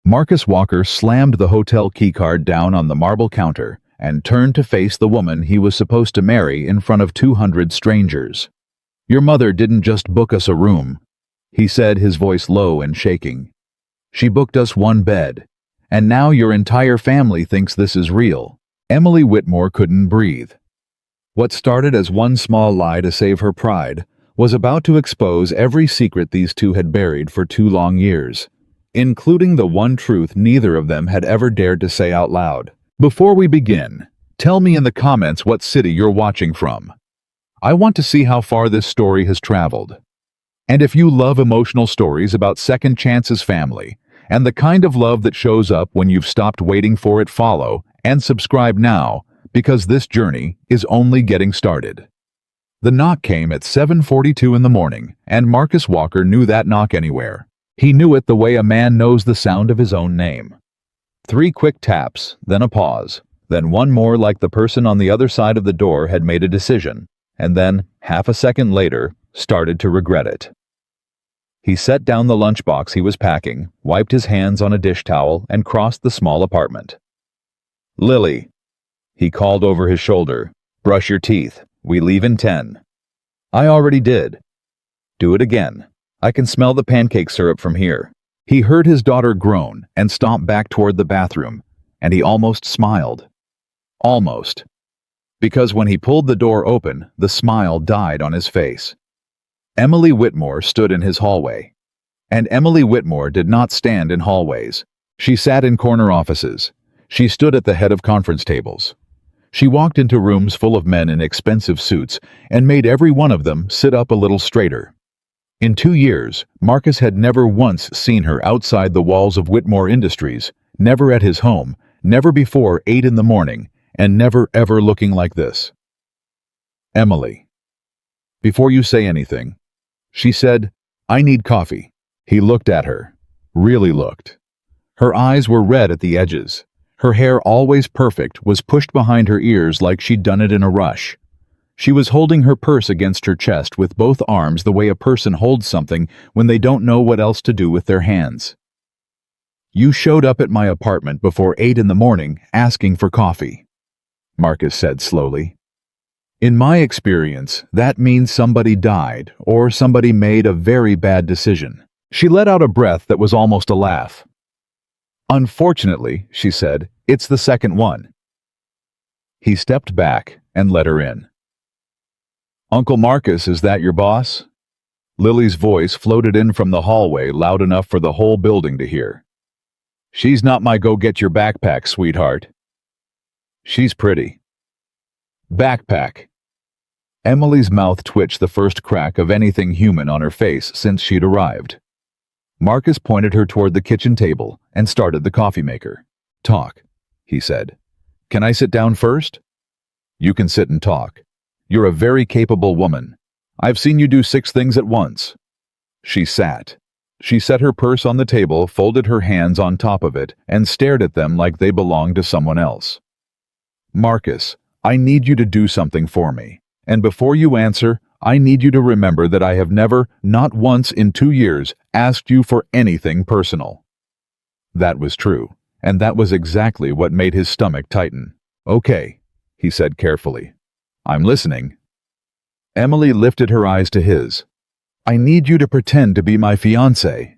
Marcus Walker slammed the hotel keycard down on the marble counter and turned to face the woman he was supposed to marry in front of 200 strangers. "Your mother didn't just book us a room," he said, his voice low and shaking. "She booked us one bed. And now your entire family thinks this is real." Emily Whitmore couldn't breathe. What started as one small lie to save her pride was about to expose every secret these two had buried for 2 long years, including the one truth neither of them had ever dared to say out loud. Before we begin, tell me in the comments what city you're watching from. I want to see how far this story has traveled. And if you love emotional stories about second chances, family, and the kind of love that shows up when you've stopped waiting for it, follow and subscribe now, because this journey is only getting started. The knock came at 7:42 in the morning, and Marcus Walker knew that knock anywhere. He knew it the way a man knows the sound of his own name. 3 quick taps, then a pause, then one more, like the person on the other side of the door had made a decision, and then, half a second later, started to regret it. He set down the lunchbox he was packing, wiped his hands on a dish towel, and crossed the small apartment. "Lily," he called over his shoulder, "brush your teeth. We leave in 10. "I already did." "Do it again. I can smell the pancake syrup from here." He heard his daughter groan and stomp back toward the bathroom, and he almost smiled. Almost. Because when he pulled the door open, the smile died on his face. Emily Whitmore stood in his hallway. And Emily Whitmore did not stand in hallways. She sat in corner offices. She stood at the head of conference tables. She walked into rooms full of men in expensive suits and made every one of them sit up a little straighter. In 2 years, Marcus had never once seen her outside the walls of Whitmore Industries, never at his home, never before 8 in the morning, and never ever looking like this. "Emily, before you say anything," she said, "I need coffee." He looked at her, really looked. Her eyes were red at the edges. Her hair, always perfect, was pushed behind her ears like she'd done it in a rush. She was holding her purse against her chest with both arms the way a person holds something when they don't know what else to do with their hands. "You showed up at my apartment before 8 in the morning asking for coffee," Marcus said slowly. "In my experience, that means somebody died or somebody made a very bad decision." She let out a breath that was almost a laugh. "Unfortunately," she said, "it's the second one." He stepped back and let her in. "Uncle Marcus, is that your boss?" Lily's voice floated in from the hallway, loud enough for the whole building to hear. "She's not my go-get-your-backpack, sweetheart." "She's pretty." "Backpack." Emily's mouth twitched, the first crack of anything human on her face since she'd arrived. Marcus pointed her toward the kitchen table and started the coffee maker. "Talk," he said. "Can I sit down first?" "You can sit and talk. You're a very capable woman. I've seen you do 6 things at once." She sat. She set her purse on the table, folded her hands on top of it, and stared at them like they belonged to someone else. "Marcus, I need you to do something for me. And before you answer, I need you to remember that I have never, not once in 2 years, asked you for anything personal." That was true, and that was exactly what made his stomach tighten. "Okay," he said carefully. "I'm listening." Emily lifted her eyes to his. "I need you to pretend to be my fiancé."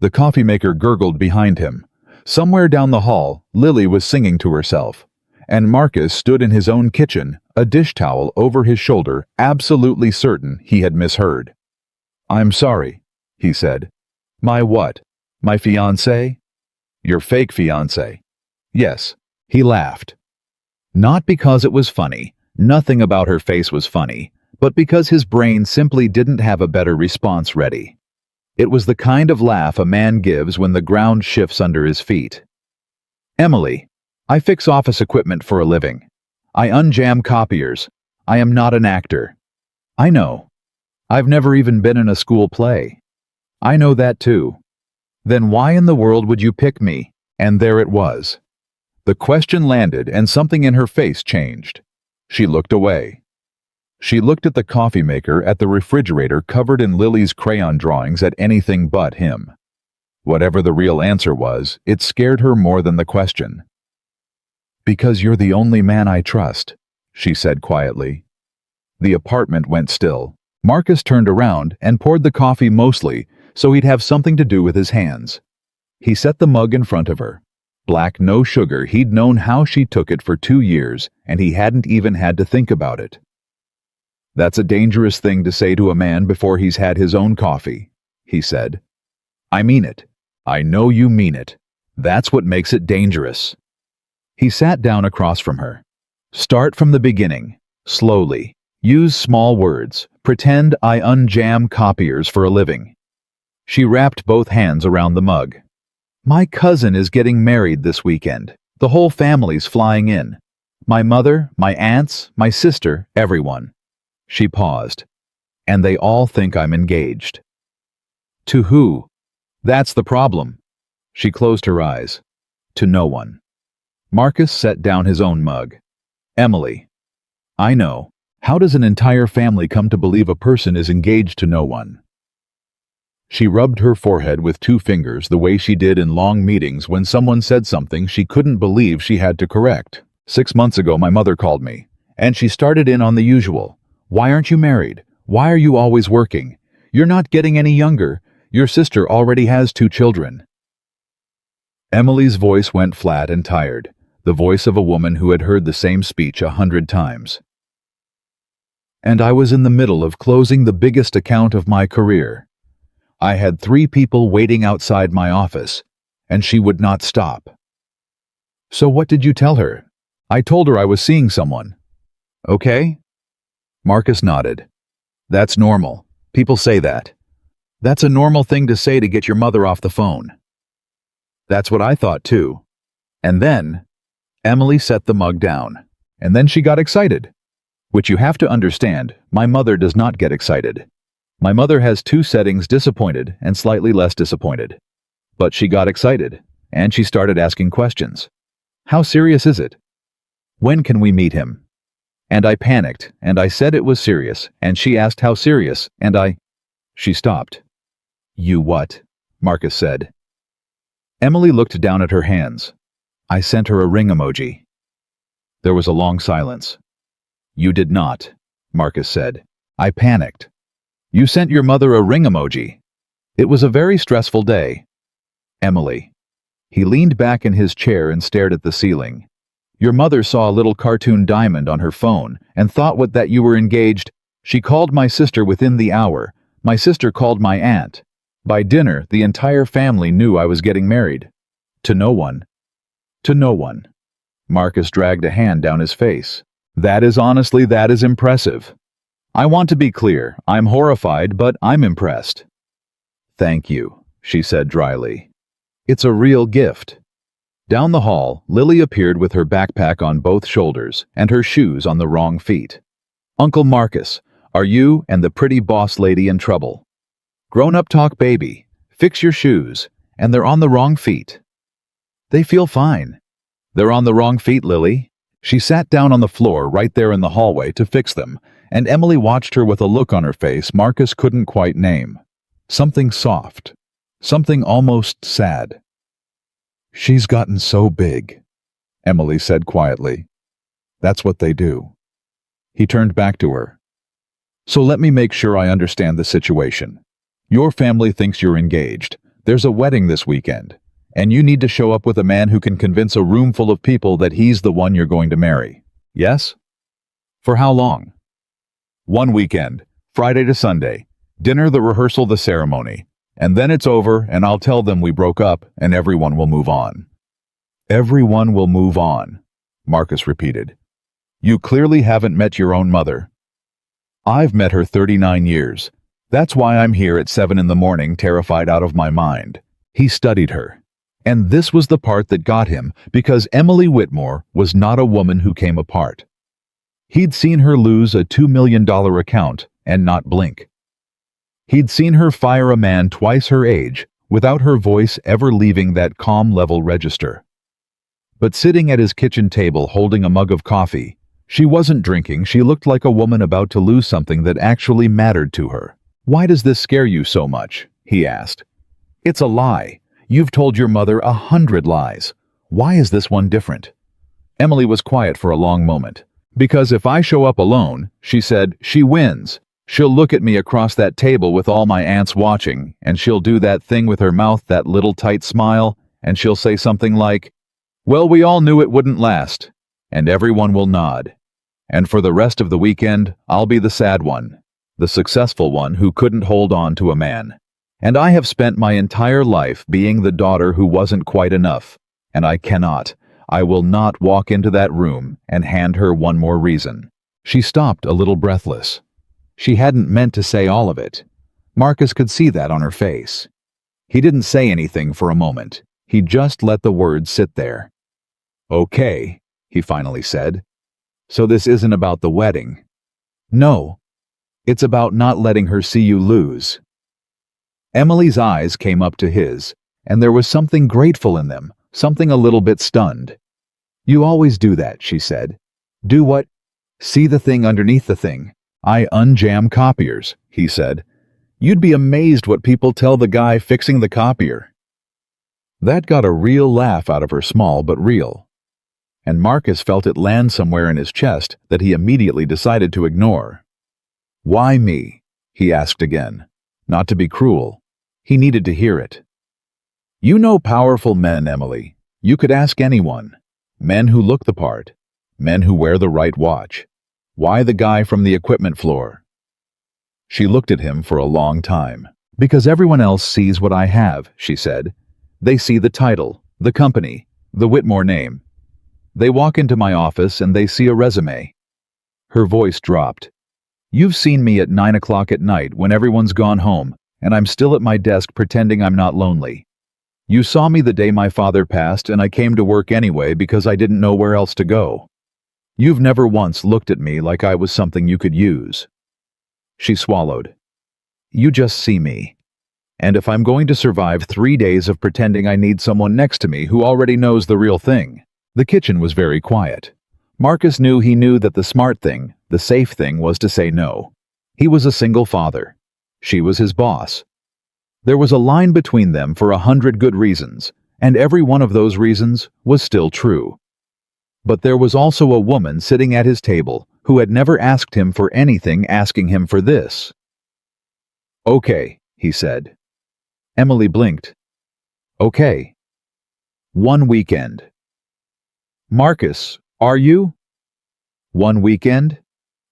The coffee maker gurgled behind him. Somewhere down the hall, Lily was singing to herself, and Marcus stood in his own kitchen, a dish towel over his shoulder, absolutely certain he had misheard. "I'm sorry," he said. "My what? My fiancé?" "Your fake fiancé." "Yes." He laughed. Not because it was funny. Nothing about her face was funny, but because his brain simply didn't have a better response ready. It was the kind of laugh a man gives when the ground shifts under his feet. "Emily, I fix office equipment for a living. I unjam copiers. I am not an actor." "I know. I've never even been in a school play." "I know that too." "Then why in the world would you pick me?" And there it was. The question landed and something in her face changed. She looked away. She looked at the coffee maker, at the refrigerator covered in Lily's crayon drawings, at anything but him. Whatever the real answer was, it scared her more than the question. "Because you're the only man I trust," she said quietly. The apartment went still. Marcus turned around and poured the coffee mostly so he'd have something to do with his hands. He set the mug in front of her. Black, no sugar. He'd known how she took it for 2 years, and he hadn't even had to think about it. "That's a dangerous thing to say to a man before he's had his own coffee," he said. "I mean it. I know you mean it. That's what makes it dangerous." He sat down across from her. "Start from the beginning. Slowly. Use small words. Pretend I unjam copiers for a living." She wrapped both hands around the mug. "My cousin is getting married this weekend. The whole family's flying in. My mother, my aunts, my sister, everyone." She paused. "And they all think I'm engaged." "To who?" "That's the problem." She closed her eyes. "To no one." Marcus set down his own mug. "Emily, I know. How does an entire family come to believe a person is engaged to no one?" She rubbed her forehead with 2 fingers the way she did in long meetings when someone said something she couldn't believe she had to correct. "6 months ago my mother called me, and she started in on the usual. Why aren't you married? Why are you always working? You're not getting any younger. Your sister already has 2 children." Emily's voice went flat and tired, the voice of a woman who had heard the same speech 100 times. "And I was in the middle of closing the biggest account of my career. I had 3 people waiting outside my office, and she would not stop." "So what did you tell her?" "I told her I was seeing someone." "Okay?" Marcus nodded. "That's normal. People say that. That's a normal thing to say to get your mother off the phone." "That's what I thought too." And then, Emily set the mug down, and then she got excited. Which you have to understand, my mother does not get excited. My mother has 2 settings: disappointed and slightly less disappointed. But she got excited, and she started asking questions. "How serious is it? When can we meet him?" And I panicked, and I said it was serious, and she asked how serious, and She stopped. "You what?" Marcus said. Emily looked down at her hands. "I sent her a ring emoji." There was a long silence. "You did not," Marcus said. I panicked. "You sent your mother a ring emoji." It was a very stressful day. "Emily." He leaned back in his chair and stared at the ceiling. "Your mother saw a little cartoon diamond on her phone and thought that you were engaged. She called my sister within the hour. My sister called my aunt. By dinner, the entire family knew I was getting married. To no one." "To no one." Marcus dragged a hand down his face. That is impressive. I want to be clear, I'm horrified, but I'm impressed." "Thank you," she said dryly. "It's a real gift." Down the hall, Lily appeared with her backpack on both shoulders and her shoes on the wrong feet. "Uncle Marcus, are you and the pretty boss lady in trouble? Grown-up talk, baby. Fix your shoes. And they're on the wrong feet." "They feel fine." "They're on the wrong feet, Lily." She sat down on the floor right there in the hallway to fix them, and Emily watched her with a look on her face Marcus couldn't quite name. Something soft. Something almost sad. "She's gotten so big," Emily said quietly. "That's what they do." He turned back to her. "So let me make sure I understand the situation. Your family thinks you're engaged. There's a wedding this weekend, and you need to show up with a man who can convince a room full of people that he's the one you're going to marry. Yes? For how long?" "1 weekend, Friday to Sunday. Dinner, the rehearsal, the ceremony. And then it's over, and I'll tell them we broke up, and everyone will move on." "Everyone will move on," Marcus repeated. "You clearly haven't met your own mother." "I've met her 39 years. That's why I'm here at 7 in the morning, terrified out of my mind." He studied her. And this was the part that got him, because Emily Whitmore was not a woman who came apart. He'd seen her lose a $2 million account and not blink. He'd seen her fire a man twice her age without her voice ever leaving that calm level register. But sitting at his kitchen table holding a mug of coffee, she wasn't drinking. She looked like a woman about to lose something that actually mattered to her. "Why does this scare you so much?" he asked. "It's a lie. You've told your mother 100 lies. Why is this one different? Emily was quiet for a long moment. Because if I show up alone, she said, she wins. She'll look at me across that table with all my aunts watching, and she'll do that thing with her mouth, that little tight smile, and she'll say something like, well, we all knew it wouldn't last, and everyone will nod. And for the rest of the weekend, I'll be the sad one, the successful one who couldn't hold on to a man. And I have spent my entire life being the daughter who wasn't quite enough, and I will not walk into that room and hand her one more reason. She stopped a little breathless. She hadn't meant to say all of it. Marcus could see that on her face. He didn't say anything for a moment. He just let the words sit there. Okay, he finally said. So this isn't about the wedding. No, it's about not letting her see you lose. Emily's eyes came up to his, and there was something grateful in them, something a little bit stunned. You always do that, she said. Do what? See the thing underneath the thing. I unjam copiers, he said. You'd be amazed what people tell the guy fixing the copier. That got a real laugh out of her, small but real. And Marcus felt it land somewhere in his chest that he immediately decided to ignore. Why me? He asked again. Not to be cruel. He needed to hear it. You know powerful men, Emily. You could ask anyone. Men who look the part. Men who wear the right watch. Why the guy from the equipment floor? She looked at him for a long time. Because everyone else sees what I have, she said. They see the title, the company, the Whitmore name. They walk into my office and they see a resume. Her voice dropped. You've seen me at 9 o'clock at night when everyone's gone home, and I'm still at my desk pretending I'm not lonely. You saw me the day my father passed, and I came to work anyway because I didn't know where else to go. You've never once looked at me like I was something you could use. She swallowed. You just see me. And if I'm going to survive 3 days of pretending I need someone next to me who already knows the real thing. The kitchen was very quiet. Marcus knew that the smart thing, the safe thing, was to say no. He was a single father. She was his boss. There was a line between them for 100 good reasons, and every one of those reasons was still true. But there was also a woman sitting at his table who had never asked him for anything, asking him for this. Okay, he said. Emily blinked. Okay. One weekend. Marcus, are you? One weekend?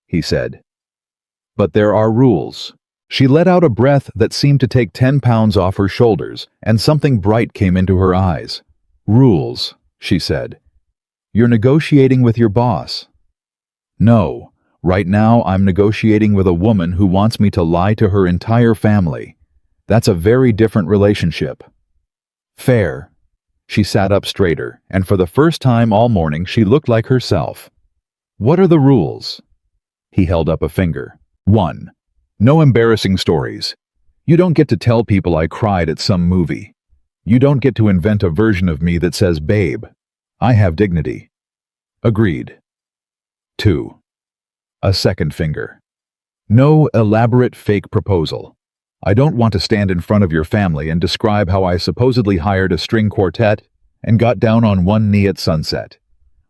He said. But there are rules. She let out a breath that seemed to take 10 pounds off her shoulders, and something bright came into her eyes. Rules, she said. You're negotiating with your boss. No, right now I'm negotiating with a woman who wants me to lie to her entire family. That's a very different relationship. Fair. She sat up straighter, and for the first time all morning she looked like herself. What are the rules? He held up a finger. 1. No embarrassing stories. You don't get to tell people I cried at some movie. You don't get to invent a version of me that says babe. I have dignity. Agreed. 2. A second finger. No elaborate fake proposal. I don't want to stand in front of your family and describe how I supposedly hired a string quartet and got down on one knee at sunset.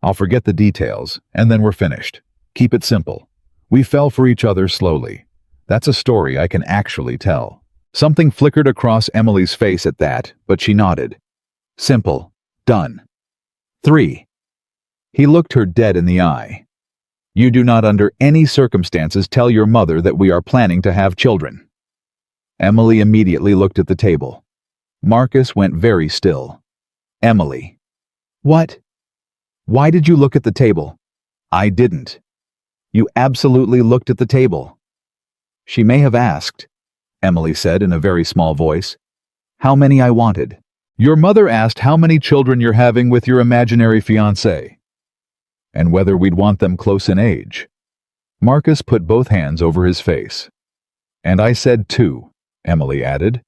I'll forget the details, and then we're finished. Keep it simple. We fell for each other slowly. That's a story I can actually tell. Something flickered across Emily's face at that, but she nodded. Simple. Done. 3. He looked her dead in the eye. You do not under any circumstances tell your mother that we are planning to have children. Emily immediately looked at the table. Marcus went very still. Emily. What? Why did you look at the table? I didn't. You absolutely looked at the table. She may have asked, Emily said in a very small voice, how many I wanted. Your mother asked how many children you're having with your imaginary fiancé, and whether we'd want them close in age. Marcus put both hands over his face. And I said 2, Emily added,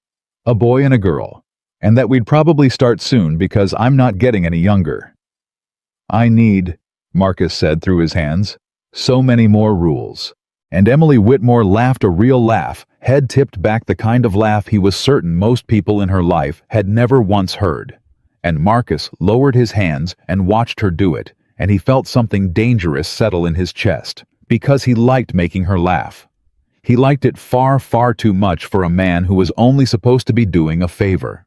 a boy and a girl, and that we'd probably start soon because I'm not getting any younger. I need, Marcus said through his hands, so many more rules. And Emily Whitmore laughed a real laugh, head tipped back, the kind of laugh he was certain most people in her life had never once heard. And Marcus lowered his hands and watched her do it, and he felt something dangerous settle in his chest, because he liked making her laugh. He liked it far, far too much for a man who was only supposed to be doing a favor.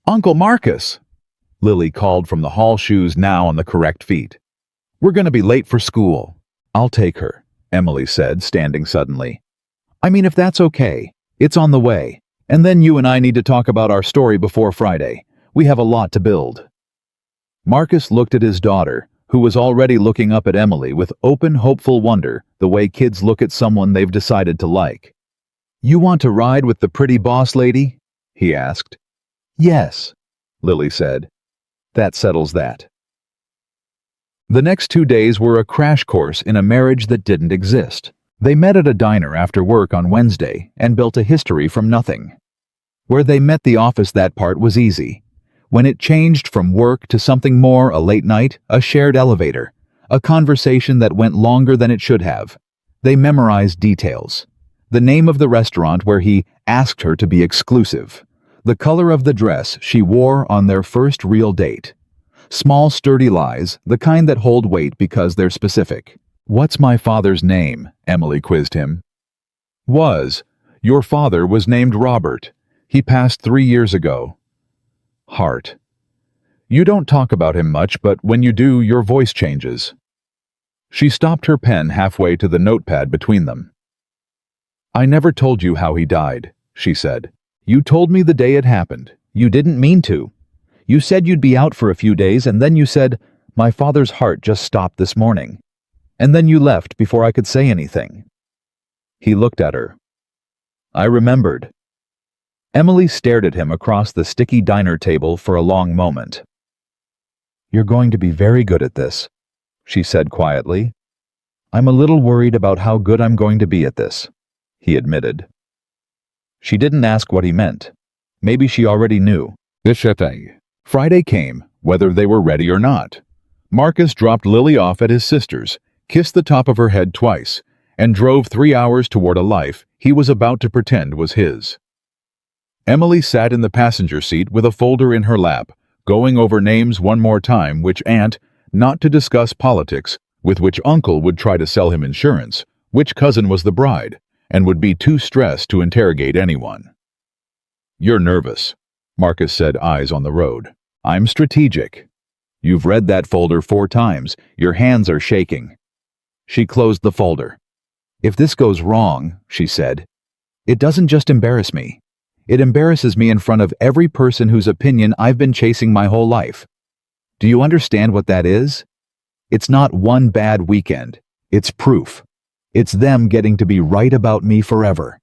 "Uncle Marcus!" Lily called from the hall, shoes now on the correct feet. "We're going to be late for school." "I'll take her," Emily said, standing suddenly. "I mean, if that's okay. It's on the way. And then you and I need to talk about our story before Friday. We have a lot to build." Marcus looked at his daughter, who was already looking up at Emily with open, hopeful wonder, the way kids look at someone they've decided to like. "You want to ride with the pretty boss lady?" he asked. "Yes," Lily said. "That settles that." The next 2 days were a crash course in a marriage that didn't exist. They met at a diner after work on Wednesday and built a history from nothing. Where they met the office, that part was easy. When it changed from work to something more, a late night, a shared elevator, a conversation that went longer than it should have, they memorized details. The name of the restaurant where he asked her to be exclusive. The color of the dress she wore on their first real date. Small, sturdy lies, the kind that hold weight because they're specific. "What's my father's name?" Emily quizzed him. "Your father was named Robert. He passed 3 years ago." "Hart. You don't talk about him much, but when you do, your voice changes." She stopped her pen halfway to the notepad between them. "I never told you how he died," she said. "You told me the day it happened. You didn't mean to. You said you'd be out for a few days, and then you said, 'My father's heart just stopped this morning.' And then you left before I could say anything." He looked at her. "I remembered." Emily stared at him across the sticky diner table for a long moment. "You're going to be very good at this," she said quietly. "I'm a little worried about how good I'm going to be at this," he admitted. She didn't ask what he meant. Maybe she already knew. Friday came, whether they were ready or not. Marcus dropped Lily off at his sister's, kissed the top of her head twice, and drove 3 hours toward a life he was about to pretend was his. Emily sat in the passenger seat with a folder in her lap, going over names one more time, which aunt, not to discuss politics, with which uncle would try to sell him insurance, which cousin was the bride, and would be too stressed to interrogate anyone. "You're nervous," Marcus said, eyes on the road. "I'm strategic. You've read that folder 4 times. Your hands are shaking." She closed the folder. "If this goes wrong," she said, "it doesn't just embarrass me. It embarrasses me in front of every person whose opinion I've been chasing my whole life. Do you understand what that is? It's not one bad weekend. It's proof. It's them getting to be right about me forever."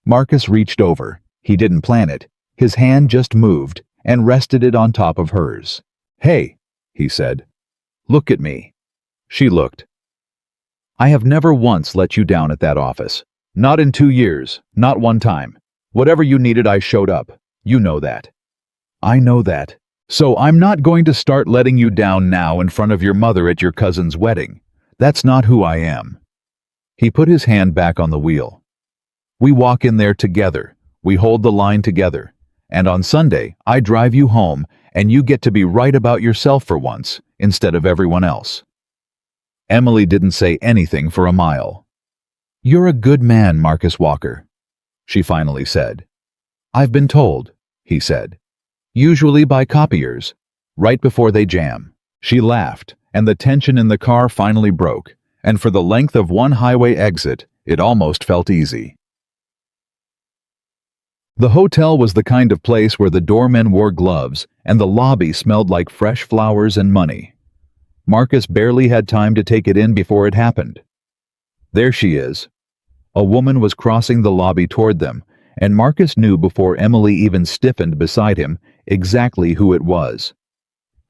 Marcus reached over. He didn't plan it. His hand just moved and rested it on top of hers. "Hey," he said. "Look at me." She looked. "I have never once let you down at that office. Not in 2 years. Not one time. Whatever you needed, I showed up. You know that." "I know that. So I'm not going to start letting you down now in front of your mother at your cousin's wedding. That's not who I am." He put his hand back on the wheel. "We walk in there together. We hold the line together. And on Sunday, I drive you home, and you get to be right about yourself for once, instead of everyone else." Emily didn't say anything for a mile. "You're a good man, Marcus Walker," she finally said. "I've been told," he said. "Usually by copiers, right before they jam." She laughed, and the tension in the car finally broke, and for the length of one highway exit, it almost felt easy. The hotel was the kind of place where the doormen wore gloves and the lobby smelled like fresh flowers and money. Marcus barely had time to take it in before it happened. There she is. A woman was crossing the lobby toward them, and Marcus knew before Emily even stiffened beside him exactly who it was.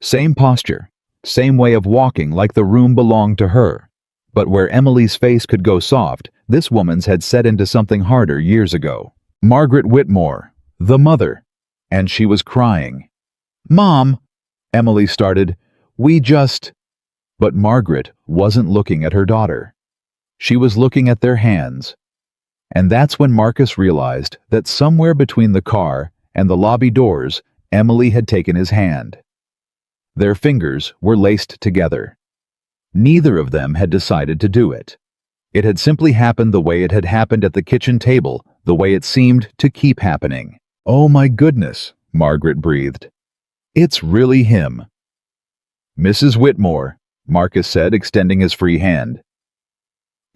Same posture, same way of walking, like the room belonged to her. But where Emily's face could go soft, this woman's had set into something harder years ago. Margaret Whitmore, the mother, and she was crying. "Mom," Emily started, "we just—" But Margaret wasn't looking at her daughter. She was looking at their hands. And that's when Marcus realized that somewhere between the car and the lobby doors, Emily had taken his hand. Their fingers were laced together. Neither of them had decided to do it. It had simply happened the way it had happened at the kitchen table, the way it seemed to keep happening. "Oh my goodness," Margaret breathed. "It's really him." "Mrs. Whitmore," Marcus said, extending his free hand.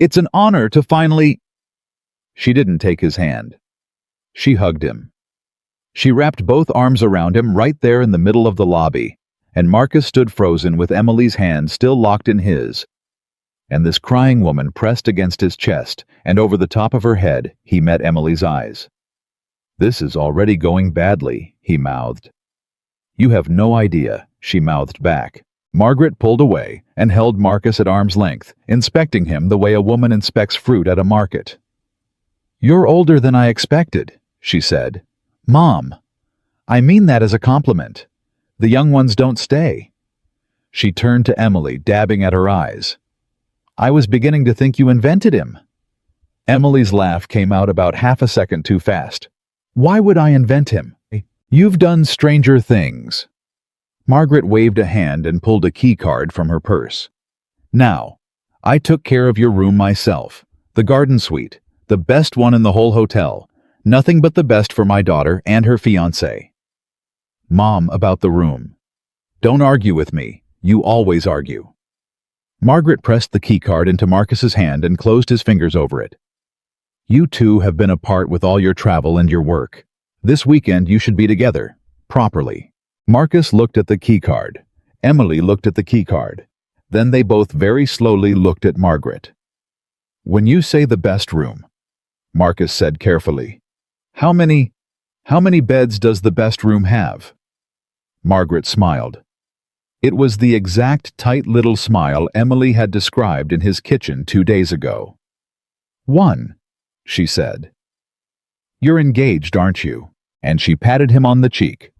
"It's an honor to finally—" She didn't take his hand. She hugged him. She wrapped both arms around him right there in the middle of the lobby, and Marcus stood frozen with Emily's hand still locked in his. And this crying woman pressed against his chest, and over the top of her head, he met Emily's eyes. "This is already going badly," he mouthed. "You have no idea," she mouthed back. Margaret pulled away and held Marcus at arm's length, inspecting him the way a woman inspects fruit at a market. "You're older than I expected," she said. "Mom, I mean that as a compliment. The young ones don't stay." She turned to Emily, dabbing at her eyes. "I was beginning to think you invented him." Emily's laugh came out about half a second too fast. "Why would I invent him? You've done stranger things." Margaret waved a hand and pulled a key card from her purse. "Now, I took care of your room myself. The garden suite, the best one in the whole hotel. Nothing but the best for my daughter and her fiancé." "Mom, about the room." "Don't argue with me. You always argue." Margaret pressed the key card into Marcus's hand and closed his fingers over it. "You two have been apart with all your travel and your work. This weekend you should be together, properly." Marcus looked at the key card. Emily looked at the key card. Then they both very slowly looked at Margaret. "When you say the best room," Marcus said carefully, How many beds does the best room have?" Margaret smiled. It was the exact tight little smile Emily had described in his kitchen 2 days ago. "1," she said. "You're engaged, aren't you?" And she patted him on the cheek,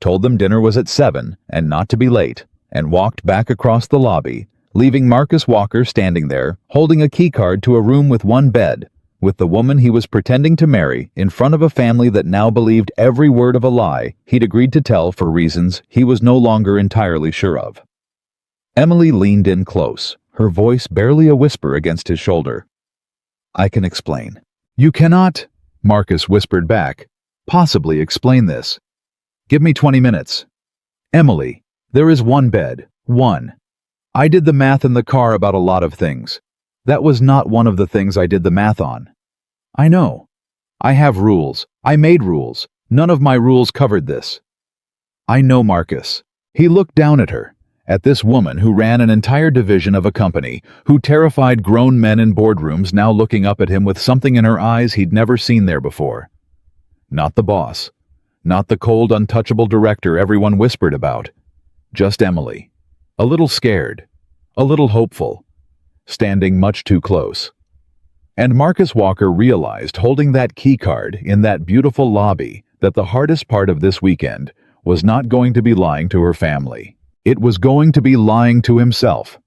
told them dinner was at 7 and not to be late, and walked back across the lobby, leaving Marcus Walker standing there, holding a keycard to a room with 1 bed, with the woman he was pretending to marry in front of a family that now believed every word of a lie he'd agreed to tell for reasons he was no longer entirely sure of. Emily leaned in close, her voice barely a whisper against his shoulder. "I can explain." "You cannot," Marcus whispered back, "possibly explain this. Give me 20 minutes. Emily, there is 1 bed, 1. I did the math in the car about a lot of things. That was not one of the things I did the math on. I know. I have rules. I made rules. None of my rules covered this." "I know, Marcus." He looked down at her, at this woman who ran an entire division of a company, who terrified grown men in boardrooms now looking up at him with something in her eyes he'd never seen there before. Not the boss. Not the cold, untouchable director everyone whispered about. Just Emily. A little scared. A little hopeful. Standing much too close. And Marcus Walker realized, holding that key card in that beautiful lobby, that the hardest part of this weekend was not going to be lying to her family. It was going to be lying to himself.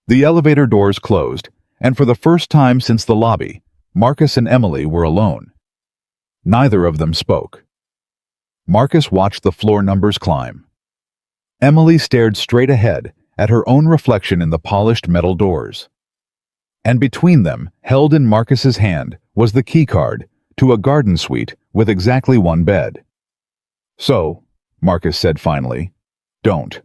The elevator doors closed, and for the first time since the lobby, Marcus and Emily were alone. Neither of them spoke. Marcus watched the floor numbers climb. Emily stared straight ahead at her own reflection in the polished metal doors. And between them, held in Marcus's hand, was the key card to a garden suite with exactly 1 bed. "So," Marcus said finally, "don't.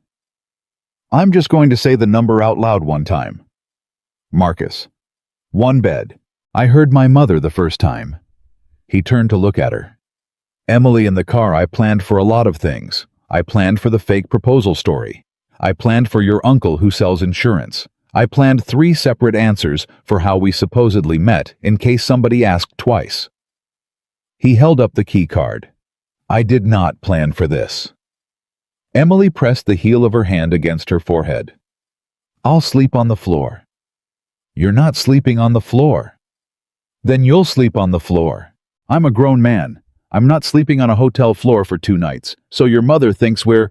I'm just going to say the number out loud one time." Marcus. 1 bed. I heard my mother the first time. He turned to look at her. "Emily, in the car I planned for a lot of things. I planned for the fake proposal story. I planned for your uncle who sells insurance. I planned 3 separate answers for how we supposedly met in case somebody asked twice." He held up the key card. "I did not plan for this." Emily pressed the heel of her hand against her forehead. "I'll sleep on the floor." "You're not sleeping on the floor." "Then you'll sleep on the floor. I'm a grown man. I'm not sleeping on a hotel floor for 2 nights, so your mother thinks we're—"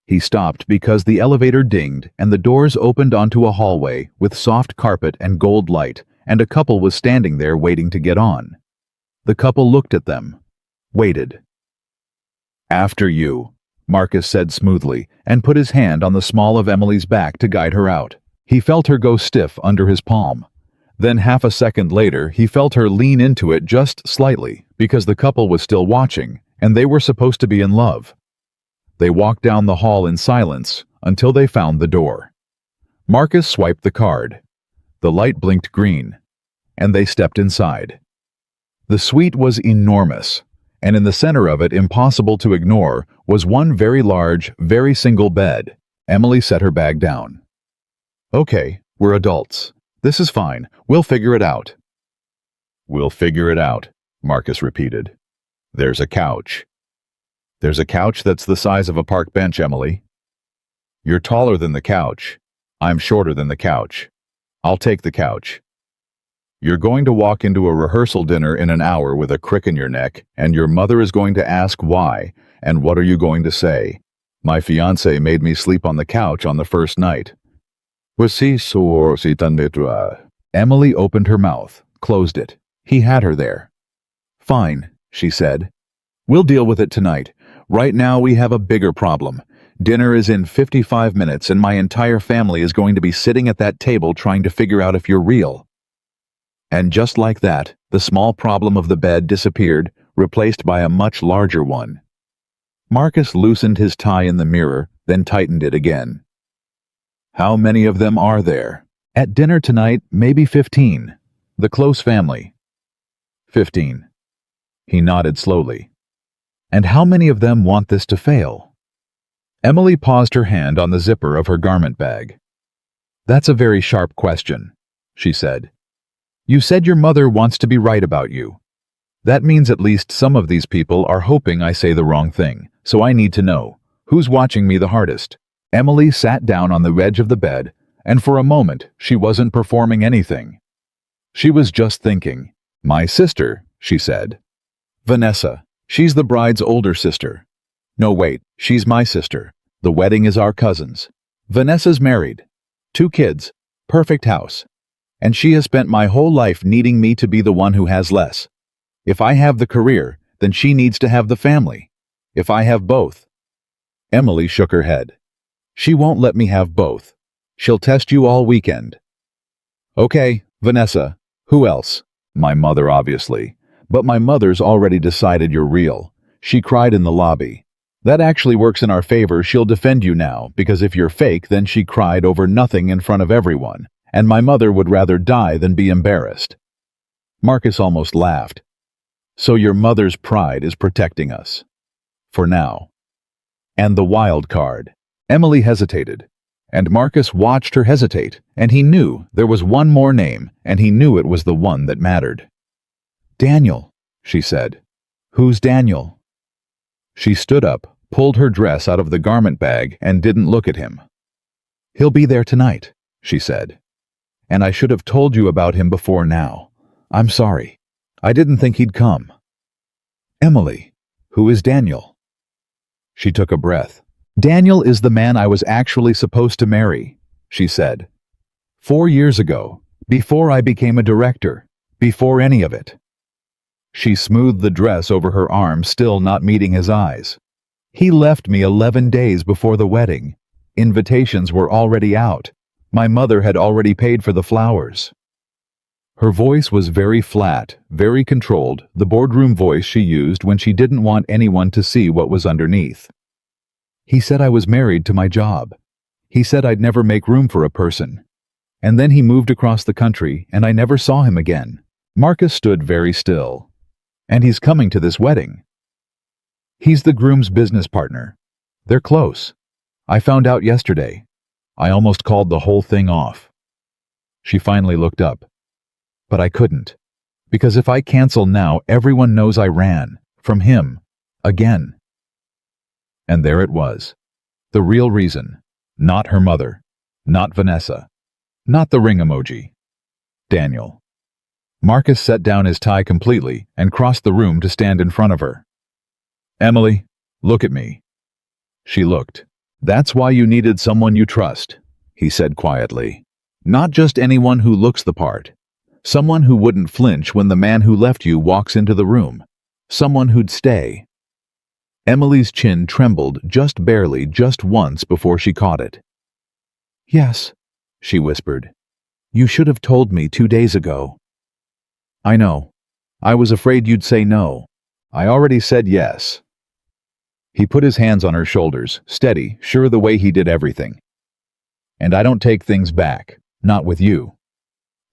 He stopped because the elevator dinged and the doors opened onto a hallway with soft carpet and gold light, and a couple was standing there waiting to get on. The couple looked at them, waited. "After you," Marcus said smoothly, and put his hand on the small of Emily's back to guide her out. He felt her go stiff under his palm. Then half a second later, he felt her lean into it just slightly, because the couple was still watching, and they were supposed to be in love. They walked down the hall in silence until they found the door. Marcus swiped the card. The light blinked green, and they stepped inside. The suite was enormous, and in the center of it, impossible to ignore, was one very large, very single bed. Emily set her bag down. "Okay, we're adults. This is fine. We'll figure it out." "We'll figure it out," Marcus repeated. "There's a couch." "There's a couch that's the size of a park bench, Emily." "You're taller than the couch. I'm shorter than the couch. I'll take the couch." "You're going to walk into a rehearsal dinner in an hour with a crick in your neck, and your mother is going to ask why, and what are you going to say? My fiancé made me sleep on the couch on the first night." Emily opened her mouth, closed it. He had her there. "Fine," she said. "We'll deal with it tonight. Right now we have a bigger problem. Dinner is in 55 minutes and my entire family is going to be sitting at that table trying to figure out if you're real." And just like that, the small problem of the bed disappeared, replaced by a much larger one. Marcus loosened his tie in the mirror, then tightened it again. "How many of them are there?" "At dinner tonight, maybe 15. The close family." 15. He nodded slowly. "And how many of them want this to fail?" Emily paused her hand on the zipper of her garment bag. "That's a very sharp question," she said. "You said your mother wants to be right about you. That means at least some of these people are hoping I say the wrong thing, so I need to know, who's watching me the hardest?" Emily sat down on the edge of the bed, and for a moment she wasn't performing anything. She was just thinking. "My sister," she said. "Vanessa. She's the bride's older sister. No, wait, she's my sister. The wedding is our cousins. Vanessa's married. 2 kids. Perfect house. And she has spent my whole life needing me to be the one who has less. If I have the career, then she needs to have the family. If I have both." Emily shook her head. "She won't let me have both. She'll test you all weekend." "Okay, Vanessa. Who else?" "My mother, obviously. But my mother's already decided you're real. She cried in the lobby. That actually works in our favor. She'll defend you now, because if you're fake, then she cried over nothing in front of everyone, and my mother would rather die than be embarrassed." Marcus almost laughed. "So your mother's pride is protecting us. For now." "And the wild card." Emily hesitated, and Marcus watched her hesitate, and he knew there was one more name, and he knew it was the one that mattered. "Daniel," she said. "Who's Daniel?" She stood up, pulled her dress out of the garment bag, and didn't look at him. "He'll be there tonight," she said. "And I should have told you about him before now. I'm sorry. I didn't think he'd come." "Emily, who is Daniel?" She took a breath. "Daniel is the man I was actually supposed to marry," she said. 4 years ago, before I became a director, before any of it." She smoothed the dress over her arm, still not meeting his eyes. "He left me 11 days before the wedding. Invitations were already out. My mother had already paid for the flowers." Her voice was very flat, very controlled, the boardroom voice she used when she didn't want anyone to see what was underneath. "He said I was married to my job. He said I'd never make room for a person. And then he moved across the country, and I never saw him again." Marcus stood very still. "And he's coming to this wedding." "He's the groom's business partner. They're close. I found out yesterday. I almost called the whole thing off." She finally looked up. "But I couldn't. Because if I cancel now, everyone knows I ran. From him. Again." And there it was. The real reason. Not her mother. Not Vanessa. Not the ring emoji. Daniel. Marcus set down his tie completely and crossed the room to stand in front of her. "Emily, look at me." She looked. That's why you needed someone you trust, he said quietly. Not just anyone who looks the part. Someone who wouldn't flinch when the man who left you walks into the room. Someone who'd stay. Emily's chin trembled just barely, just once before she caught it. Yes, she whispered. You should have told me 2 days ago. I know. I was afraid you'd say no. I already said yes. He put his hands on her shoulders, steady, sure the way he did everything. And I don't take things back, not with you.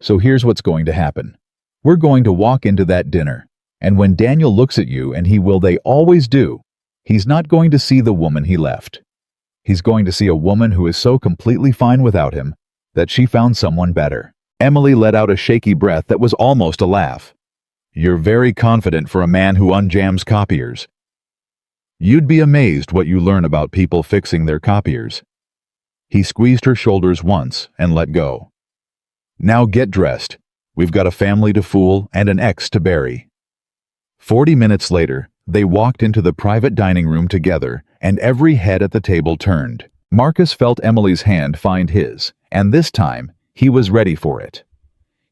So here's what's going to happen. We're going to walk into that dinner, and when Daniel looks at you, and they always do, he's not going to see the woman he left. He's going to see a woman who is so completely fine without him that she found someone better. Emily let out a shaky breath that was almost a laugh. You're very confident for a man who unjams copiers. You'd be amazed what you learn about people fixing their copiers. He squeezed her shoulders once and let go. Now get dressed. We've got a family to fool and an ex to bury. 40 minutes later, they walked into the private dining room together, and every head at the table turned. Marcus felt Emily's hand find his, and this time, he was ready for it.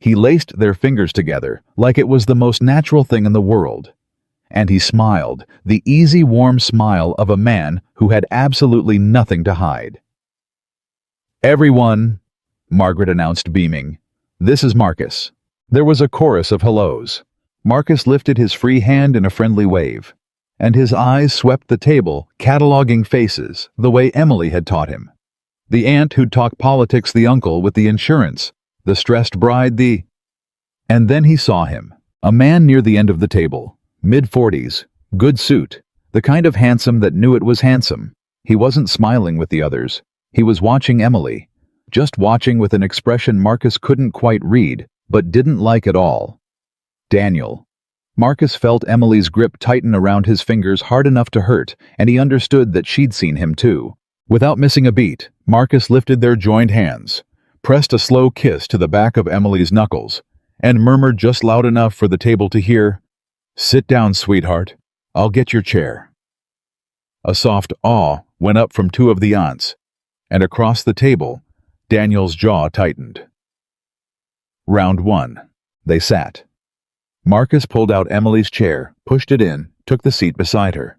He laced their fingers together like it was the most natural thing in the world. And he smiled, the easy, warm smile of a man who had absolutely nothing to hide. Everyone, Margaret announced, beaming. This is Marcus. There was a chorus of hellos. Marcus lifted his free hand in a friendly wave, and his eyes swept the table, cataloging faces the way Emily had taught him. The aunt who'd talk politics, the uncle with the insurance, the stressed bride, And then he saw him, a man near the end of the table, mid-40s, good suit, the kind of handsome that knew it was handsome. He wasn't smiling with the others. He was watching Emily, just watching with an expression Marcus couldn't quite read, but didn't like at all. Daniel. Marcus felt Emily's grip tighten around his fingers hard enough to hurt, and he understood that she'd seen him too. Without missing a beat, Marcus lifted their joined hands, pressed a slow kiss to the back of Emily's knuckles, and murmured just loud enough for the table to hear, "Sit down, sweetheart. I'll get your chair." A soft awe went up from two of the aunts, and across the table, Daniel's jaw tightened. Round 1. They sat. Marcus pulled out Emily's chair, pushed it in, took the seat beside her.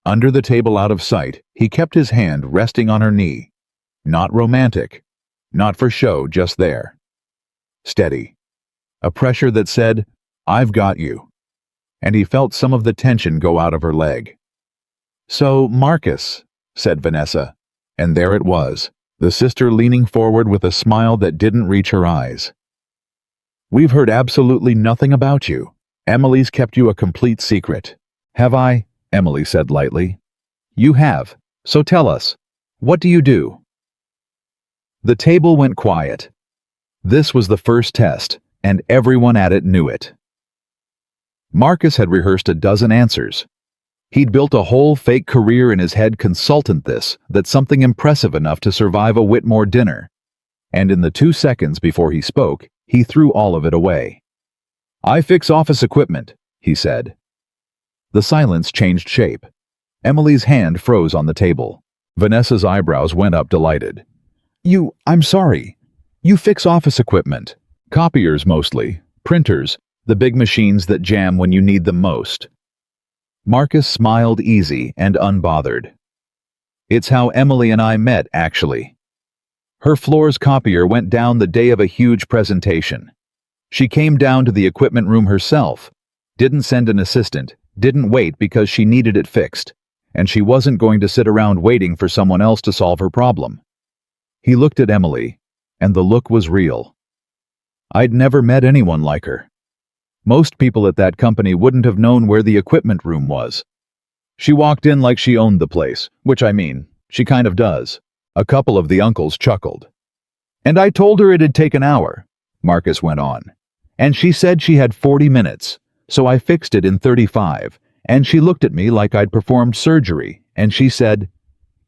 Under the table out of sight, he kept his hand resting on her knee. Not romantic. Not for show, just there. Steady. A pressure that said, "I've got you." And he felt some of the tension go out of her leg. "So, Marcus," said Vanessa, and there it was, the sister leaning forward with a smile that didn't reach her eyes. "We've heard absolutely nothing about you. Emily's kept you a complete secret." "Have I?" Emily said lightly. "You have. So tell us. What do you do?" The table went quiet. This was the first test, and everyone at it knew it. Marcus had rehearsed a dozen answers. He'd built a whole fake career in his head consultant that's something impressive enough to survive a Whitmore dinner. And in the 2 seconds before he spoke, he threw all of it away. "I fix office equipment," he said. The silence changed shape. Emily's hand froze on the table. Vanessa's eyebrows went up, delighted. I'm sorry. You fix office equipment. Copiers mostly. Printers. The big machines that jam when you need them most." Marcus smiled easy and unbothered. "It's how Emily and I met, actually. Her floor's copier went down the day of a huge presentation. She came down to the equipment room herself, didn't send an assistant, didn't wait because she needed it fixed, and she wasn't going to sit around waiting for someone else to solve her problem." He looked at Emily, and the look was real. I'd never met anyone like her. Most people at that company wouldn't have known where the equipment room was. She walked in like she owned the place, which she kind of does. A couple of the uncles chuckled. "And I told her it'd take an hour," Marcus went on. "And she said she had 40 minutes, so I fixed it in 35, and she looked at me like I'd performed surgery, and she said..."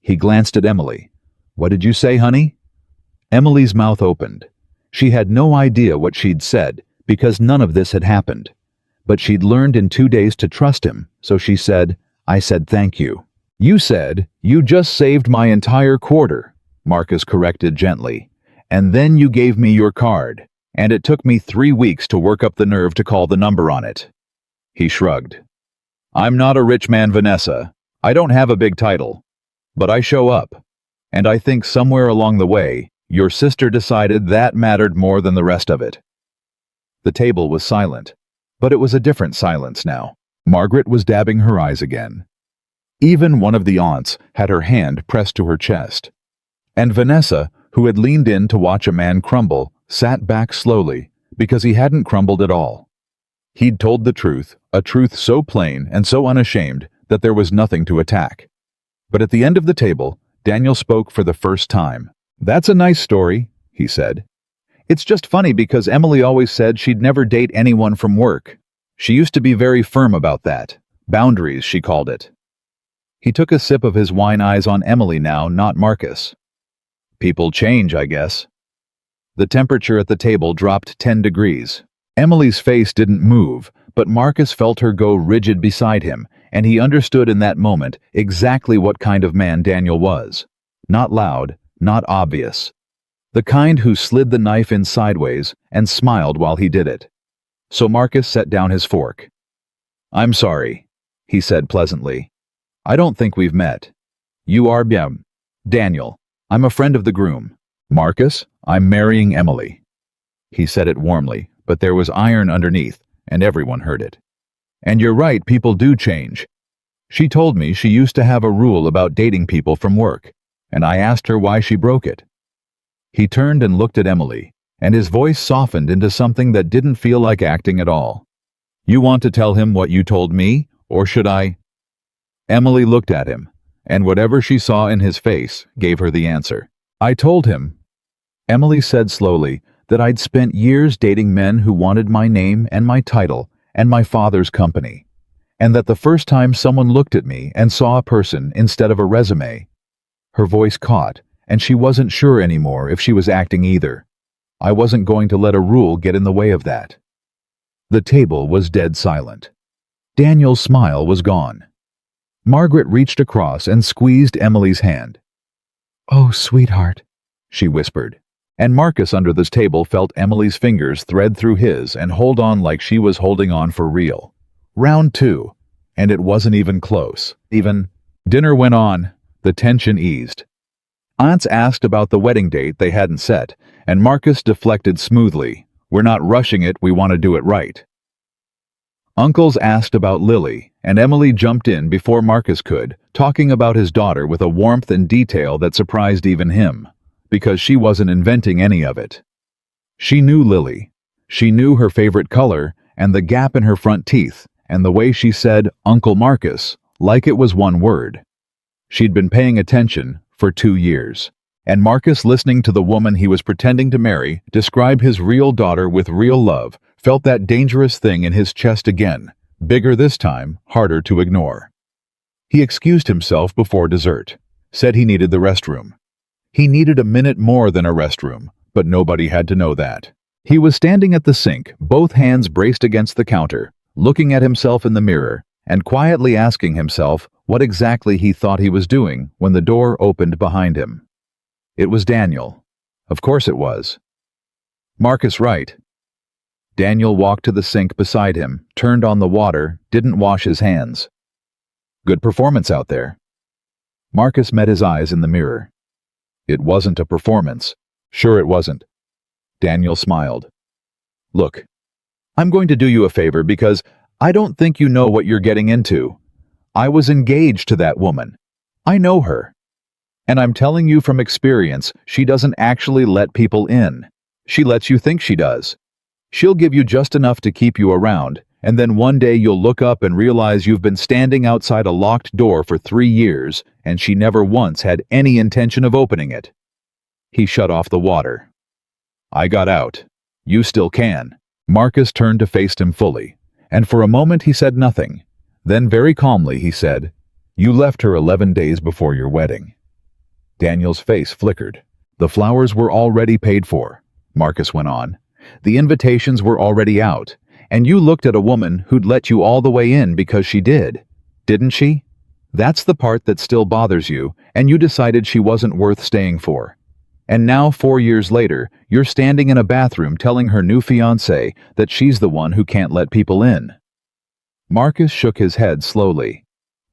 He glanced at Emily. "What did you say, honey?" Emily's mouth opened. She had no idea what she'd said, because none of this had happened. But she'd learned in 2 days to trust him, so she said, "I said thank you." You said, "You just saved my entire quarter," Marcus corrected gently. "And then you gave me your card, and it took me 3 weeks to work up the nerve to call the number on it." He shrugged. "I'm not a rich man, Vanessa. I don't have a big title. But I show up. And I think somewhere along the way, your sister decided that mattered more than the rest of it." The table was silent, but it was a different silence now. Margaret was dabbing her eyes again. Even one of the aunts had her hand pressed to her chest. And Vanessa, who had leaned in to watch a man crumble, sat back slowly, because he hadn't crumbled at all. He'd told the truth, a truth so plain and so unashamed that there was nothing to attack. But at the end of the table, Daniel spoke for the first time. "That's a nice story," he said. "It's just funny because Emily always said she'd never date anyone from work. She used to be very firm about that. Boundaries, she called it." He took a sip of his wine, eyes on Emily now, not Marcus. "People change, I guess." The temperature at the table dropped 10 degrees. Emily's face didn't move, but Marcus felt her go rigid beside him, and he understood in that moment exactly what kind of man Daniel was. Not loud, not obvious. The kind who slid the knife in sideways and smiled while he did it. So Marcus set down his fork. "I'm sorry," he said pleasantly. "I don't think we've met. You are Daniel. I'm a friend of the groom. Marcus, I'm marrying Emily." He said it warmly, but there was iron underneath, and everyone heard it. "And you're right, people do change. She told me she used to have a rule about dating people from work, and I asked her why she broke it." He turned and looked at Emily, and his voice softened into something that didn't feel like acting at all. "You want to tell him what you told me, or should I?" Emily looked at him, and whatever she saw in his face gave her the answer. "I told him," Emily said slowly, "that I'd spent years dating men who wanted my name and my title and my father's company, and that the first time someone looked at me and saw a person instead of a resume." Her voice caught, and she wasn't sure anymore if she was acting either. "I wasn't going to let a rule get in the way of that." The table was dead silent. Daniel's smile was gone. Margaret reached across and squeezed Emily's hand. "Oh, sweetheart," she whispered. And Marcus under this table felt Emily's fingers thread through his and hold on like she was holding on for real. Round 2, and it wasn't even close. Dinner went on, the tension eased. Aunts asked about the wedding date they hadn't set, and Marcus deflected smoothly. "We're not rushing it, we want to do it right." Uncles asked about Lily, and Emily jumped in before Marcus could, talking about his daughter with a warmth and detail that surprised even him, because she wasn't inventing any of it. She knew Lily. She knew her favorite color, and the gap in her front teeth, and the way she said, "Uncle Marcus," like it was one word. She'd been paying attention for 2 years, and Marcus, listening to the woman he was pretending to marry describe his real daughter with real love, felt that dangerous thing in his chest again, bigger this time, harder to ignore. He excused himself before dessert, said he needed the restroom. He needed a minute more than a restroom, but nobody had to know that. He was standing at the sink, both hands braced against the counter, looking at himself in the mirror, and quietly asking himself what exactly he thought he was doing when the door opened behind him. It was Daniel. Of course it was. Marcus, right. Daniel walked to the sink beside him, turned on the water, didn't wash his hands. Good performance out there. Marcus met his eyes in the mirror. It wasn't a performance. Sure it wasn't. Daniel smiled. Look, I'm going to do you a favor because I don't think you know what you're getting into. I was engaged to that woman. I know her. And I'm telling you from experience, she doesn't actually let people in. She lets you think she does. She'll give you just enough to keep you around, and then one day you'll look up and realize you've been standing outside a locked door for 3 years, and she never once had any intention of opening it. He shut off the water. I got out. You still can. Marcus turned to face him fully, and for a moment he said nothing. Then very calmly he said, You left her 11 days before your wedding. Daniel's face flickered. The flowers were already paid for, Marcus went on. The invitations were already out, and you looked at a woman who'd let you all the way in because she did, didn't she? That's the part that still bothers you, and you decided she wasn't worth staying for. And now, 4 years later, you're standing in a bathroom telling her new fiancé that she's the one who can't let people in. Marcus shook his head slowly.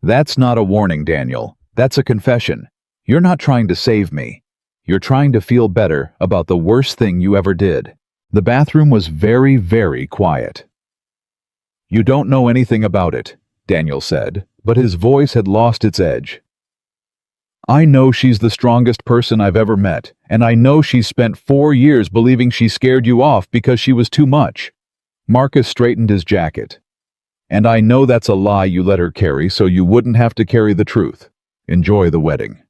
That's not a warning, Daniel. That's a confession. You're not trying to save me. You're trying to feel better about the worst thing you ever did. The bathroom was very, very quiet. You don't know anything about it, Daniel said, but his voice had lost its edge. I know she's the strongest person I've ever met, and I know she's spent 4 years believing she scared you off because she was too much. Marcus straightened his jacket. And I know that's a lie you let her carry so you wouldn't have to carry the truth. Enjoy the wedding.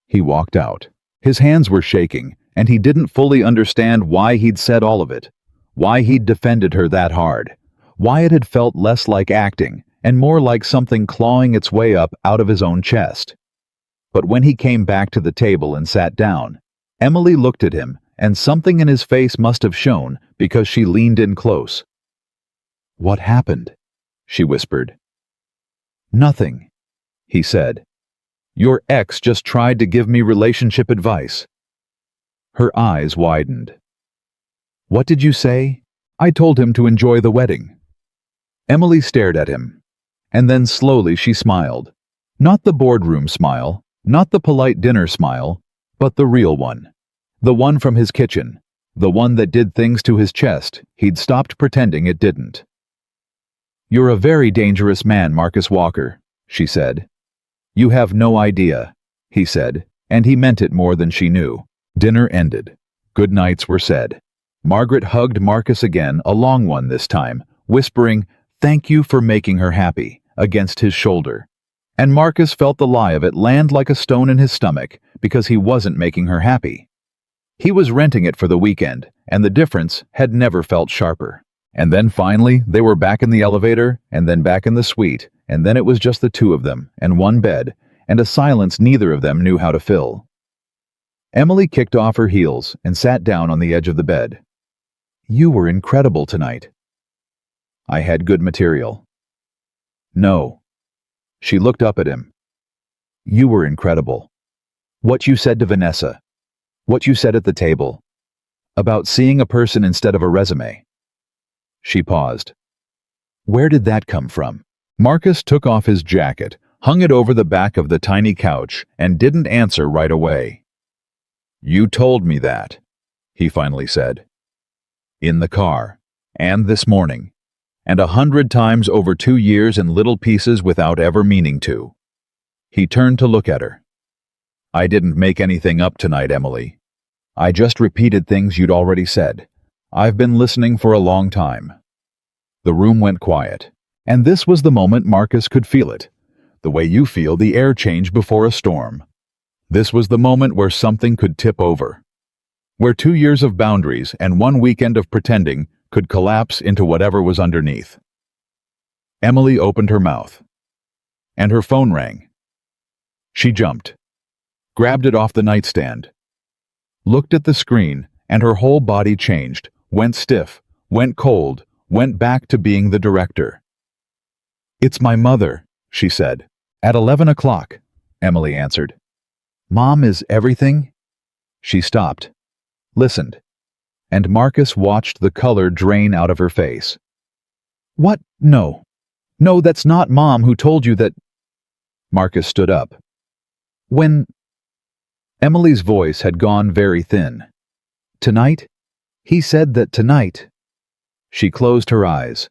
He walked out. His hands were shaking, and he didn't fully understand why he'd said all of it, why he'd defended her that hard, why it had felt less like acting and more like something clawing its way up out of his own chest. But when he came back to the table and sat down, Emily looked at him, and something in his face must have shown because she leaned in close. What happened? She whispered. Nothing, he said. Your ex just tried to give me relationship advice. Her eyes widened. What did you say? I told him to enjoy the wedding. Emily stared at him, and then slowly she smiled. Not the boardroom smile, not the polite dinner smile, but the real one. The one from his kitchen, the one that did things to his chest he'd stopped pretending it didn't. You're a very dangerous man, Marcus Walker, she said. You have no idea, he said, and he meant it more than she knew. Dinner ended. Good nights were said. Margaret hugged Marcus again, a long one this time, whispering, "Thank you for making her happy," against his shoulder. And Marcus felt the lie of it land like a stone in his stomach because he wasn't making her happy. He was renting it for the weekend, and the difference had never felt sharper. And then finally, they were back in the elevator, and then back in the suite, and then it was just the two of them, and one bed, and a silence neither of them knew how to fill. Emily kicked off her heels and sat down on the edge of the bed. You were incredible tonight. I had good material. No. She looked up at him. You were incredible. What you said to Vanessa. What you said at the table. About seeing a person instead of a resume. She paused. Where did that come from? Marcus took off his jacket, hung it over the back of the tiny couch, and didn't answer right away. You told me that, he finally said. In the car, and this morning, and 100 times over 2 years in little pieces without ever meaning to. He turned to look at her. I didn't make anything up tonight, Emily. I just repeated things you'd already said. I've been listening for a long time. The room went quiet, and this was the moment Marcus could feel it, the way you feel the air change before a storm. This was the moment where something could tip over, where 2 years of boundaries and 1 weekend of pretending could collapse into whatever was underneath. Emily opened her mouth, and her phone rang. She jumped, grabbed it off the nightstand, looked at the screen, and her whole body changed, went stiff, went cold, went back to being the director. It's my mother, she said. At 11 o'clock, Emily answered. Mom is everything? She stopped, listened, and Marcus watched the color drain out of her face. What? No. No, that's not Mom who told you that... Marcus stood up. When... Emily's voice had gone very thin. Tonight? He said that tonight... She closed her eyes.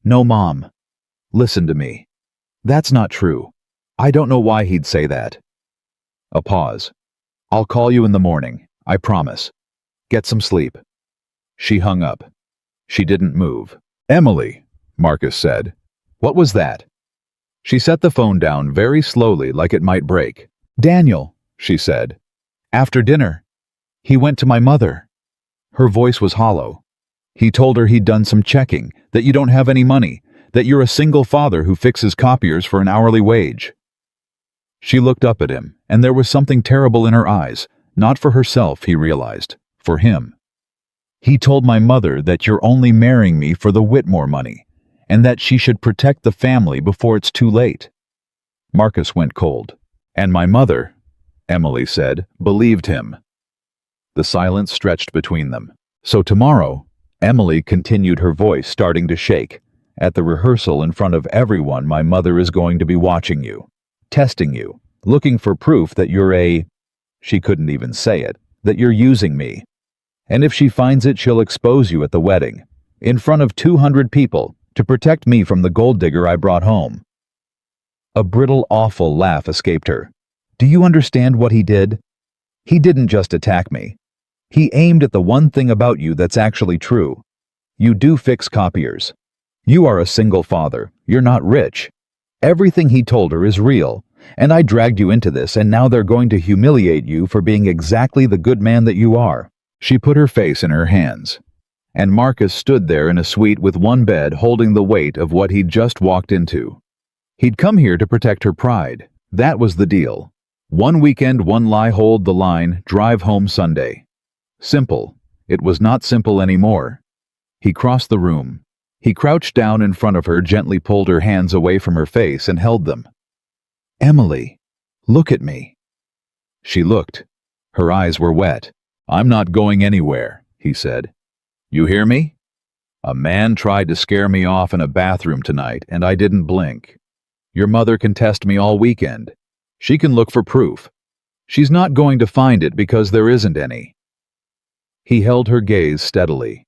No, Mom. Listen to me. That's not true. I don't know why he'd say that. A pause. I'll call you in the morning, I promise. Get some sleep. She hung up. She didn't move. Emily, Marcus said. What was that? She set the phone down very slowly like it might break. Daniel, she said. After dinner. He went to my mother. Her voice was hollow. He told her he'd done some checking, that you don't have any money, that you're a single father who fixes copiers for an hourly wage. She looked up at him, and there was something terrible in her eyes, not for herself, he realized, for him. He told my mother that you're only marrying me for the Whitmore money, and that she should protect the family before it's too late. Marcus went cold. And my mother, Emily said, believed him. The silence stretched between them. So tomorrow, Emily continued, her voice starting to shake. At the rehearsal in front of everyone, my mother is going to be watching you, testing you, looking for proof that you're she couldn't even say it, that you're using me. And if she finds it, she'll expose you at the wedding, in front of 200 people, to protect me from the gold digger I brought home. A brittle, awful laugh escaped her. Do you understand what he did? He didn't just attack me. He aimed at the one thing about you that's actually true. You do fix copiers. You are a single father. You're not rich. Everything he told her is real, and I dragged you into this, and now they're going to humiliate you for being exactly the good man that you are. She put her face in her hands, and Marcus stood there in a suite with one bed, holding the weight of what he'd just walked into. He'd come here to protect her pride. That was the deal. One weekend, one lie, hold the line, drive home Sunday. Simple. It was not simple anymore. He crossed the room. He crouched down in front of her, gently pulled her hands away from her face and held them. Emily, look at me. She looked. Her eyes were wet. I'm not going anywhere, he said. You hear me? A man tried to scare me off in a bathroom tonight, and I didn't blink. Your mother can test me all weekend. She can look for proof. She's not going to find it because there isn't any. He held her gaze steadily.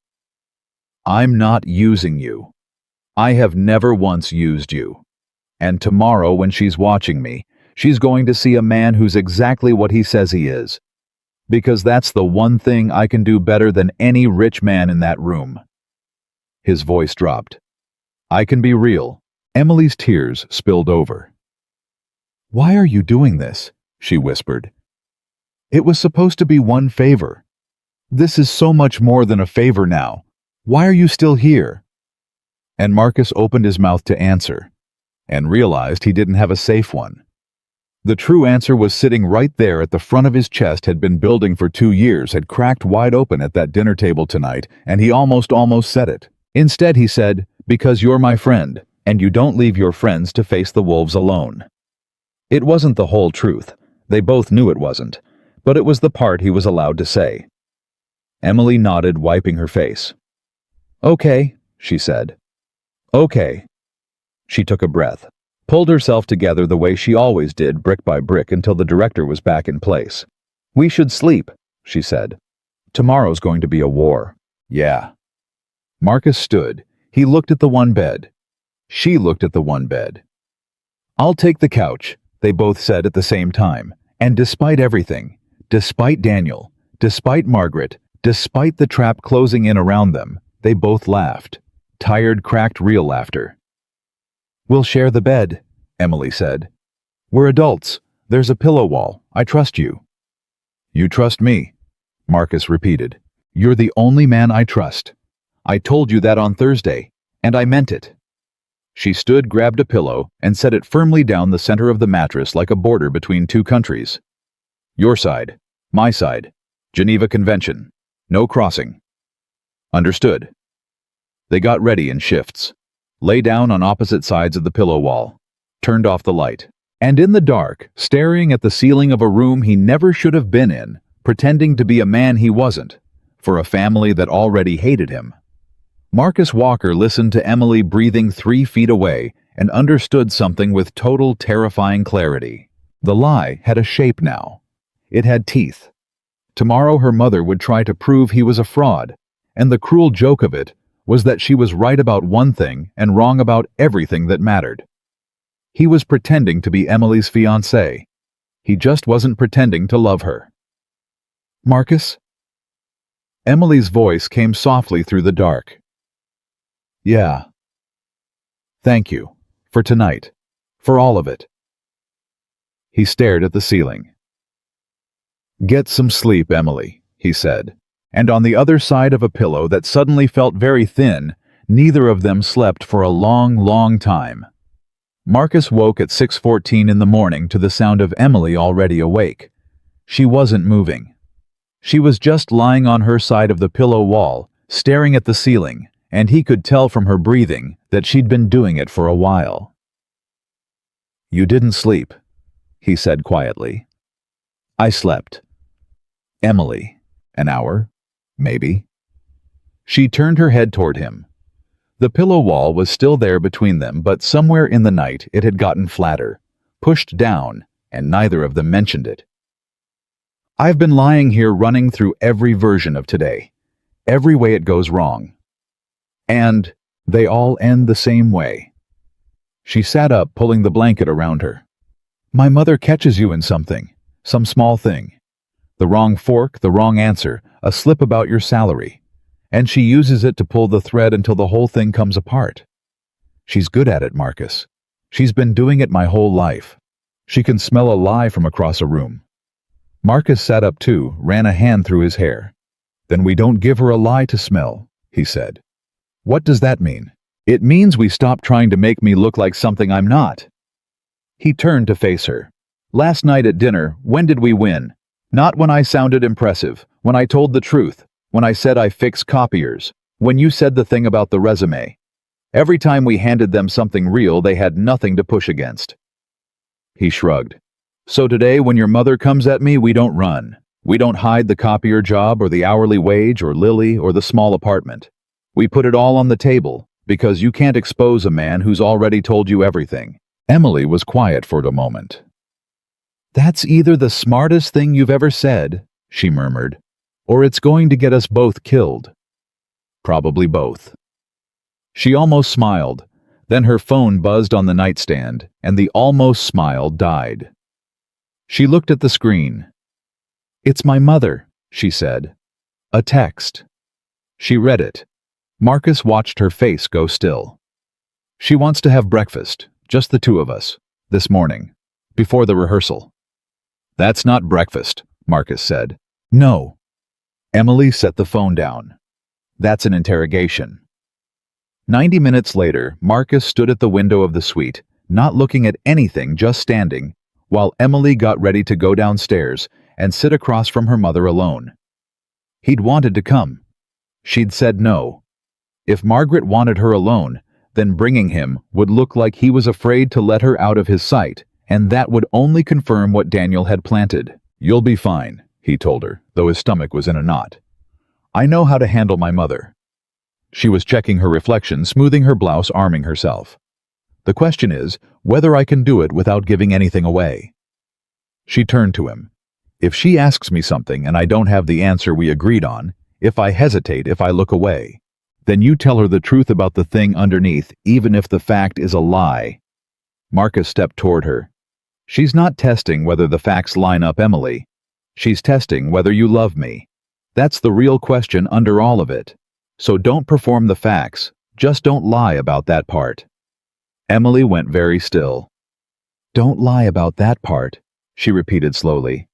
I'm not using you. I have never once used you. And tomorrow, when she's watching me, she's going to see a man who's exactly what he says he is. Because that's the one thing I can do better than any rich man in that room. His voice dropped. I can be real. Emily's tears spilled over. Why are you doing this? She whispered. It was supposed to be one favor. This is so much more than a favor now. Why are you still here? And Marcus opened his mouth to answer, and realized he didn't have a safe one. The true answer was sitting right there at the front of his chest, had been building for 2 years, had cracked wide open at that dinner table tonight, and he almost said it. Instead he said, because you're my friend, and you don't leave your friends to face the wolves alone. It wasn't the whole truth. They both knew it wasn't, but it was the part he was allowed to say. Emily nodded, wiping her face. Okay, she said. Okay. She took a breath, pulled herself together the way she always did, brick by brick, until the director was back in place. We should sleep, she said. Tomorrow's going to be a war. Yeah. Marcus stood. He looked at the one bed. She looked at the one bed. I'll take the couch, they both said at the same time. And despite everything, despite Daniel, despite Margaret, despite the trap closing in around them, they both laughed. Tired, cracked, real laughter. We'll share the bed, Emily said. We're adults. There's a pillow wall. I trust you. You trust me, Marcus repeated. You're the only man I trust. I told you that on Thursday, and I meant it. She stood, grabbed a pillow, and set it firmly down the center of the mattress like a border between two countries. Your side, my side. Geneva Convention. No crossing. Understood. They got ready in shifts. Lay down on opposite sides of the pillow wall. Turned off the light. And in the dark, staring at the ceiling of a room he never should have been in, pretending to be a man he wasn't, for a family that already hated him. Marcus Walker listened to Emily breathing 3 feet away and understood something with total, terrifying clarity. The lie had a shape now. It had teeth. Tomorrow her mother would try to prove he was a fraud, and the cruel joke of it was that she was right about one thing and wrong about everything that mattered. He was pretending to be Emily's fiancé. He just wasn't pretending to love her. Marcus? Emily's voice came softly through the dark. Yeah. Thank you. For tonight. For all of it. He stared at the ceiling. Get some sleep, Emily, he said. And on the other side of a pillow that suddenly felt very thin, neither of them slept for a long, long time. Marcus woke at 6:14 in the morning to the sound of Emily already awake. She wasn't moving. She was just lying on her side of the pillow wall, staring at the ceiling, and he could tell from her breathing that she'd been doing it for a while. You didn't sleep, he said quietly. I slept. Emily. An hour? Maybe. She turned her head toward him. The pillow wall was still there between them, but somewhere in the night it had gotten flatter, pushed down, and neither of them mentioned it. I've been lying here running through every version of today, every way it goes wrong. And they all end the same way. She sat up, pulling the blanket around her. My mother catches you in something, some small thing. The wrong fork, the wrong answer, a slip about your salary. And she uses it to pull the thread until the whole thing comes apart. She's good at it, Marcus. She's been doing it my whole life. She can smell a lie from across a room. Marcus sat up too, ran a hand through his hair. Then we don't give her a lie to smell, he said. What does that mean? It means we stop trying to make me look like something I'm not. He turned to face her. Last night at dinner, when did we win? Not when I sounded impressive, when I told the truth, when I said I fix copiers, when you said the thing about the resume. Every time we handed them something real, they had nothing to push against. He shrugged. So today, when your mother comes at me, we don't run. We don't hide the copier job or the hourly wage or Lily or the small apartment. We put it all on the table, because you can't expose a man who's already told you everything. Emily was quiet for a moment. That's either the smartest thing you've ever said, she murmured, or it's going to get us both killed. Probably both. She almost smiled. Then her phone buzzed on the nightstand, and the almost smile died. She looked at the screen. It's my mother, she said. A text. She read it. Marcus watched her face go still. She wants to have breakfast, just the two of us, this morning, before the rehearsal. That's not breakfast, Marcus said. No. Emily set the phone down. That's an interrogation. 90 minutes later, Marcus stood at the window of the suite, not looking at anything, just standing, while Emily got ready to go downstairs and sit across from her mother alone. He'd wanted to come. She'd said no. If Margaret wanted her alone, then bringing him would look like he was afraid to let her out of his sight, and that would only confirm what Daniel had planted. You'll be fine, he told her, though his stomach was in a knot. I know how to handle my mother. She was checking her reflection, smoothing her blouse, arming herself. The question is whether I can do it without giving anything away. She turned to him. If she asks me something and I don't have the answer we agreed on, if I hesitate, if I look away, then you tell her the truth about the thing underneath, even if the fact is a lie. Marcus stepped toward her. She's not testing whether the facts line up, Emily. She's testing whether you love me. That's the real question under all of it. So don't perform the facts, just don't lie about that part. Emily went very still. Don't lie about that part, she repeated slowly.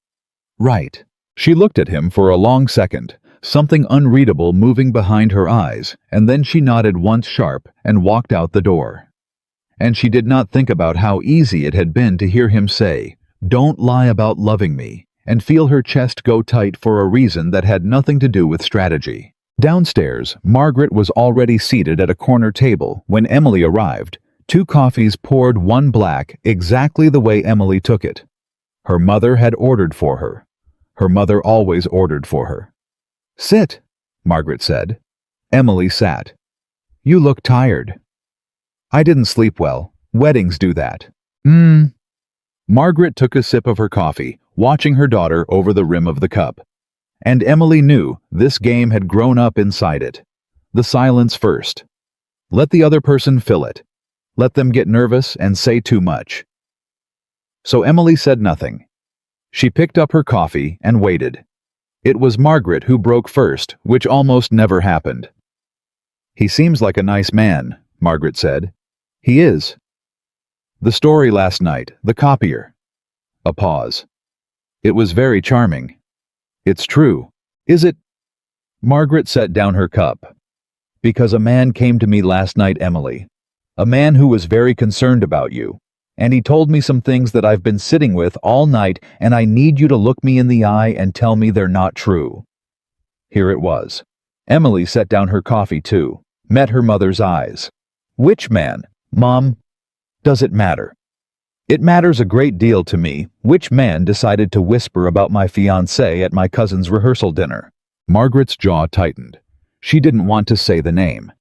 Right. She looked at him for a long second, something unreadable moving behind her eyes, and then she nodded once sharp and walked out the door. And she did not think about how easy it had been to hear him say, "Don't lie about loving me," and feel her chest go tight for a reason that had nothing to do with strategy. Downstairs, Margaret was already seated at a corner table when Emily arrived, 2 coffees poured, 1 black, exactly the way Emily took it. Her mother had ordered for her. Her mother always ordered for her. Sit, Margaret said. Emily sat. You look tired. I didn't sleep well. Weddings do that. Margaret took a sip of her coffee, watching her daughter over the rim of the cup. And Emily knew this game had grown up inside it. The silence first. Let the other person fill it. Let them get nervous and say too much. So Emily said nothing. She picked up her coffee and waited. It was Margaret who broke first, which almost never happened. He seems like a nice man, Margaret said. He is. The story last night, the copier. A pause. It was very charming. It's true. Is it? Margaret set down her cup. Because a man came to me last night, Emily. A man who was very concerned about you. And he told me some things that I've been sitting with all night, and I need you to look me in the eye and tell me they're not true. Here it was. Emily set down her coffee too, met her mother's eyes. Which man, Mom? Does it matter? It matters a great deal to me which man decided to whisper about my fiancé at my cousin's rehearsal dinner. Margaret's jaw tightened. She didn't want to say the name.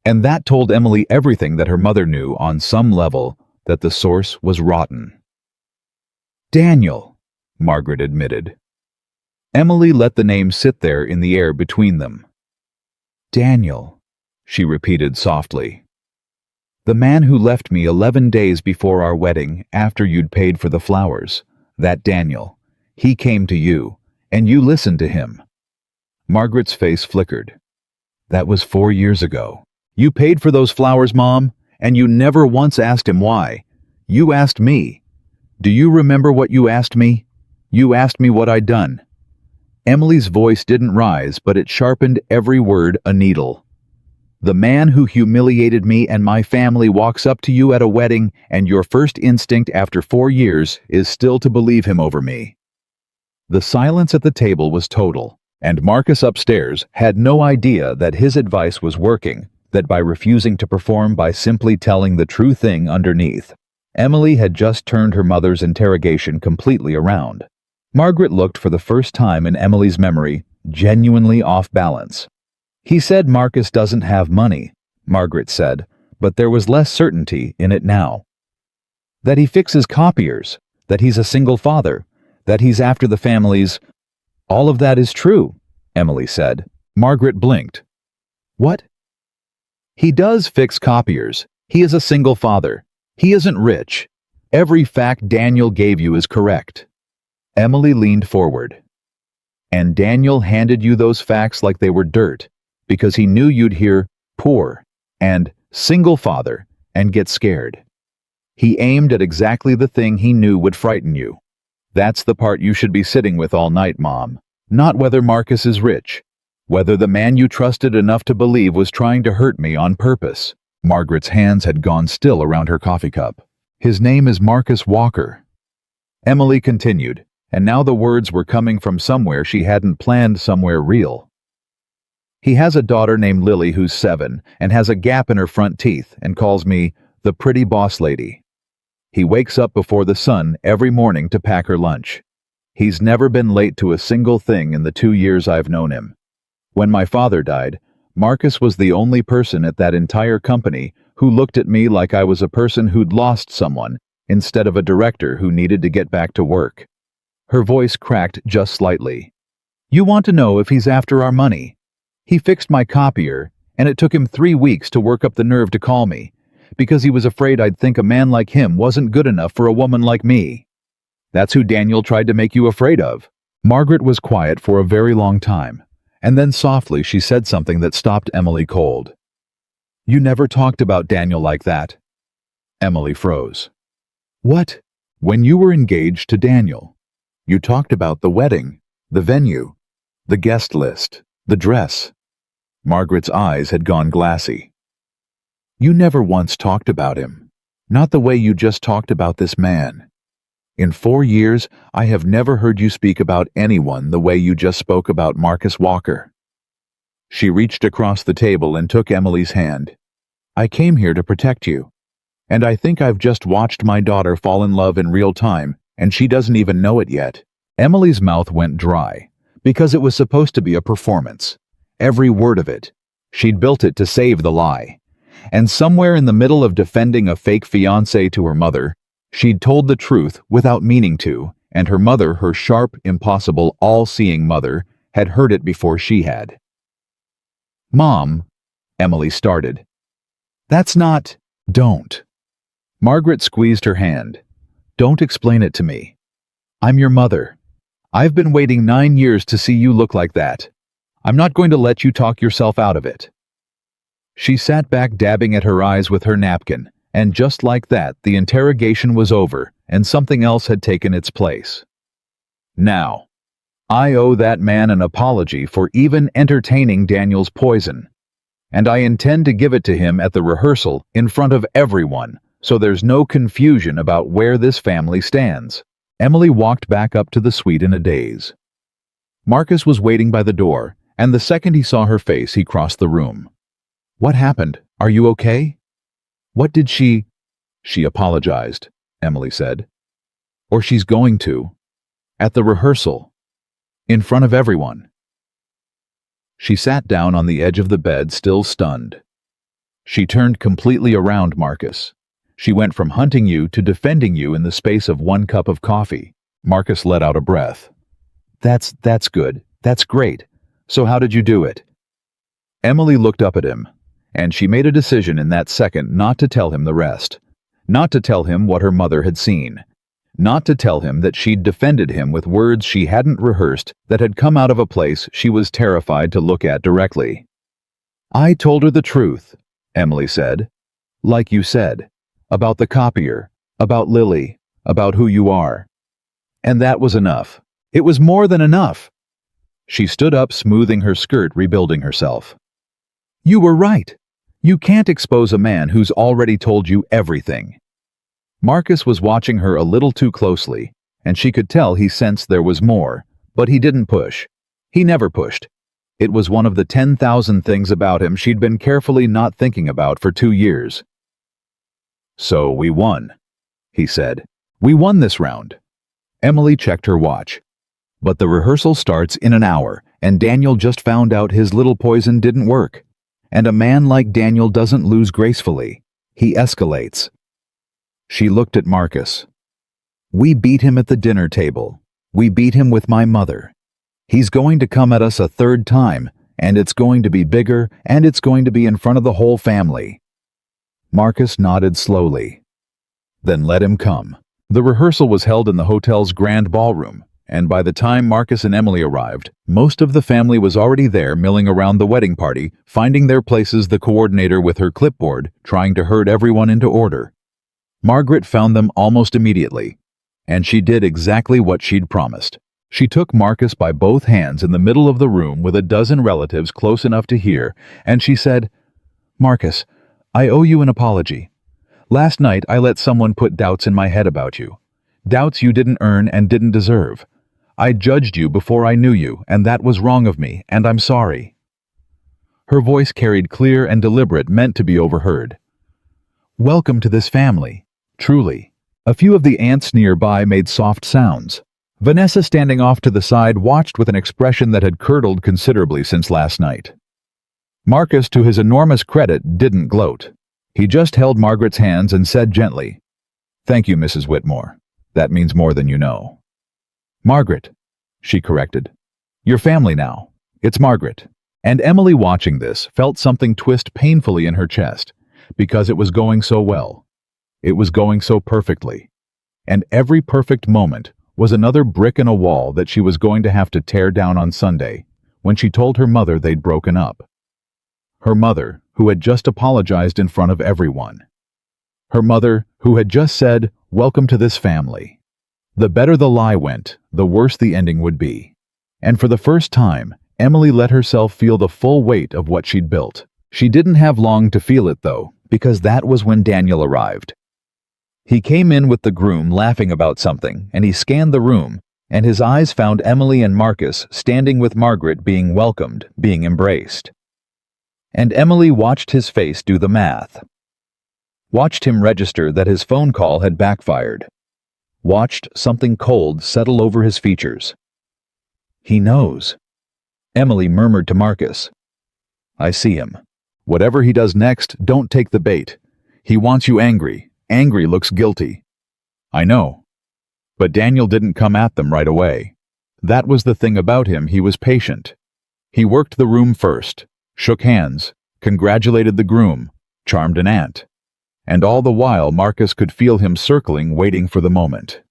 And that told Emily everything that her mother knew on some level, that the source was rotten. Daniel, Margaret admitted. Emily let the name sit there in the air between them. Daniel, she repeated softly. The man who left me 11 days before our wedding, after you'd paid for the flowers. That Daniel. He came to you, and you listened to him. Margaret's face flickered. That was 4 years ago. You paid for those flowers, Mom, and you never once asked him why. You asked me. Do you remember what you asked me? You asked me what I'd done. Emily's voice didn't rise, but it sharpened every word a needle. The man who humiliated me and my family walks up to you at a wedding, and your first instinct after 4 years is still to believe him over me. The silence at the table was total, and Marcus upstairs had no idea that his advice was working, that by refusing to perform by simply telling the true thing underneath. Emily had just turned her mother's interrogation completely around. Margaret looked for the first time in Emily's memory, genuinely off balance. He said Marcus doesn't have money, Margaret said, but there was less certainty in it now. That he fixes copiers, that he's a single father, that he's after the family's... All of that is true, Emily said. Margaret blinked. What? He does fix copiers. He is a single father. He isn't rich. Every fact Daniel gave you is correct. Emily leaned forward. And Daniel handed you those facts like they were dirt, because he knew you'd hear poor and single father and get scared. He aimed at exactly the thing he knew would frighten you. That's the part you should be sitting with all night, Mom. Not whether Marcus is rich. Whether the man you trusted enough to believe was trying to hurt me on purpose. Margaret's hands had gone still around her coffee cup. His name is Marcus Walker. Emily continued, and now the words were coming from somewhere she hadn't planned, somewhere real. He has a daughter named Lily who's 7 and has a gap in her front teeth and calls me the pretty boss lady. He wakes up before the sun every morning to pack her lunch. He's never been late to a single thing in the 2 years I've known him. When my father died, Marcus was the only person at that entire company who looked at me like I was a person who'd lost someone instead of a director who needed to get back to work. Her voice cracked just slightly. You want to know if he's after our money? He fixed my copier, and it took him 3 weeks to work up the nerve to call me, because he was afraid I'd think a man like him wasn't good enough for a woman like me. That's who Daniel tried to make you afraid of. Margaret was quiet for a very long time, and then softly she said something that stopped Emily cold. You never talked about Daniel like that. Emily froze. What? When you were engaged to Daniel, you talked about the wedding, the venue, the guest list, the dress. Margaret's eyes had gone glassy. You never once talked about him. Not the way you just talked about this man. In 4 years, I have never heard you speak about anyone the way you just spoke about Marcus Walker. She reached across the table and took Emily's hand. I came here to protect you. And I think I've just watched my daughter fall in love in real time, and she doesn't even know it yet. Emily's mouth went dry, because it was supposed to be a performance. Every word of it. She'd built it to save the lie. And somewhere in the middle of defending a fake fiancé to her mother, she'd told the truth without meaning to, and her mother, her sharp, impossible, all-seeing mother, had heard it before she had. Mom, Emily started. That's not... Don't. Margaret squeezed her hand. Don't explain it to me. I'm your mother. I've been waiting 9 years to see you look like that. I'm not going to let you talk yourself out of it. She sat back, dabbing at her eyes with her napkin, and just like that, the interrogation was over, and something else had taken its place. Now, I owe that man an apology for even entertaining Daniel's poison, and I intend to give it to him at the rehearsal in front of everyone, so there's no confusion about where this family stands. Emily walked back up to the suite in a daze. Marcus was waiting by the door, and the second he saw her face, he crossed the room. What happened? Are you okay? What did she apologized. Emily said. Or she's going to. At the rehearsal. In front of everyone. She sat down on the edge of the bed, still stunned. She turned completely around, Marcus. She went from hunting you to defending you in the space of 1 cup of coffee. Marcus let out a breath. That's good. That's great. So how did you do it? Emily looked up at him, and she made a decision in that second not to tell him the rest. Not to tell him what her mother had seen. Not to tell him that she'd defended him with words she hadn't rehearsed that had come out of a place she was terrified to look at directly. I told her the truth, Emily said. Like you said. About the copier. About Lily. About who you are. And that was enough. It was more than enough. She stood up, smoothing her skirt, rebuilding herself. You were right. You can't expose a man who's already told you everything. Marcus was watching her a little too closely, and she could tell he sensed there was more, but he didn't push. He never pushed. It was one of the 10,000 things about him she'd been carefully not thinking about for 2 years. So we won, he said. We won this round. Emily checked her watch. But the rehearsal starts in an hour, and Daniel just found out his little poison didn't work. And a man like Daniel doesn't lose gracefully. He escalates. She looked at Marcus. We beat him at the dinner table. We beat him with my mother. He's going to come at us a 3rd time, and it's going to be bigger, and it's going to be in front of the whole family. Marcus nodded slowly. Then let him come. The rehearsal was held in the hotel's grand ballroom, and by the time Marcus and Emily arrived, most of the family was already there milling around the wedding party, finding their places, the coordinator with her clipboard, trying to herd everyone into order. Margaret found them almost immediately, and she did exactly what she'd promised. She took Marcus by both hands in the middle of the room with a dozen relatives close enough to hear, and she said, Marcus, I owe you an apology. Last night I let someone put doubts in my head about you. Doubts you didn't earn and didn't deserve. I judged you before I knew you, and that was wrong of me, and I'm sorry. Her voice carried clear and deliberate, meant to be overheard. Welcome to this family, truly. A few of the aunts nearby made soft sounds. Vanessa, standing off to the side, watched with an expression that had curdled considerably since last night. Marcus, to his enormous credit, didn't gloat. He just held Margaret's hands and said gently, Thank you, Mrs. Whitmore. That means more than you know. Margaret, she corrected. Your family now. It's Margaret. And Emily, watching this, felt something twist painfully in her chest, because it was going so well. It was going so perfectly. And every perfect moment was another brick in a wall that she was going to have to tear down on Sunday, when she told her mother they'd broken up. Her mother, who had just apologized in front of everyone. Her mother, who had just said, Welcome to this family. The better the lie went, the worse the ending would be. And for the first time, Emily let herself feel the full weight of what she'd built. She didn't have long to feel it, though, because that was when Daniel arrived. He came in with the groom laughing about something, and he scanned the room, and his eyes found Emily and Marcus standing with Margaret, being welcomed, being embraced. And Emily watched his face do the math. Watched him register that his phone call had backfired. Watched something cold settle over his features. He knows. Emily murmured to Marcus, I see him. Whatever he does next, don't take the bait. He wants you angry. Angry looks guilty. I know. But Daniel didn't come at them right away. That was the thing about him, he was patient. He worked the room first, shook hands, congratulated the groom, charmed an aunt. And all the while Marcus could feel him circling, waiting for the moment.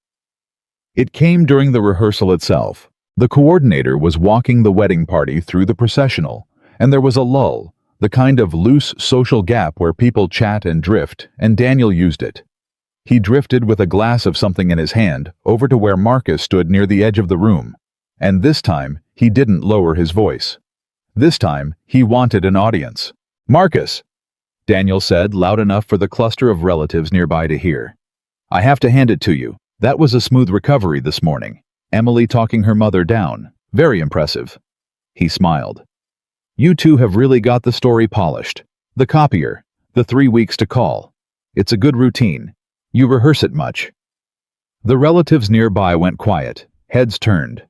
It came during the rehearsal itself. The coordinator was walking the wedding party through the processional, and there was a lull, the kind of loose social gap where people chat and drift, and Daniel used it. He drifted with a glass of something in his hand over to where Marcus stood near the edge of the room, and this time he didn't lower his voice. This time he wanted an audience. Marcus, Daniel said, loud enough for the cluster of relatives nearby to hear. I have to hand it to you. That was a smooth recovery this morning. Emily talking her mother down. Very impressive. He smiled. You two have really got the story polished. The copier, the 3 weeks to call. It's a good routine. You rehearse it much. The relatives nearby went quiet, heads turned.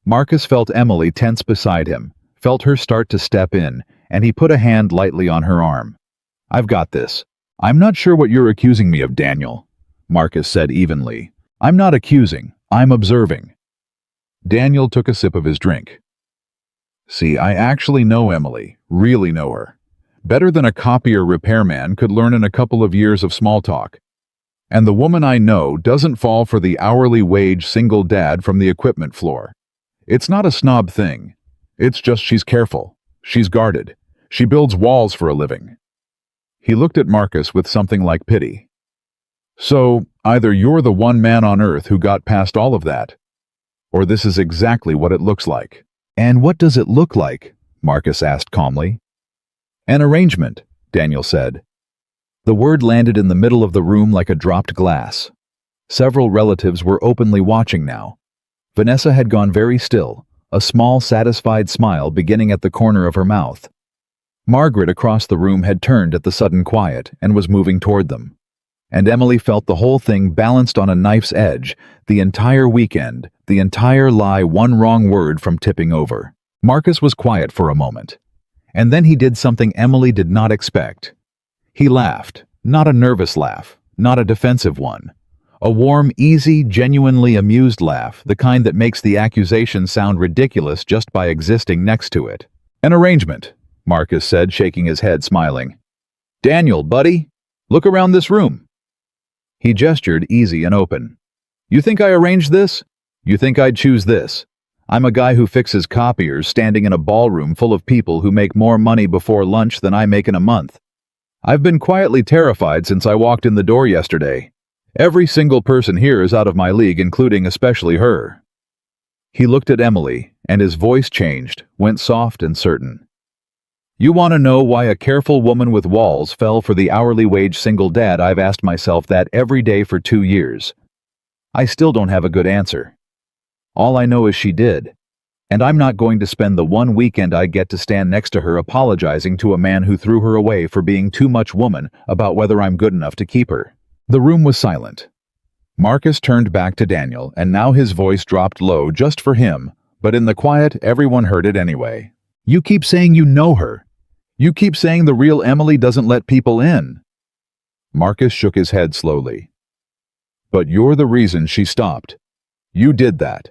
Marcus felt Emily tense beside him, felt her start to step in, and he put a hand lightly on her arm. "I've got this." "I'm not sure what you're accusing me of, Daniel," Marcus said evenly. "I'm not accusing, I'm observing." Daniel took a sip of his drink. "See, I actually know Emily, really know her. Better than a copier repairman could learn in a couple of years of small talk. And the woman I know doesn't fall for the hourly wage single dad from the equipment floor. It's not a snob thing. It's just she's careful. She's guarded. She builds walls for a living." He looked at Marcus with something like pity. "So, either you're the one man on earth who got past all of that, or this is exactly what it looks like." "And what does it look like?" Marcus asked calmly. "An arrangement," Daniel said. The word landed in the middle of the room like a dropped glass. Several relatives were openly watching now. Vanessa had gone very still, a small, satisfied smile beginning at the corner of her mouth. Margaret across the room had turned at the sudden quiet and was moving toward them. And Emily felt the whole thing balanced on a knife's edge, the entire weekend, the entire lie, one wrong word from tipping over. Marcus was quiet for a moment. And then he did something Emily did not expect. He laughed, not a nervous laugh, not a defensive one. A warm, easy, genuinely amused laugh, the kind that makes the accusation sound ridiculous just by existing next to it. "An arrangement," Marcus said, shaking his head, smiling. "Daniel, buddy, look around this room." He gestured, easy and open. "You think I arranged this? You think I'd choose this? I'm a guy who fixes copiers standing in a ballroom full of people who make more money before lunch than I make in a month. I've been quietly terrified since I walked in the door yesterday. Every single person here is out of my league, including especially her." He looked at Emily, and his voice changed, went soft and certain. "You want to know why a careful woman with walls fell for the hourly wage single dad? I've asked myself that every day for 2 years. I still don't have a good answer. All I know is she did. And I'm not going to spend the one weekend I get to stand next to her apologizing to a man who threw her away for being too much woman about whether I'm good enough to keep her." The room was silent. Marcus turned back to Daniel, and now his voice dropped low just for him, but in the quiet, everyone heard it anyway. "You keep saying you know her. You keep saying the real Emily doesn't let people in." Marcus shook his head slowly. "But you're the reason she stopped. You did that.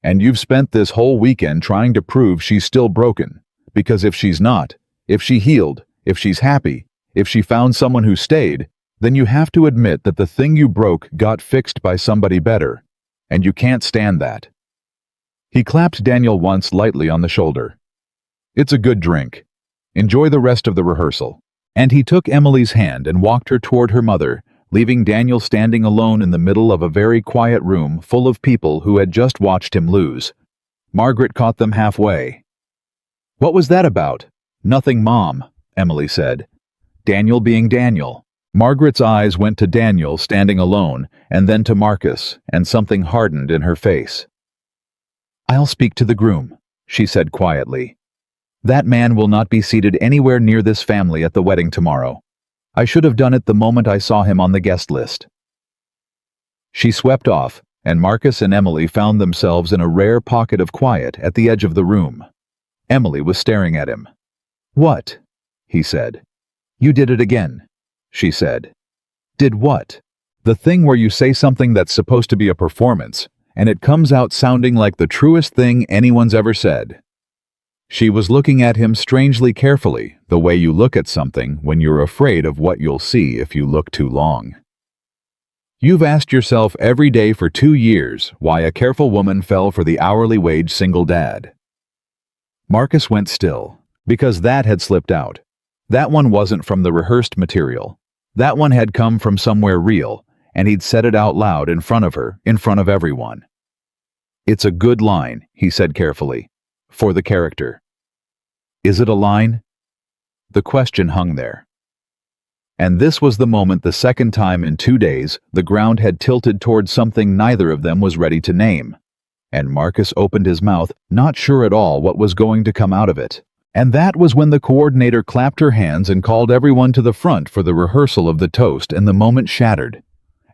And you've spent this whole weekend trying to prove she's still broken. Because if she's not, if she healed, if she's happy, if she found someone who stayed, then you have to admit that the thing you broke got fixed by somebody better. And you can't stand that." He clapped Daniel once lightly on the shoulder. "It's a good drink. Enjoy the rest of the rehearsal." And he took Emily's hand and walked her toward her mother, leaving Daniel standing alone in the middle of a very quiet room full of people who had just watched him lose. Margaret caught them halfway. "What was that about?" "Nothing, Mom," Emily said. Daniel being Daniel. Margaret's eyes went to Daniel standing alone, and then to Marcus, and something hardened in her face. "I'll speak to the groom," she said quietly. "That man will not be seated anywhere near this family at the wedding tomorrow. I should have done it the moment I saw him on the guest list." She swept off, and Marcus and Emily found themselves in a rare pocket of quiet at the edge of the room. Emily was staring at him. "What?" he said. "You did it again," she said. "Did what?" "The thing where you say something that's supposed to be a performance, and it comes out sounding like the truest thing anyone's ever said." She was looking at him strangely carefully, the way you look at something when you're afraid of what you'll see if you look too long. "You've asked yourself every day for 2 years why a careful woman fell for the hourly wage single dad." Marcus went still, because that had slipped out. That one wasn't from the rehearsed material. That one had come from somewhere real, and he'd said it out loud in front of her, in front of everyone. "It's a good line," he said carefully. "For the character." "Is it a line?" The question hung there. And this was the moment, the second time in 2 days, the ground had tilted toward something neither of them was ready to name. And Marcus opened his mouth, not sure at all what was going to come out of it. And that was when the coordinator clapped her hands and called everyone to the front for the rehearsal of the toast, and the moment shattered.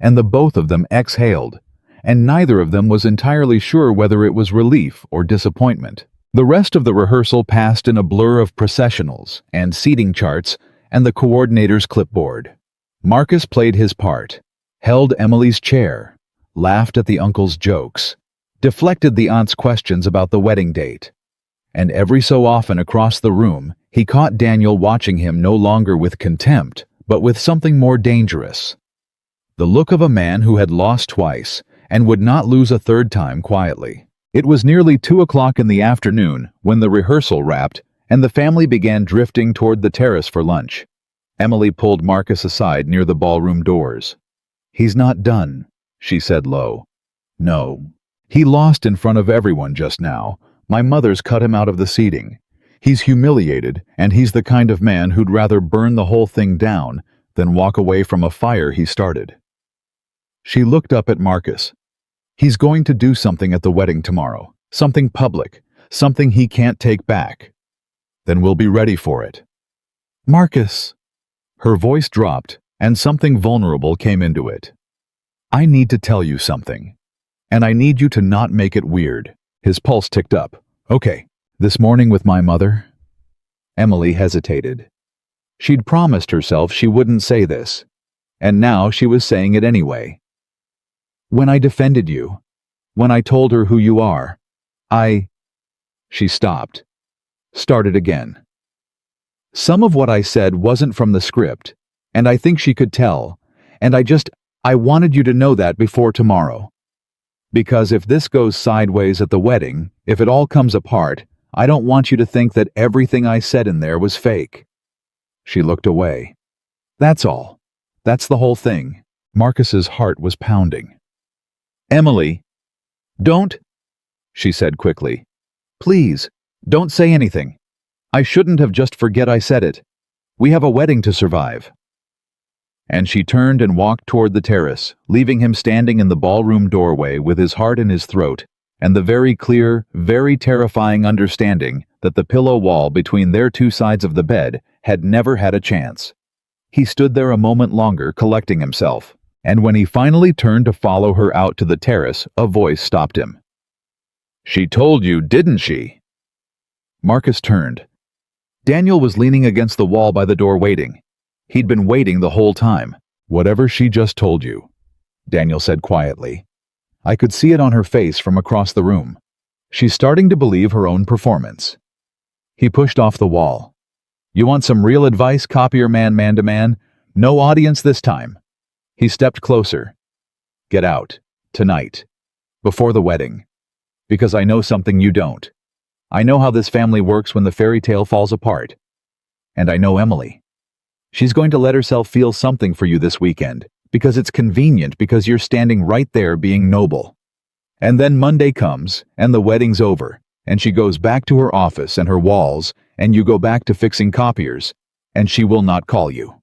And the both of them exhaled. and neither of them was entirely sure whether it was relief or disappointment. The rest of the rehearsal passed in a blur of processionals and seating charts and the coordinator's clipboard. Marcus played his part, held Emily's chair, laughed at the uncle's jokes, deflected the aunt's questions about the wedding date. And every so often across the room, he caught Daniel watching him no longer with contempt, but with something more dangerous. The look of a man who had lost twice and would not lose a third time quietly. It was nearly 2 o'clock in the afternoon when the rehearsal wrapped and the family began drifting toward the terrace for lunch. Emily pulled Marcus aside near the ballroom doors. "He's not done," she said low. "No. He lost in front of everyone just now. My mother's cut him out of the seating. He's humiliated, and he's the kind of man who'd rather burn the whole thing down than walk away from a fire he started." She looked up at Marcus. "He's going to do something at the wedding tomorrow. Something public. Something he can't take back. Then we'll be ready for it." "Marcus." Her voice dropped, and something vulnerable came into it. "I need to tell you something. And I need you to not make it weird." His pulse ticked up. "Okay, this morning with my mother?" Emily hesitated. She'd promised herself she wouldn't say this, and now she was saying it anyway. "When I defended you, when I told her who you are, She stopped, started again. "Some of what I said wasn't from the script, and I think she could tell, and I wanted you to know that before tomorrow. Because if this goes sideways at the wedding, if it all comes apart, I don't want you to think that everything I said in there was fake." She looked away. "That's all. That's the whole thing." Marcus's heart was pounding. "Emily, don't," she said quickly. "Please, don't say anything. I shouldn't have just forget I said it. We have a wedding to survive." And she turned and walked toward the terrace, leaving him standing in the ballroom doorway with his heart in his throat and the very clear, very terrifying understanding that the pillow wall between their two sides of the bed had never had a chance. He stood there a moment longer, collecting himself, and when he finally turned to follow her out to the terrace, a voice stopped him. "She told you, didn't she?" Marcus turned. Daniel was leaning against the wall by the door waiting. He'd been waiting the whole time. "Whatever she just told you," Daniel said quietly. "I could see it on her face from across the room. She's starting to believe her own performance." He pushed off the wall. "You want some real advice, copier man to man? No audience this time." He stepped closer. "Get out. Tonight. Before the wedding. Because I know something you don't. I know how this family works when the fairy tale falls apart. And I know Emily. She's going to let herself feel something for you this weekend, because it's convenient, because you're standing right there being noble. And then Monday comes, and the wedding's over, and she goes back to her office and her walls, and you go back to fixing copiers, and she will not call you."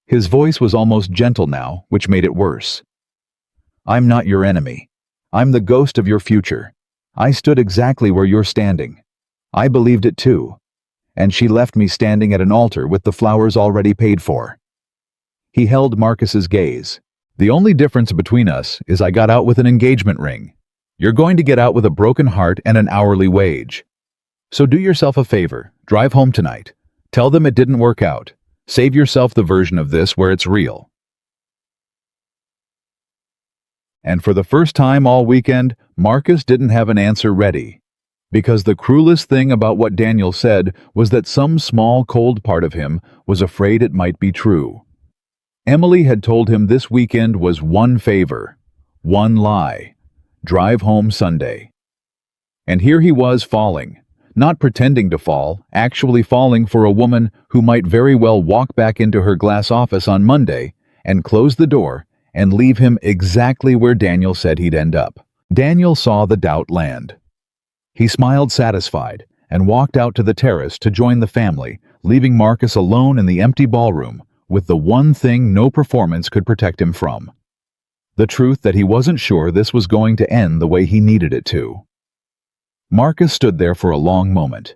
His voice was almost gentle now, which made it worse. "I'm not your enemy. I'm the ghost of your future. I stood exactly where you're standing. I believed it too. And she left me standing at an altar with the flowers already paid for." He held Marcus's gaze. "The only difference between us is I got out with an engagement ring. You're going to get out with a broken heart and an hourly wage. So do yourself a favor, drive home tonight. Tell them it didn't work out. Save yourself the version of this where it's real." And for the first time all weekend, Marcus didn't have an answer ready. Because the cruelest thing about what Daniel said was that some small, cold part of him was afraid it might be true. Emily had told him this weekend was one favor, one lie: drive home Sunday. And here he was falling, not pretending to fall, actually falling for a woman who might very well walk back into her glass office on Monday and close the door and leave him exactly where Daniel said he'd end up. Daniel saw the doubt land. He smiled satisfied and walked out to the terrace to join the family, leaving Marcus alone in the empty ballroom with the one thing no performance could protect him from: the truth that he wasn't sure this was going to end the way he needed it to. Marcus stood there for a long moment.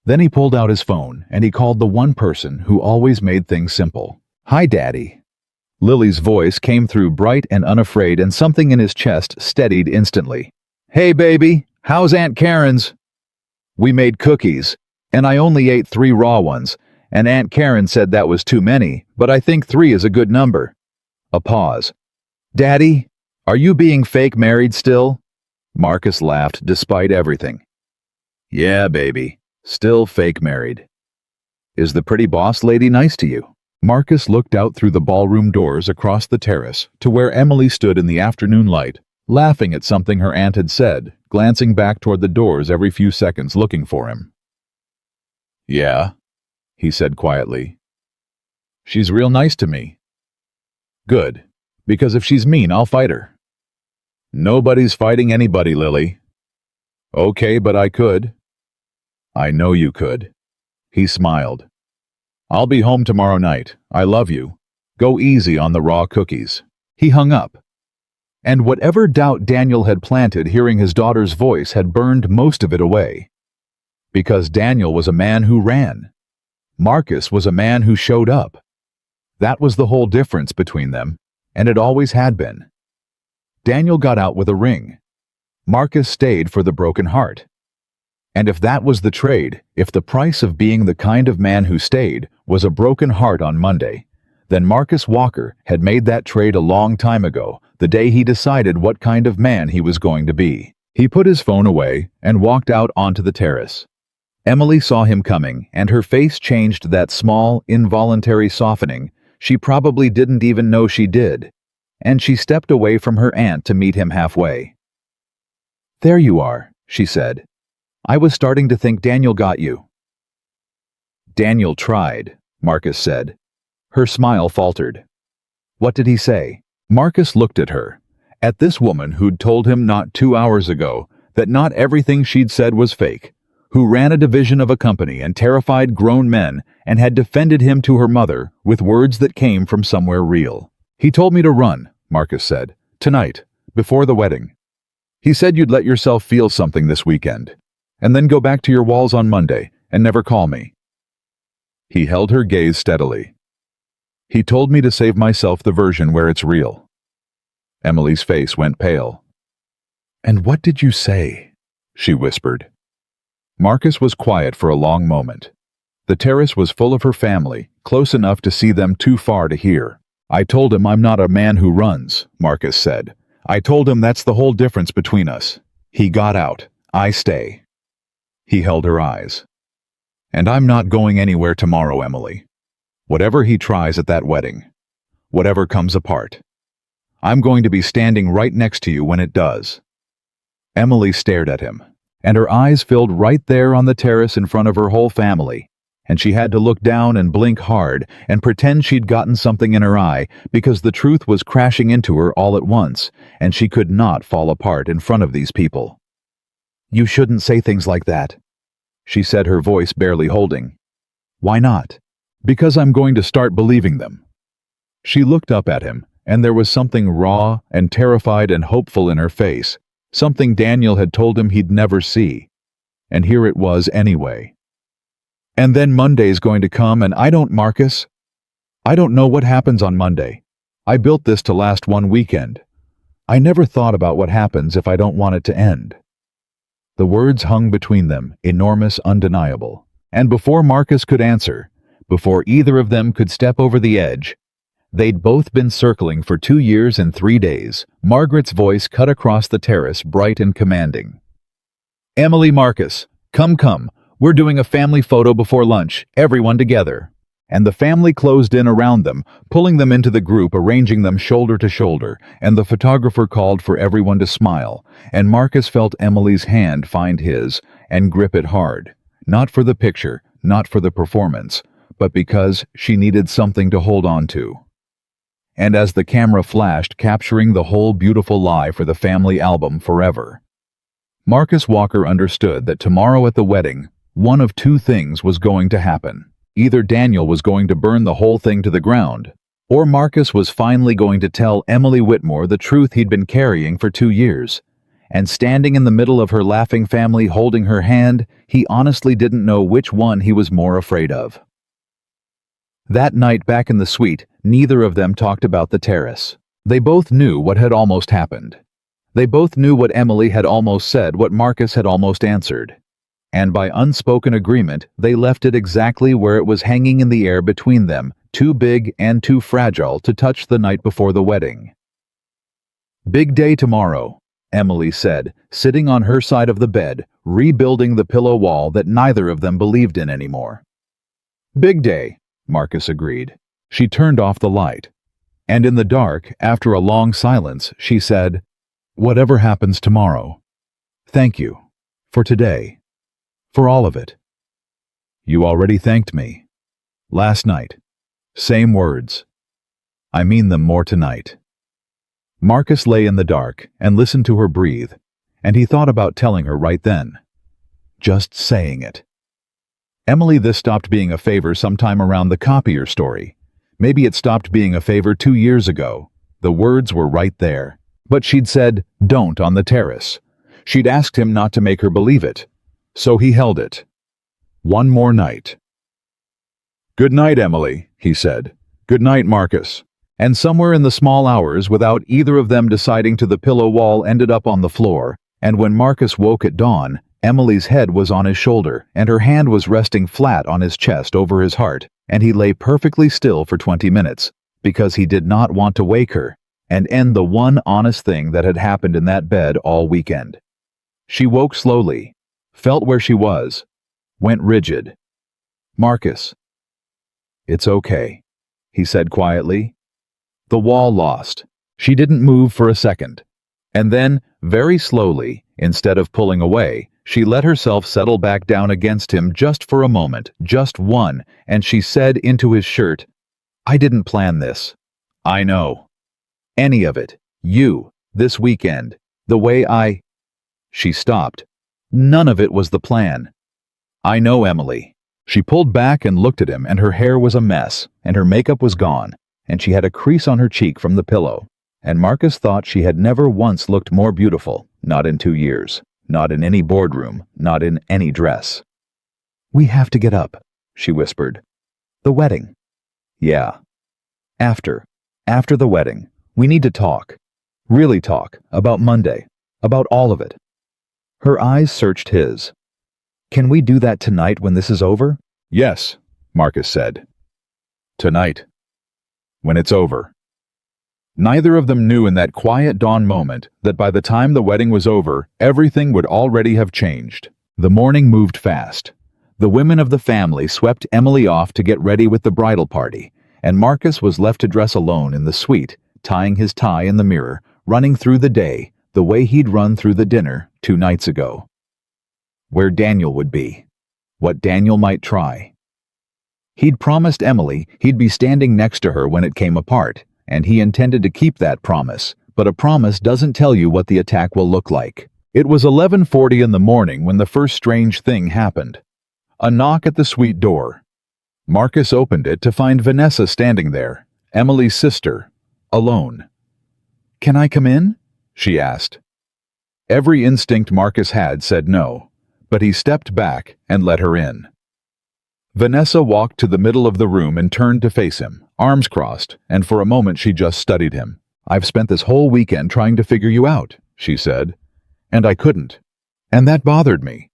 Then he pulled out his phone and he called the one person who always made things simple. "Hi, Daddy. Lily's voice came through bright and unafraid, and something in his chest steadied instantly. "Hey, baby, how's Aunt Karen's?" "We made cookies, and I only ate 3 raw ones, and Aunt Karen said that was too many, but I think 3 is a good number." A pause. "Daddy, are you being fake married still?" Marcus laughed despite everything. "Yeah, baby, still fake married." "Is the pretty boss lady nice to you?" Marcus looked out through the ballroom doors across the terrace to where Emily stood in the afternoon light, laughing at something her aunt had said, glancing back toward the doors every few seconds looking for him. "Yeah," he said quietly. "She's real nice to me." "Good, because if she's mean, I'll fight her." "Nobody's fighting anybody, Lily." "Okay, but I could." "I know you could." He smiled. "I'll be home tomorrow night. I love you. Go easy on the raw cookies." He hung up. And whatever doubt Daniel had planted hearing his daughter's voice had burned most of it away. Because Daniel was a man who ran. Marcus was a man who showed up. That was the whole difference between them, and it always had been. Daniel got out with a ring. Marcus stayed for the broken heart. And if that was the trade, if the price of being the kind of man who stayed was a broken heart on Monday, then Marcus Walker had made that trade a long time ago, the day he decided what kind of man he was going to be. He put his phone away and walked out onto the terrace. Emily saw him coming, and her face changed that small, involuntary softening she probably didn't even know she did, and she stepped away from her aunt to meet him halfway. "There you are," she said. "I was starting to think Daniel got you." "Daniel tried," Marcus said. Her smile faltered. "What did he say?" Marcus looked at her, at this woman who'd told him not 2 hours ago that not everything she'd said was fake, who ran a division of a company and terrified grown men and had defended him to her mother with words that came from somewhere real. "He told me to run," Marcus said, "tonight, before the wedding. He said you'd let yourself feel something this weekend, and then go back to your walls on Monday and never call me." He held her gaze steadily. "He told me to save myself the version where it's real." Emily's face went pale. "And what did you say?" she whispered. Marcus was quiet for a long moment. The terrace was full of her family, close enough to see them too far to hear. "I told him I'm not a man who runs," Marcus said. "I told him that's the whole difference between us. He got out. I stay." He held her eyes. "And I'm not going anywhere tomorrow, Emily. Whatever he tries at that wedding, whatever comes apart, I'm going to be standing right next to you when it does." Emily stared at him, and her eyes filled right there on the terrace in front of her whole family, and she had to look down and blink hard and pretend she'd gotten something in her eye because the truth was crashing into her all at once, and she could not fall apart in front of these people. "You shouldn't say things like that," she said, her voice barely holding. "Why not?" "Because I'm going to start believing them." She looked up at him, and there was something raw and terrified and hopeful in her face, something Daniel had told him he'd never see. And here it was anyway. "And then Monday's going to come, and Marcus, I don't know what happens on Monday. I built this to last one weekend. I never thought about what happens if I don't want it to end." The words hung between them, enormous, undeniable. And before Marcus could answer, before either of them could step over the edge, they'd both been circling for 2 years and 3 days. Margaret's voice cut across the terrace, bright and commanding. "Emily, Marcus, come. We're doing a family photo before lunch, everyone together." And the family closed in around them, pulling them into the group, arranging them shoulder to shoulder, and the photographer called for everyone to smile, and Marcus felt Emily's hand find his and grip it hard, not for the picture, not for the performance, but because she needed something to hold on to. And as the camera flashed, capturing the whole beautiful lie for the family album forever, Marcus Walker understood that tomorrow at the wedding, one of 2 things was going to happen. Either Daniel was going to burn the whole thing to the ground, or Marcus was finally going to tell Emily Whitmore the truth he'd been carrying for 2 years. And standing in the middle of her laughing family, holding her hand, he honestly didn't know which one he was more afraid of. That night back in the suite, neither of them talked about the terrace. They both knew what had almost happened. They both knew what Emily had almost said, what Marcus had almost answered. And by unspoken agreement, they left it exactly where it was hanging in the air between them, too big and too fragile to touch the night before the wedding. "Big day tomorrow," Emily said, sitting on her side of the bed, rebuilding the pillow wall that neither of them believed in anymore. "Big day," Marcus agreed. She turned off the light. And in the dark, after a long silence, she said, "Whatever happens tomorrow, thank you. For today. For all of it. You already thanked me. Last night. Same words. I mean them more tonight." Marcus lay in the dark and listened to her breathe, and he thought about telling her right then. Just saying it. Emily, this stopped being a favor sometime around the copier story. Maybe it stopped being a favor 2 years ago. The words were right there. But she'd said, "Don't" on the terrace. She'd asked him not to make her believe it. So he held it. One more night. "Good night, Emily," he said. "Good night, Marcus." And somewhere in the small hours, without either of them deciding to, the pillow wall ended up on the floor, and when Marcus woke at dawn, Emily's head was on his shoulder, and her hand was resting flat on his chest over his heart, and he lay perfectly still for 20 minutes, because he did not want to wake her and end the one honest thing that had happened in that bed all weekend. She woke slowly, felt where she was, went rigid. "Marcus." "It's okay," he said quietly. The wall lost. She didn't move for a second. And then, very slowly, instead of pulling away, she let herself settle back down against him just for a moment, just one, and she said into his shirt, "I didn't plan this. I know. Any of it. You. This weekend. The way I—" She stopped. None of it was the plan. "I know, Emily." She pulled back and looked at him, and her hair was a mess, and her makeup was gone, and she had a crease on her cheek from the pillow, and Marcus thought she had never once looked more beautiful, not in 2 years, not in any boardroom, not in any dress. "We have to get up," she whispered. "The wedding." "Yeah. After the wedding, we need to talk. Really talk, about Monday, about all of it." Her eyes searched his. "Can we do that tonight when this is over?" "Yes," Marcus said. "Tonight. When it's over." Neither of them knew in that quiet dawn moment that by the time the wedding was over, everything would already have changed. The morning moved fast. The women of the family swept Emily off to get ready with the bridal party, and Marcus was left to dress alone in the suite, tying his tie in the mirror, running through the day, the way he'd run through the dinner 2 nights ago. Where Daniel would be. What Daniel might try. He'd promised Emily he'd be standing next to her when it came apart, and he intended to keep that promise, but a promise doesn't tell you what the attack will look like. It was 11:40 in the morning when the first strange thing happened. A knock at the suite door. Marcus opened it to find Vanessa standing there, Emily's sister, alone. "Can I come in?" she asked. Every instinct Marcus had said no, but he stepped back and let her in. Vanessa walked to the middle of the room and turned to face him, arms crossed, and for a moment she just studied him. "I've spent this whole weekend trying to figure you out," she said, "and I couldn't. And that bothered me,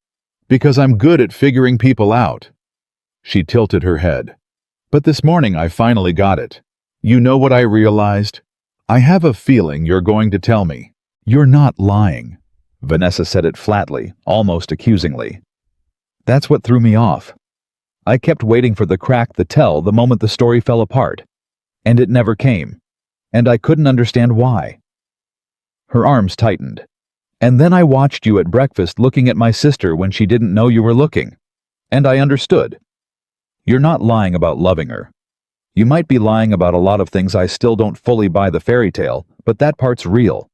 because I'm good at figuring people out." She tilted her head. "But this morning I finally got it. You know what I realized? I have a feeling you're going to tell me. You're not lying." Vanessa said it flatly, almost accusingly. "That's what threw me off. I kept waiting for the crack to tell the moment the story fell apart, and it never came, and I couldn't understand why." Her arms tightened. "And then I watched you at breakfast looking at my sister when she didn't know you were looking, and I understood. You're not lying about loving her. You might be lying about a lot of things. I still don't fully buy the fairy tale, but that part's real.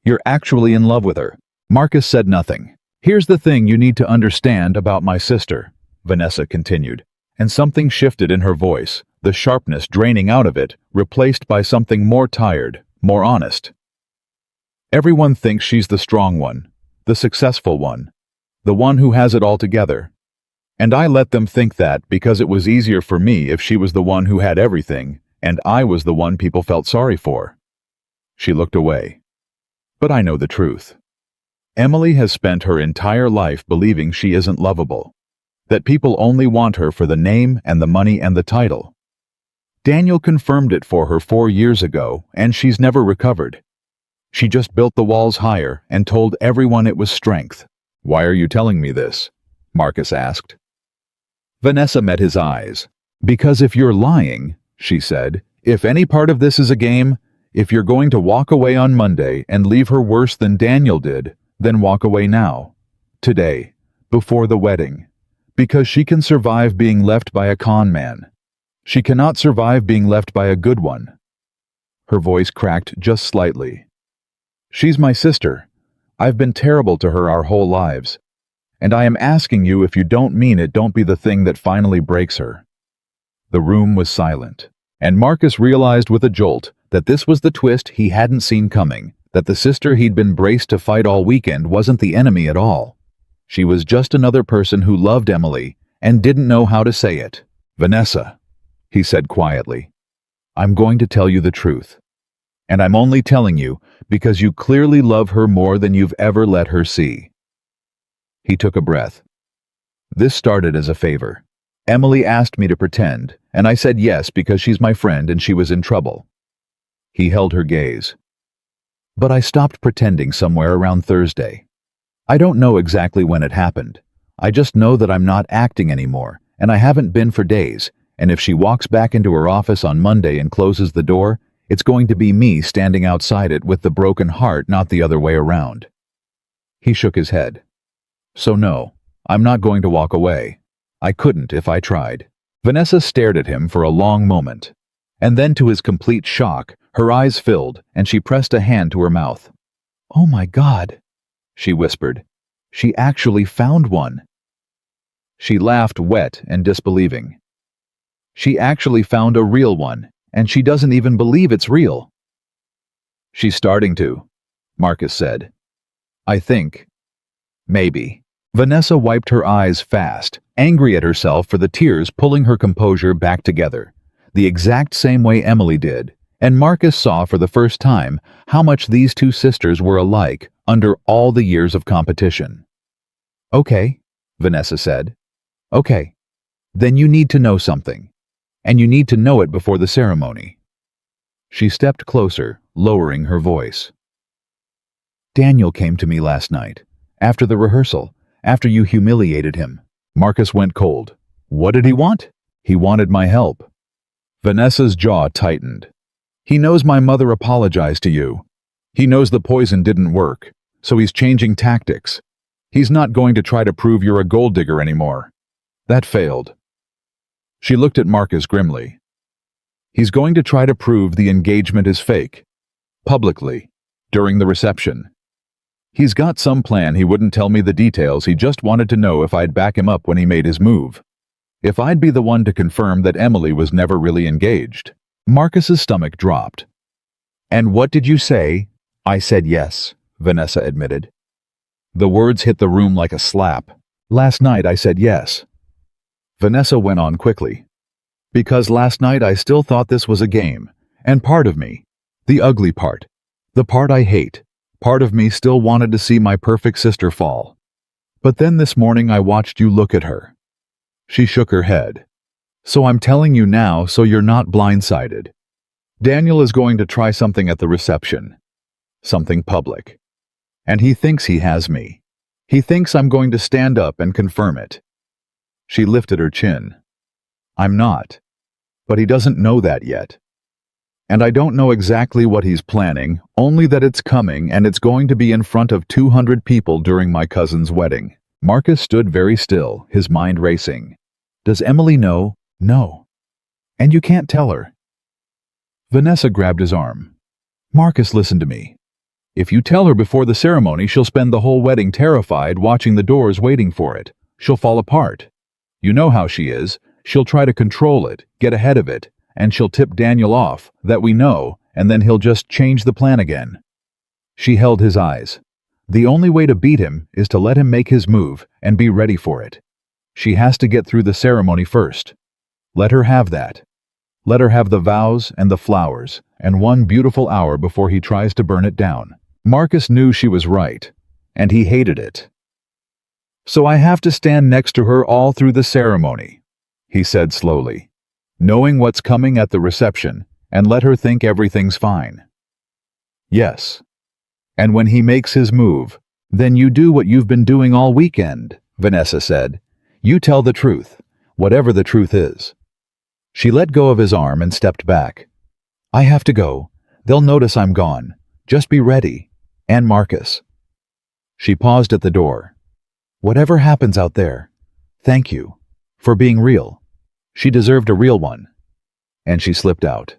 You're actually in love with her." Marcus said nothing. "Here's the thing you need to understand about my sister," Vanessa continued, and something shifted in her voice, the sharpness draining out of it, replaced by something more tired, more honest. "Everyone thinks she's the strong one, the successful one, the one who has it all together. And I let them think that because it was easier for me if she was the one who had everything, and I was the one people felt sorry for. She looked away. But I know the truth. Emily has spent her entire life believing she isn't lovable, that people only want her for the name and the money and the title. Daniel confirmed it for her 4 years ago, and she's never recovered. She just built the walls higher and told everyone it was strength. "Why are you telling me this?" Marcus asked. Vanessa met his eyes. "Because if you're lying," she said, "if any part of this is a game, if you're going to walk away on Monday and leave her worse than Daniel did, then walk away now. Today. Before the wedding. Because she can survive being left by a con man. She cannot survive being left by a good one." Her voice cracked just slightly. "She's my sister. I've been terrible to her our whole lives. And I am asking you, if you don't mean it, don't be the thing that finally breaks her." The room was silent, and Marcus realized with a jolt that this was the twist he hadn't seen coming, that the sister he'd been braced to fight all weekend wasn't the enemy at all. She was just another person who loved Emily and didn't know how to say it. "Vanessa," he said quietly, "I'm going to tell you the truth. And I'm only telling you because you clearly love her more than you've ever let her see." He took a breath. "This started as a favor. Emily asked me to pretend, and I said yes because she's my friend and she was in trouble." He held her gaze. "But I stopped pretending somewhere around Thursday. I don't know exactly when it happened. I just know that I'm not acting anymore, and I haven't been for days, and if she walks back into her office on Monday and closes the door, it's going to be me standing outside it with the broken heart, not the other way around." He shook his head. "So no, I'm not going to walk away. I couldn't if I tried." Vanessa stared at him for a long moment, and then to his complete shock, her eyes filled and she pressed a hand to her mouth. "Oh my God," she whispered. "She actually found one." She laughed, wet and disbelieving. "She actually found a real one, and she doesn't even believe it's real." "She's starting to," Marcus said. "I think. Maybe." Vanessa wiped her eyes fast, angry at herself for the tears pulling her composure back together, the exact same way Emily did, and Marcus saw for the first time how much these two sisters were alike under all the years of competition. "Okay," Vanessa said. "Okay. Then you need to know something. And you need to know it before the ceremony." She stepped closer, lowering her voice. "Daniel came to me last night, after the rehearsal, after you humiliated him." Marcus went cold. "What did he want?" "He wanted my help." Vanessa's jaw tightened. "He knows my mother apologized to you. He knows the poison didn't work, so he's changing tactics. He's not going to try to prove you're a gold digger anymore. That failed." She looked at Marcus grimly. "He's going to try to prove the engagement is fake. Publicly. During the reception. He's got some plan. He wouldn't tell me the details. He just wanted to know if I'd back him up when he made his move. If I'd be the one to confirm that Emily was never really engaged." Marcus's stomach dropped. "And what did you say?" "I said yes," Vanessa admitted. The words hit the room like a slap. "Last night I said yes." Vanessa went on quickly. "Because last night I still thought this was a game, and part of me, the ugly part, the part I hate, part of me still wanted to see my perfect sister fall. But then this morning I watched you look at her." She shook her head. "So I'm telling you now so you're not blindsided. Daniel is going to try something at the reception. Something public. And he thinks he has me. He thinks I'm going to stand up and confirm it." She lifted her chin. "I'm not. But he doesn't know that yet. And I don't know exactly what he's planning, only that it's coming and it's going to be in front of 200 people during my cousin's wedding." Marcus stood very still, his mind racing. "Does Emily know?" "No. And you can't tell her." Vanessa grabbed his arm. "Marcus, listen to me. If you tell her before the ceremony, she'll spend the whole wedding terrified, watching the doors waiting for it. She'll fall apart. You know how she is. She'll try to control it, get ahead of it, and she'll tip Daniel off, that we know, and then he'll just change the plan again." She held his eyes. "The only way to beat him is to let him make his move and be ready for it." She has to get through the ceremony first. Let her have that. Let her have the vows and the flowers, and one beautiful hour before he tries to burn it down. Marcus knew she was right, and he hated it. So I have to stand next to her all through the ceremony, he said slowly, knowing what's coming at the reception, and let her think everything's fine. Yes. And when he makes his move, then you do what you've been doing all weekend, Vanessa said. You tell the truth, whatever the truth is. She let go of his arm and stepped back. I have to go. They'll notice I'm gone. Just be ready. And Marcus. She paused at the door. Whatever happens out there, thank you for being real. She deserved a real one. And she slipped out.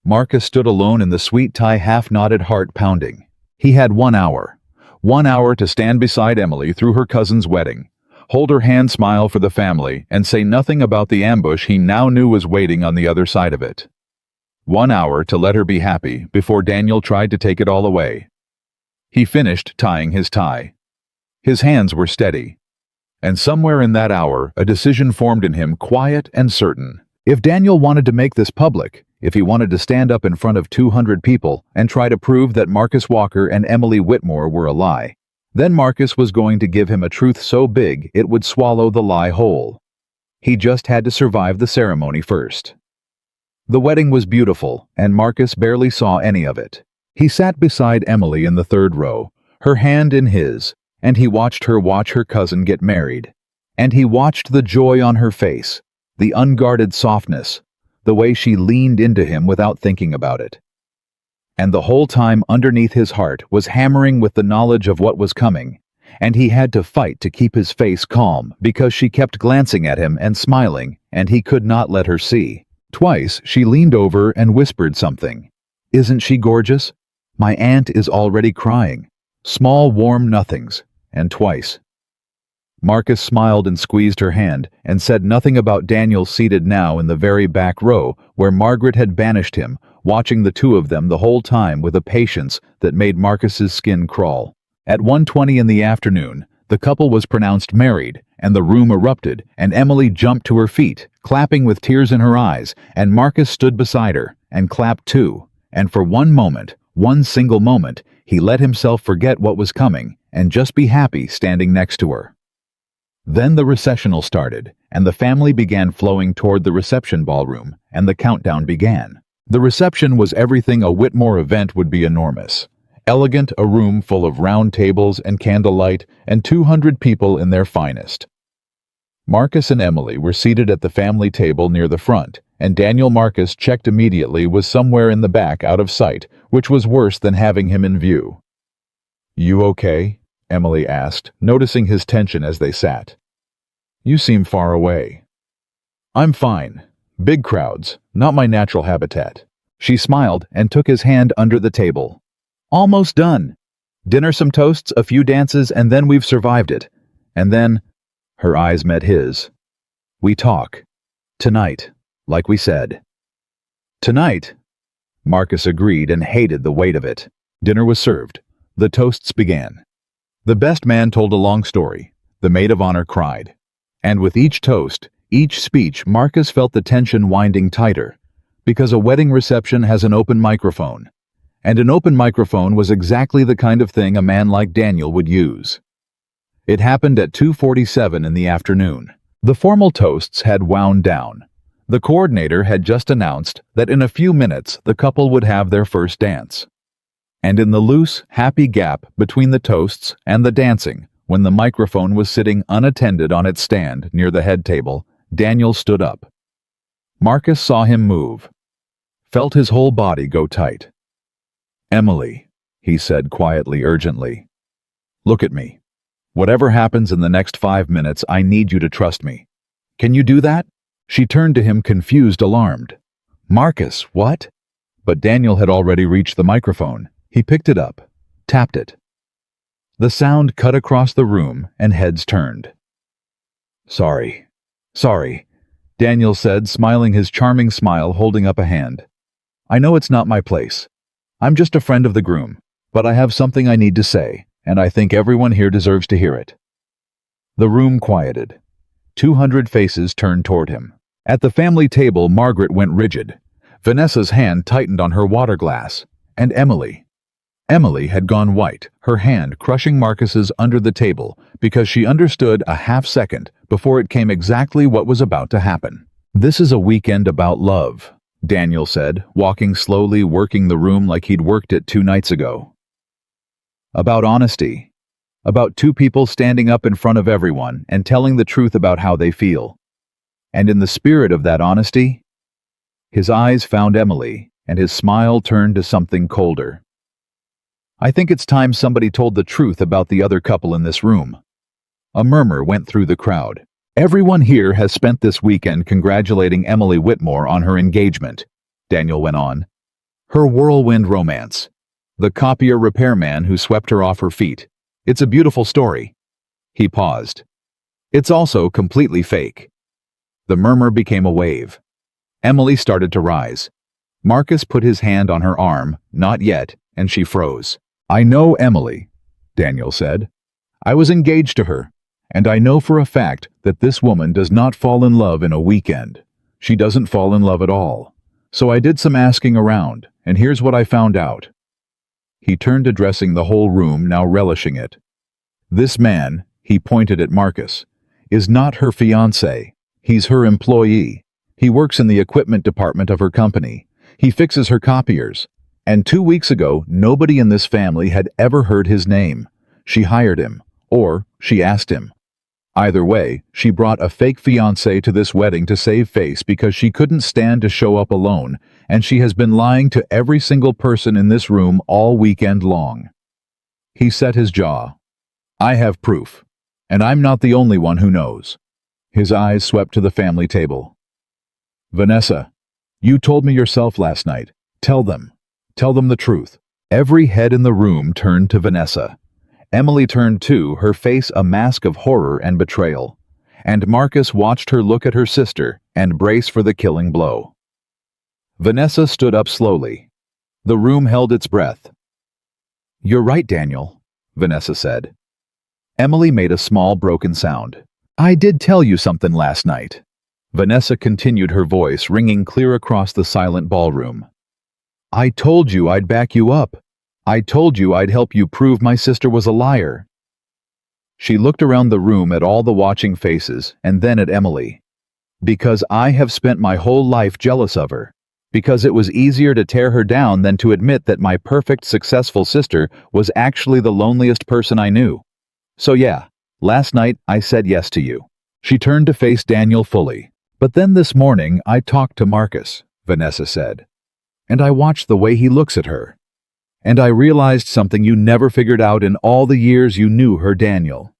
Marcus stood alone in the sweet tie, half-knotted, heart pounding. He had 1 hour. 1 hour to stand beside Emily through her cousin's wedding, hold her hand, smile for the family, and say nothing about the ambush he now knew was waiting on the other side of it. 1 hour to let her be happy before Daniel tried to take it all away. He finished tying his tie. His hands were steady. And somewhere in that hour, a decision formed in him, quiet and certain. If Daniel wanted to make this public, if he wanted to stand up in front of 200 people and try to prove that Marcus Walker and Emily Whitmore were a lie, then Marcus was going to give him a truth so big it would swallow the lie whole. He just had to survive the ceremony first. The wedding was beautiful, and Marcus barely saw any of it. He sat beside Emily in the third row, her hand in his, and he watched her watch her cousin get married. And he watched the joy on her face, the unguarded softness, the way she leaned into him without thinking about it. And the whole time underneath his heart was hammering with the knowledge of what was coming, and he had to fight to keep his face calm because she kept glancing at him and smiling, and he could not let her see. Twice she leaned over and whispered something. Isn't she gorgeous? My aunt is already crying. Small warm nothings, and twice. Marcus smiled and squeezed her hand and said nothing about Daniel seated now in the very back row where Margaret had banished him, watching the two of them the whole time with a patience that made Marcus's skin crawl. At 1:20 in the afternoon, the couple was pronounced married, and the room erupted, and Emily jumped to her feet, clapping with tears in her eyes, and Marcus stood beside her, and clapped too, and for one moment, one single moment, he let himself forget what was coming, and just be happy standing next to her. Then the recessional started, and the family began flowing toward the reception ballroom, and the countdown began. The reception was everything a Whitmore event would be: enormous. Elegant, a room full of round tables and candlelight, and 200 people in their finest. Marcus and Emily were seated at the family table near the front, and Daniel Marcus, checked immediately, was somewhere in the back out of sight, which was worse than having him in view. You okay? Emily asked, noticing his tension as they sat. You seem far away. I'm fine. Big crowds, not my natural habitat. She smiled and took his hand under the table. Almost done. Dinner, some toasts, a few dances, and then we've survived it. And then, her eyes met his. We talk. Tonight, like we said. Tonight, Marcus agreed and hated the weight of it. Dinner was served. The toasts began. The best man told a long story. The maid of honor cried. And with each toast, each speech, Marcus felt the tension winding tighter, because a wedding reception has an open microphone. And an open microphone was exactly the kind of thing a man like Daniel would use. It happened at 2:47 in the afternoon. The formal toasts had wound down. The coordinator had just announced that in a few minutes the couple would have their first dance. And in the loose, happy gap between the toasts and the dancing, when the microphone was sitting unattended on its stand near the head table, Daniel stood up. Marcus saw him move, felt his whole body go tight. Emily, he said quietly, urgently, look at me. Whatever happens in the next 5 minutes, I need you to trust me. Can you do that? She turned to him, confused, alarmed. Marcus, what? But Daniel had already reached the microphone. He picked it up, tapped it. The sound cut across the room, and heads turned. Sorry, Daniel said, smiling his charming smile, holding up a hand. I know it's not my place. I'm just a friend of the groom, but I have something I need to say, and I think everyone here deserves to hear it. The room quieted. 200 faces turned toward him. At the family table, Margaret went rigid. Vanessa's hand tightened on her water glass. And Emily. Emily had gone white, her hand crushing Marcus's under the table because she understood a half-second before it came exactly what was about to happen. "This is a weekend about love," Daniel said, walking slowly, working the room like he'd worked it 2 nights ago. "About honesty. About 2 people standing up in front of everyone and telling the truth about how they feel. And in the spirit of that honesty," his eyes found Emily, and his smile turned to something colder. "I think it's time somebody told the truth about the other couple in this room." A murmur went through the crowd. "Everyone here has spent this weekend congratulating Emily Whitmore on her engagement," Daniel went on. "Her whirlwind romance. The copier repairman who swept her off her feet. It's a beautiful story." He paused. "It's also completely fake." The murmur became a wave. Emily started to rise. Marcus put his hand on her arm, "Not yet," and she froze. "I know Emily," Daniel said. "I was engaged to her, and I know for a fact that this woman does not fall in love in a weekend. She doesn't fall in love at all. So I did some asking around, and here's what I found out." He turned, addressing the whole room, now relishing it. "This man," he pointed at Marcus, "is not her fiancé. He's her employee. He works in the equipment department of her company. He fixes her copiers. And 2 weeks ago, nobody in this family had ever heard his name. She hired him, or she asked him. Either way, she brought a fake fiancé to this wedding to save face because she couldn't stand to show up alone, and she has been lying to every single person in this room all weekend long." He set his jaw. "I have proof, and I'm not the only one who knows." His eyes swept to the family table. "Vanessa, you told me yourself last night. Tell them. Tell them the truth." Every head in the room turned to Vanessa. Emily turned too, her face a mask of horror and betrayal. And Marcus watched her look at her sister and brace for the killing blow. Vanessa stood up slowly. The room held its breath. "You're right, Daniel," Vanessa said. Emily made a small broken sound. "I did tell you something last night." Vanessa continued, her voice ringing clear across the silent ballroom. "I told you I'd back you up. I told you I'd help you prove my sister was a liar." She looked around the room at all the watching faces and then at Emily. "Because I have spent my whole life jealous of her. Because it was easier to tear her down than to admit that my perfect, successful sister was actually the loneliest person I knew. So yeah, last night I said yes to you." She turned to face Daniel fully. "But then this morning I talked to Marcus," Vanessa said. "And I watched the way he looks at her. And I realized something you never figured out in all the years you knew her, Daniel."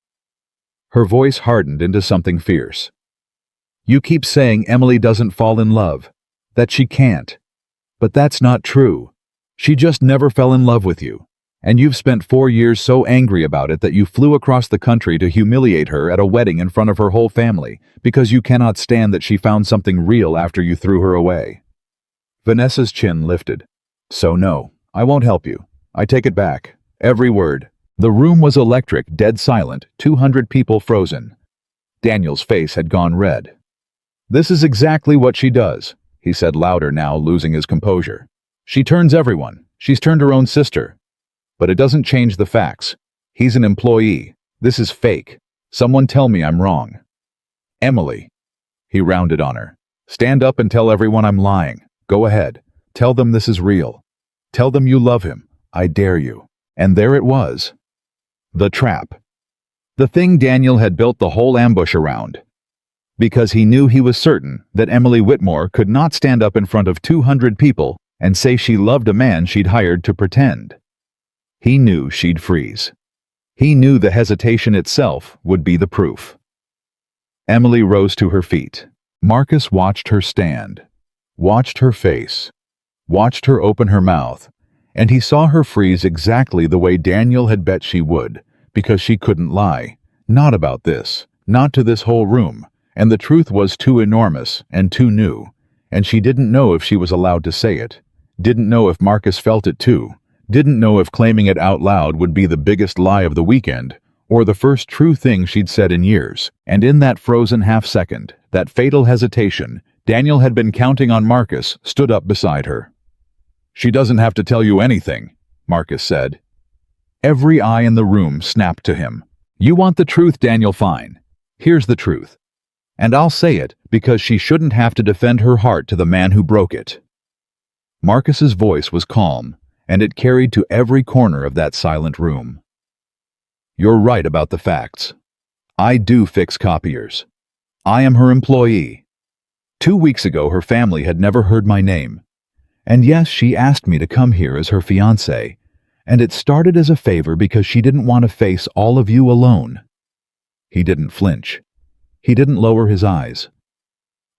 Her voice hardened into something fierce. "You keep saying Emily doesn't fall in love, that she can't. But that's not true. She just never fell in love with you. And you've spent 4 years so angry about it that you flew across the country to humiliate her at a wedding in front of her whole family because you cannot stand that she found something real after you threw her away." Vanessa's chin lifted. "So no, I won't help you. I take it back. Every word." The room was electric, dead silent, 200 people frozen. Daniel's face had gone red. "This is exactly what she does," he said louder now, losing his composure. "She turns everyone. She's turned her own sister. But it doesn't change the facts. He's an employee. This is fake. Someone tell me I'm wrong." "Emily," he rounded on her, "stand up and tell everyone I'm lying. Go ahead. Tell them this is real. Tell them you love him. I dare you." And there it was. The trap. The thing Daniel had built the whole ambush around. Because he knew he was certain that Emily Whitmore could not stand up in front of 200 people and say she loved a man she'd hired to pretend. He knew she'd freeze. He knew the hesitation itself would be the proof. Emily rose to her feet. Marcus watched her stand, watched her face, watched her open her mouth, and he saw her freeze exactly the way Daniel had bet she would, because she couldn't lie. Not about this, not to this whole room, and the truth was too enormous and too new, and she didn't know if she was allowed to say it, didn't know if Marcus felt it too, didn't know if claiming it out loud would be the biggest lie of the weekend, or the first true thing she'd said in years. And in that frozen half-second, that fatal hesitation, Daniel had been counting on Marcus, stood up beside her. "She doesn't have to tell you anything," Marcus said. Every eye in the room snapped to him. "You want the truth, Daniel? Fine. Here's the truth. And I'll say it because she shouldn't have to defend her heart to the man who broke it." Marcus's voice was calm, and it carried to every corner of that silent room. "You're right about the facts. I do fix copiers. I am her employee. 2 weeks ago, her family had never heard my name. And yes, she asked me to come here as her fiancé, and it started as a favor because she didn't want to face all of you alone." He didn't flinch. He didn't lower his eyes.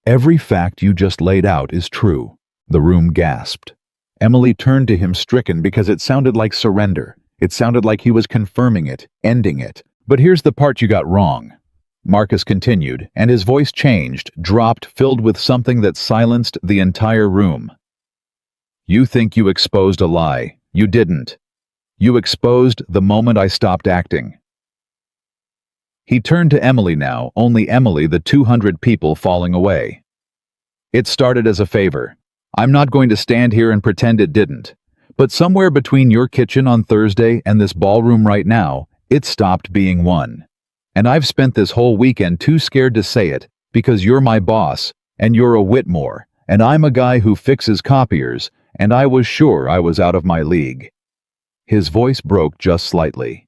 "Every fact you just laid out is true." The room gasped. Emily turned to him stricken because it sounded like surrender. It sounded like he was confirming it, ending it. "But here's the part you got wrong," Marcus continued, and his voice changed, dropped, filled with something that silenced the entire room. "You think you exposed a lie. You didn't. You exposed the moment I stopped acting." He turned to Emily now, only Emily, the 200 people falling away. "It started as a favor. I'm not going to stand here and pretend it didn't. But somewhere between your kitchen on Thursday and this ballroom right now, it stopped being one. And I've spent this whole weekend too scared to say it because you're my boss, and you're a Whitmore, and I'm a guy who fixes copiers, and I was sure I was out of my league." His voice broke just slightly.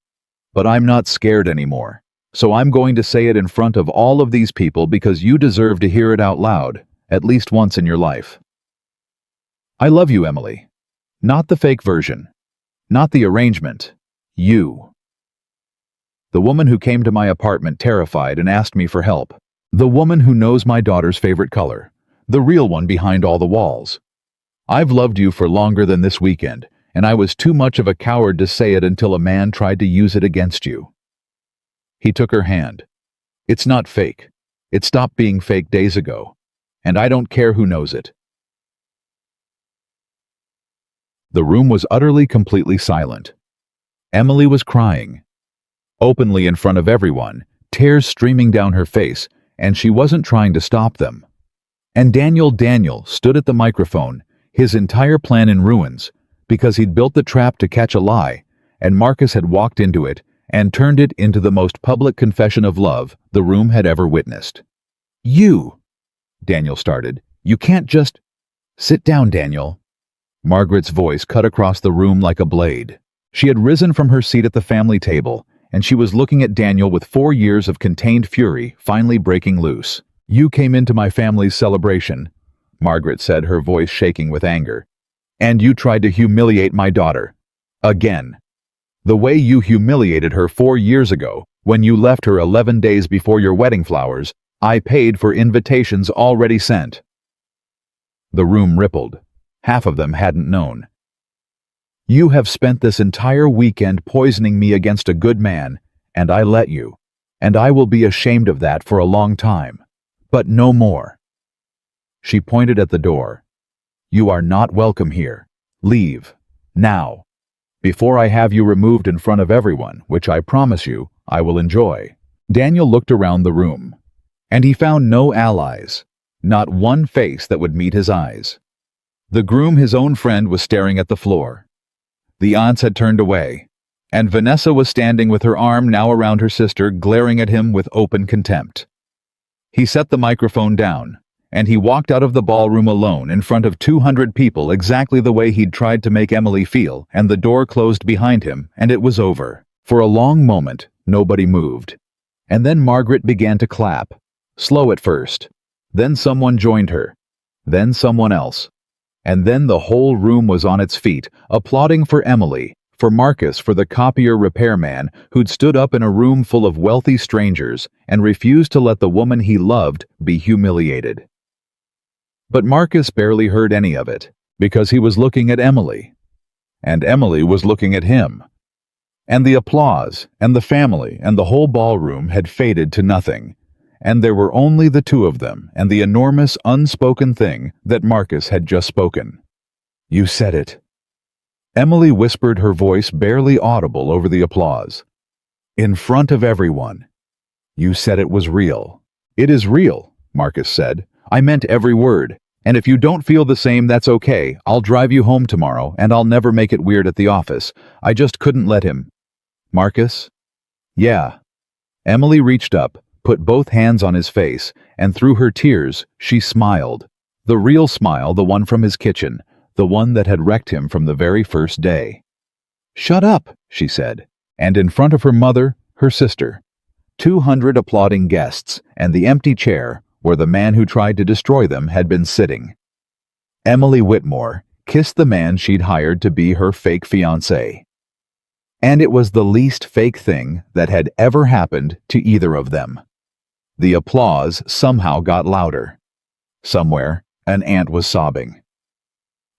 "But I'm not scared anymore. So I'm going to say it in front of all of these people because you deserve to hear it out loud, at least once in your life. I love you, Emily. Not the fake version. Not the arrangement. You. The woman who came to my apartment terrified and asked me for help. The woman who knows my daughter's favorite color. The real one behind all the walls. I've loved you for longer than this weekend, and I was too much of a coward to say it until a man tried to use it against you. He took her hand. It's not fake. It stopped being fake days ago, and I don't care who knows it. The room was utterly, completely silent. Emily was crying. Openly in front of everyone, tears streaming down her face, and she wasn't trying to stop them. And Daniel stood at the microphone, his entire plan in ruins, because he'd built the trap to catch a lie, and Marcus had walked into it and turned it into the most public confession of love the room had ever witnessed. You, Daniel started. You can't just... Sit down, Daniel. Margaret's voice cut across the room like a blade. She had risen from her seat at the family table, and she was looking at Daniel with 4 years of contained fury finally breaking loose. You came into my family's celebration, Margaret said, her voice shaking with anger. And you tried to humiliate my daughter. Again. The way you humiliated her 4 years ago, when you left her 11 days before your wedding flowers, I paid for invitations already sent. The room rippled. Half of them hadn't known. You have spent this entire weekend poisoning me against a good man, and I let you. And I will be ashamed of that for a long time. But no more. She pointed at the door. You are not welcome here. Leave. Now. Before I have you removed in front of everyone, which I promise you, I will enjoy. Daniel looked around the room, and he found no allies, not one face that would meet his eyes. The groom, his own friend, was staring at the floor. The aunts had turned away, and Vanessa was standing with her arm now around her sister, glaring at him with open contempt. He set the microphone down, and he walked out of the ballroom alone in front of 200 people, exactly the way he'd tried to make Emily feel, and the door closed behind him, and it was over. For a long moment, nobody moved. And then Margaret began to clap, slow at first. Then someone joined her. Then someone else. And then the whole room was on its feet, applauding for Emily, for Marcus, for the copier repairman who'd stood up in a room full of wealthy strangers and refused to let the woman he loved be humiliated. But Marcus barely heard any of it, because he was looking at Emily. And Emily was looking at him. And the applause, and the family, and the whole ballroom had faded to nothing, and there were only the two of them and the enormous unspoken thing that Marcus had just spoken. You said it. Emily whispered, her voice barely audible over the applause. In front of everyone. You said it was real. It is real, Marcus said. I meant every word. And if you don't feel the same, that's okay. I'll drive you home tomorrow, and I'll never make it weird at the office. I just couldn't let him. Marcus? Yeah. Emily reached up, put both hands on his face, and through her tears, she smiled. The real smile, the one from his kitchen, the one that had wrecked him from the very first day. Shut up, she said, and in front of her mother, her sister. 200 applauding guests, and the empty chair where the man who tried to destroy them had been sitting. Emily Whitmore kissed the man she'd hired to be her fake fiancé. And it was the least fake thing that had ever happened to either of them. The applause somehow got louder. Somewhere, an aunt was sobbing.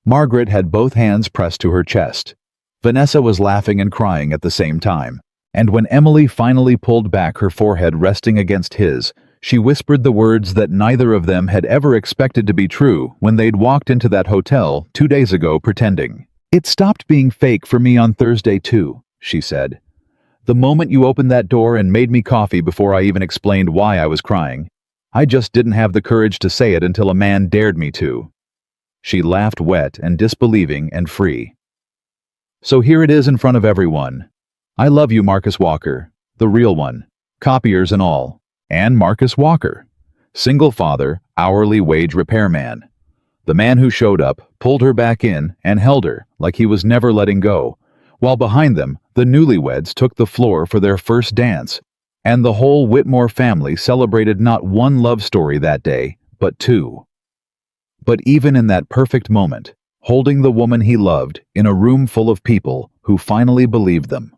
Margaret had both hands pressed to her chest. Vanessa was laughing and crying at the same time, and when Emily finally pulled back, her forehead resting against his, she whispered the words that neither of them had ever expected to be true when they'd walked into that hotel 2 days ago pretending. It stopped being fake for me on Thursday too, she said. The moment you opened that door and made me coffee before I even explained why I was crying, I just didn't have the courage to say it until a man dared me to. She laughed wet and disbelieving and free. So here it is in front of everyone. I love you, Marcus Walker, the real one, copiers and all. And Marcus Walker, single father, hourly wage repairman. The man who showed up, pulled her back in, and held her like he was never letting go, while behind them, the newlyweds took the floor for their first dance, and the whole Whitmore family celebrated not one love story that day, but two. But even in that perfect moment, holding the woman he loved in a room full of people who finally believed them,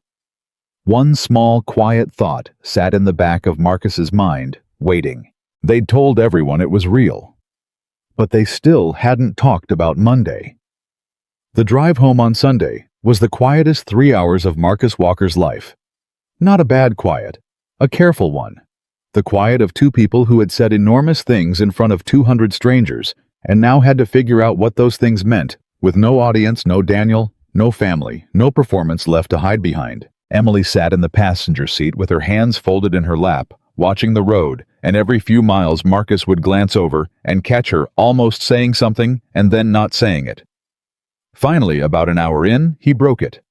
one small, quiet thought sat in the back of Marcus's mind, waiting. They'd told everyone it was real. But they still hadn't talked about Monday. The drive home on Sunday was the quietest 3 hours of Marcus Walker's life. Not a bad quiet, a careful one. The quiet of two people who had said enormous things in front of 200 strangers and now had to figure out what those things meant, with no audience, no Daniel, no family, no performance left to hide behind. Emily sat in the passenger seat with her hands folded in her lap, watching the road, and every few miles Marcus would glance over and catch her almost saying something and then not saying it. Finally, about an hour in, he broke it.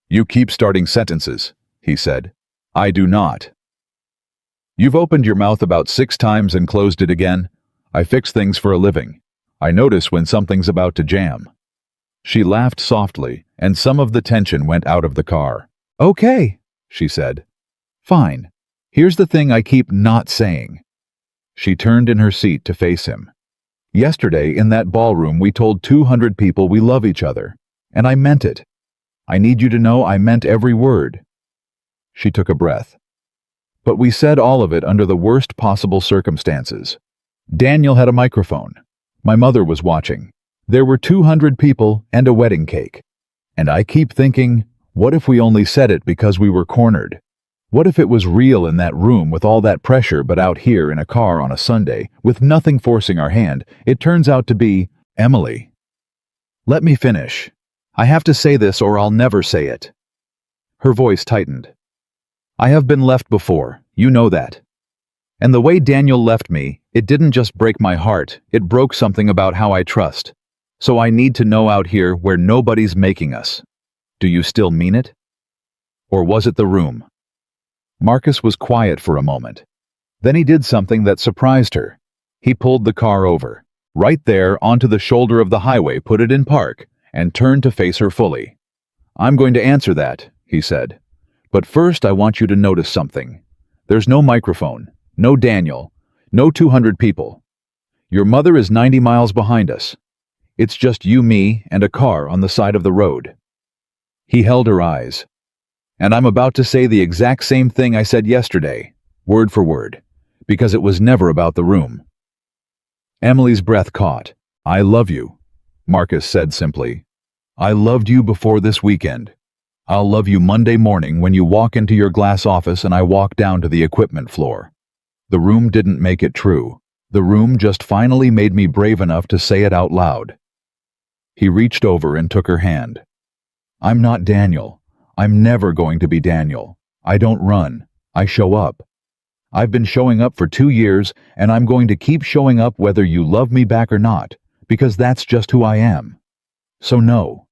You keep starting sentences, he said. I do not. You've opened your mouth about 6 times and closed it again. I fix things for a living. I notice when something's about to jam. She laughed softly, and some of the tension went out of the car. Okay, she said. Fine. Here's the thing I keep not saying. She turned in her seat to face him. Yesterday, in that ballroom, we told 200 people we love each other, and I meant it. I need you to know I meant every word. She took a breath. But we said all of it under the worst possible circumstances. Daniel had a microphone. My mother was watching. There were 200 people and a wedding cake. And I keep thinking, what if we only said it because we were cornered? What if it was real in that room with all that pressure, but out here in a car on a Sunday, with nothing forcing our hand, it turns out to be Emily? Let me finish. I have to say this or I'll never say it. Her voice tightened. I have been left before, you know that. And the way Daniel left me, it didn't just break my heart, it broke something about how I trust. So I need to know out here where nobody's making us. Do you still mean it? Or was it the room? Marcus was quiet for a moment. Then he did something that surprised her. He pulled the car over, right there onto the shoulder of the highway, put it in park, and turned to face her fully. I'm going to answer that, he said. But first I want you to notice something. There's no microphone, no Daniel, no 200 people. Your mother is 90 miles behind us. It's just you, me, and a car on the side of the road. He held her eyes. And I'm about to say the exact same thing I said yesterday, word for word, because it was never about the room. Emily's breath caught. I love you, Marcus said simply. I loved you before this weekend. I'll love you Monday morning when you walk into your glass office and I walk down to the equipment floor. The room didn't make it true. The room just finally made me brave enough to say it out loud. He reached over and took her hand. I'm not Daniel. I'm never going to be Daniel. I don't run. I show up. I've been showing up for 2 years, and I'm going to keep showing up whether you love me back or not, because that's just who I am. So no.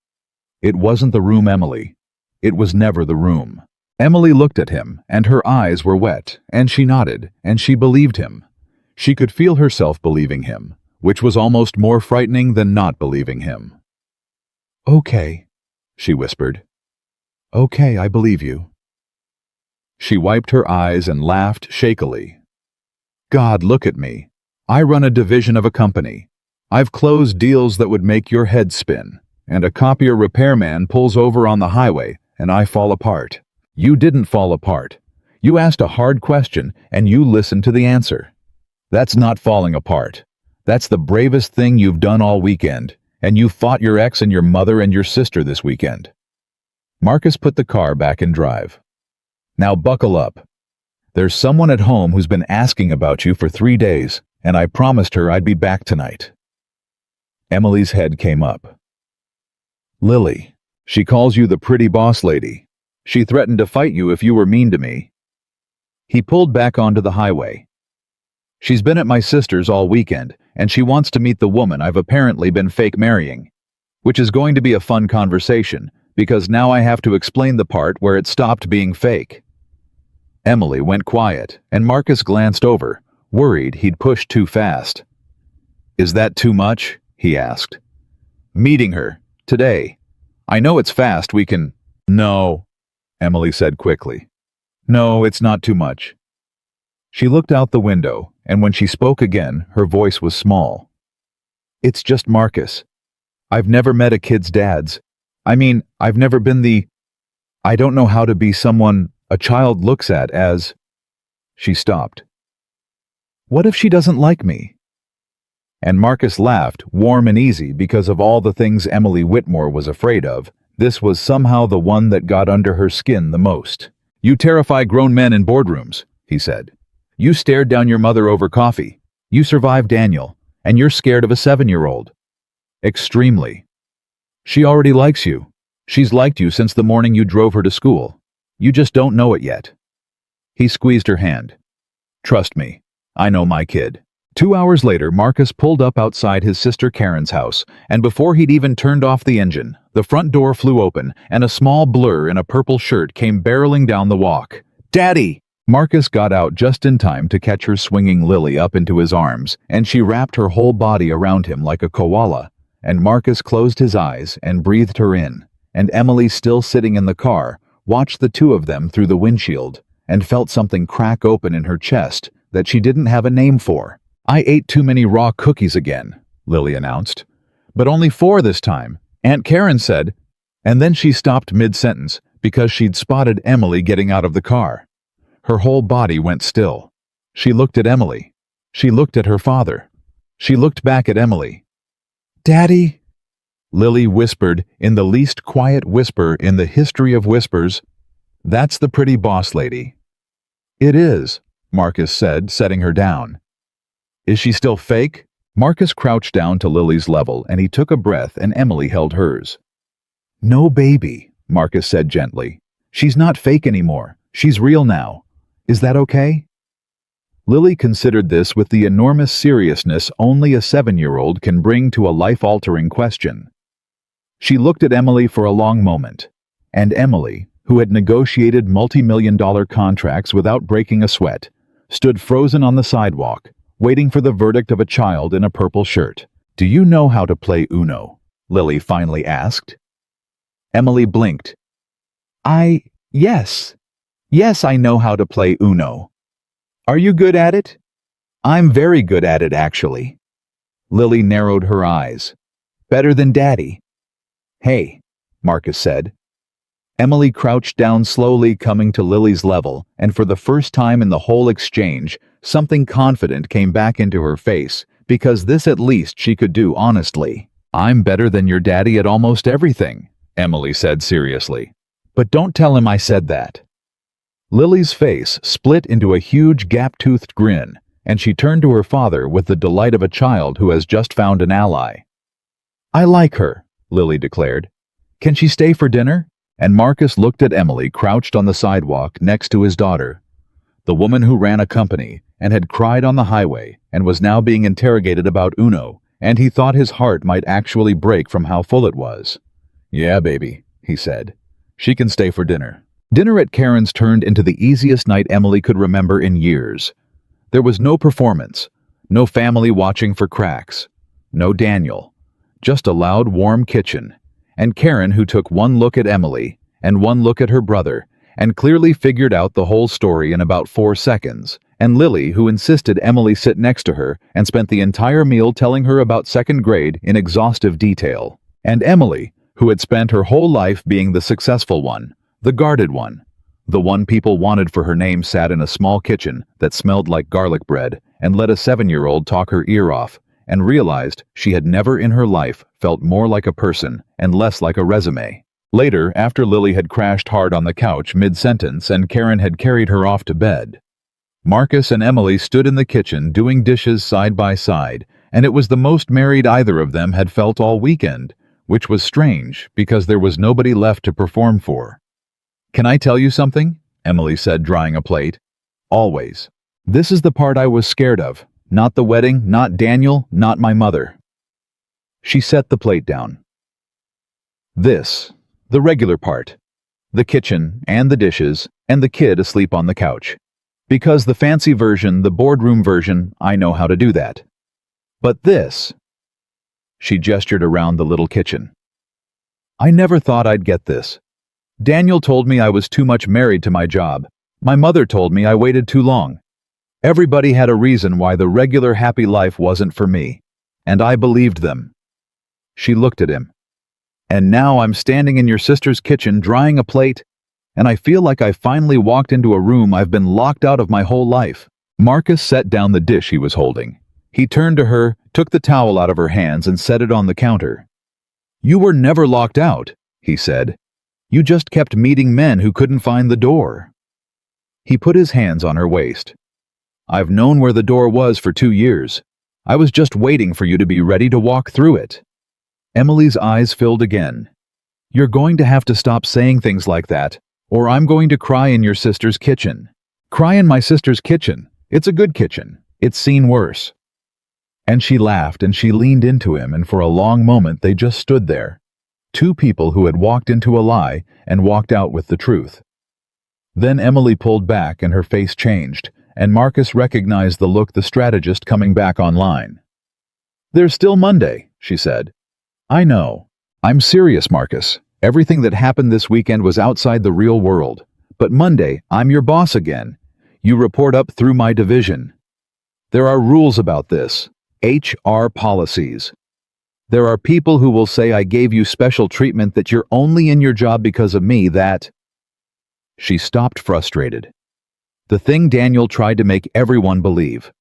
It wasn't the room, Emily. It was never the room. Emily looked at him, and her eyes were wet, and she nodded, and she believed him. She could feel herself believing him, which was almost more frightening than not believing him. "Okay," she whispered. "Okay, I believe you." She wiped her eyes and laughed shakily. "God, look at me. I run a division of a company. I've closed deals that would make your head spin, and a copier repairman pulls over on the highway, and I fall apart. You didn't fall apart. You asked a hard question, and you listened to the answer. That's not falling apart. That's the bravest thing you've done all weekend, and you fought your ex and your mother and your sister this weekend." Marcus put the car back in drive. "Now buckle up. There's someone at home who's been asking about you for 3 days, and I promised her I'd be back tonight." Emily's head came up. "Lily, she calls you the pretty boss lady. She threatened to fight you if you were mean to me." He pulled back onto the highway. "She's been at my sister's all weekend, and she wants to meet the woman I've apparently been fake marrying. Which is going to be a fun conversation, because now I have to explain the part where it stopped being fake." Emily went quiet, and Marcus glanced over, worried he'd pushed too fast. "Is that too much?" he asked. "Meeting her, today. I know it's fast, we can—" "No," Emily said quickly. "No, it's not too much." She looked out the window, and when she spoke again, her voice was small. "It's just Marcus. I've never met a kid's dad's. I've never been I don't know how to be someone a child looks at as—" She stopped. "What if she doesn't like me?" And Marcus laughed, warm and easy, because of all the things Emily Whitmore was afraid of. This was somehow the one that got under her skin the most. "You terrify grown men in boardrooms," he said. "You stared down your mother over coffee. You survived Daniel, and you're scared of a 7-year-old. Extremely. She already likes you. She's liked you since the morning you drove her to school. You just don't know it yet." He squeezed her hand. "Trust me, I know my kid." 2 hours later, Marcus pulled up outside his sister Karen's house, and before he'd even turned off the engine, the front door flew open, and a small blur in a purple shirt came barreling down the walk. "Daddy!" Marcus got out just in time to catch her swinging Lily up into his arms, and she wrapped her whole body around him like a koala, and Marcus closed his eyes and breathed her in, and Emily, still sitting in the car, watched the two of them through the windshield, and felt something crack open in her chest that she didn't have a name for. "I ate too many raw cookies again," Lily announced. "But only 4 this time, Aunt Karen said," and then she stopped mid-sentence because she'd spotted Emily getting out of the car. Her whole body went still. She looked at Emily. She looked at her father. She looked back at Emily. "Daddy," Lily whispered in the least quiet whisper in the history of whispers. "That's the pretty boss lady." "It is," Marcus said, setting her down. "Is she still fake?" Marcus crouched down to Lily's level, and he took a breath, and Emily held hers. "No, baby," Marcus said gently. "She's not fake anymore. She's real now. Is that okay?" Lily considered this with the enormous seriousness only a 7-year-old can bring to a life-altering question. She looked at Emily for a long moment, and Emily, who had negotiated multi-million-dollar contracts without breaking a sweat, stood frozen on the sidewalk, waiting for the verdict of a child in a purple shirt. "Do you know how to play Uno?" Lily finally asked. Emily blinked. Yes. Yes, I know how to play Uno." "Are you good at it?" "I'm very good at it, actually." Lily narrowed her eyes. "Better than Daddy." "Hey," Marcus said. Emily crouched down slowly, coming to Lily's level, and for the first time in the whole exchange, something confident came back into her face, because this at least she could do honestly. "I'm better than your daddy at almost everything," Emily said seriously. "But don't tell him I said that." Lily's face split into a huge gap-toothed grin, and she turned to her father with the delight of a child who has just found an ally. "I like her," Lily declared. "Can she stay for dinner? and Marcus looked at Emily crouched on the sidewalk next to his daughter, the woman who ran a company and had cried on the highway and was now being interrogated about Uno, and he thought his heart might actually break from how full it was. "Yeah, baby," he said. "She can stay for dinner." Dinner at Karen's turned into the easiest night Emily could remember in years. There was no performance, no family watching for cracks, no Daniel, just a loud, warm kitchen, and Karen who took one look at Emily and one look at her brother and clearly figured out the whole story in about 4 seconds, and Lily who insisted Emily sit next to her and spent the entire meal telling her about second grade in exhaustive detail, and Emily who had spent her whole life being the successful one, the guarded one. The one people wanted for her name sat in a small kitchen that smelled like garlic bread and let a 7-year-old talk her ear off and realized she had never in her life felt more like a person and less like a resume. Later, after Lily had crashed hard on the couch mid-sentence and Karen had carried her off to bed, Marcus and Emily stood in the kitchen doing dishes side by side, and it was the most married either of them had felt all weekend, which was strange because there was nobody left to perform for. "Can I tell you something?" Emily said, drying a plate. "Always. This is the part I was scared of. Not the wedding, not Daniel, not my mother." She set the plate down. "This, the regular part. The kitchen, and the dishes, and the kid asleep on the couch. Because the fancy version, the boardroom version, I know how to do that. But this..." She gestured around the little kitchen. "I never thought I'd get this. Daniel told me I was too much married to my job. My mother told me I waited too long. Everybody had a reason why the regular happy life wasn't for me, and I believed them." She looked at him. "And now I'm standing in your sister's kitchen drying a plate, and I feel like I finally walked into a room I've been locked out of my whole life." Marcus set down the dish he was holding. He turned to her, took the towel out of her hands and set it on the counter. "You were never locked out," he said. "You just kept meeting men who couldn't find the door." He put his hands on her waist. "I've known where the door was for 2 years. I was just waiting for you to be ready to walk through it." Emily's eyes filled again. "You're going to have to stop saying things like that, or I'm going to cry in your sister's kitchen." "Cry in my sister's kitchen? It's a good kitchen. It's seen worse." And she laughed and she leaned into him, and for a long moment they just stood there. Two people who had walked into a lie and walked out with the truth. Then Emily pulled back and her face changed, and Marcus recognized the look the strategist coming back online. "There's still Monday," she said. "I know. I'm serious, Marcus. Everything that happened this weekend was outside the real world. But Monday, I'm your boss again. You report up through my division. There are rules about this. HR policies. There are people who will say I gave you special treatment, that you're only in your job because of me, that..." She stopped, frustrated. The thing Daniel tried to make everyone believe.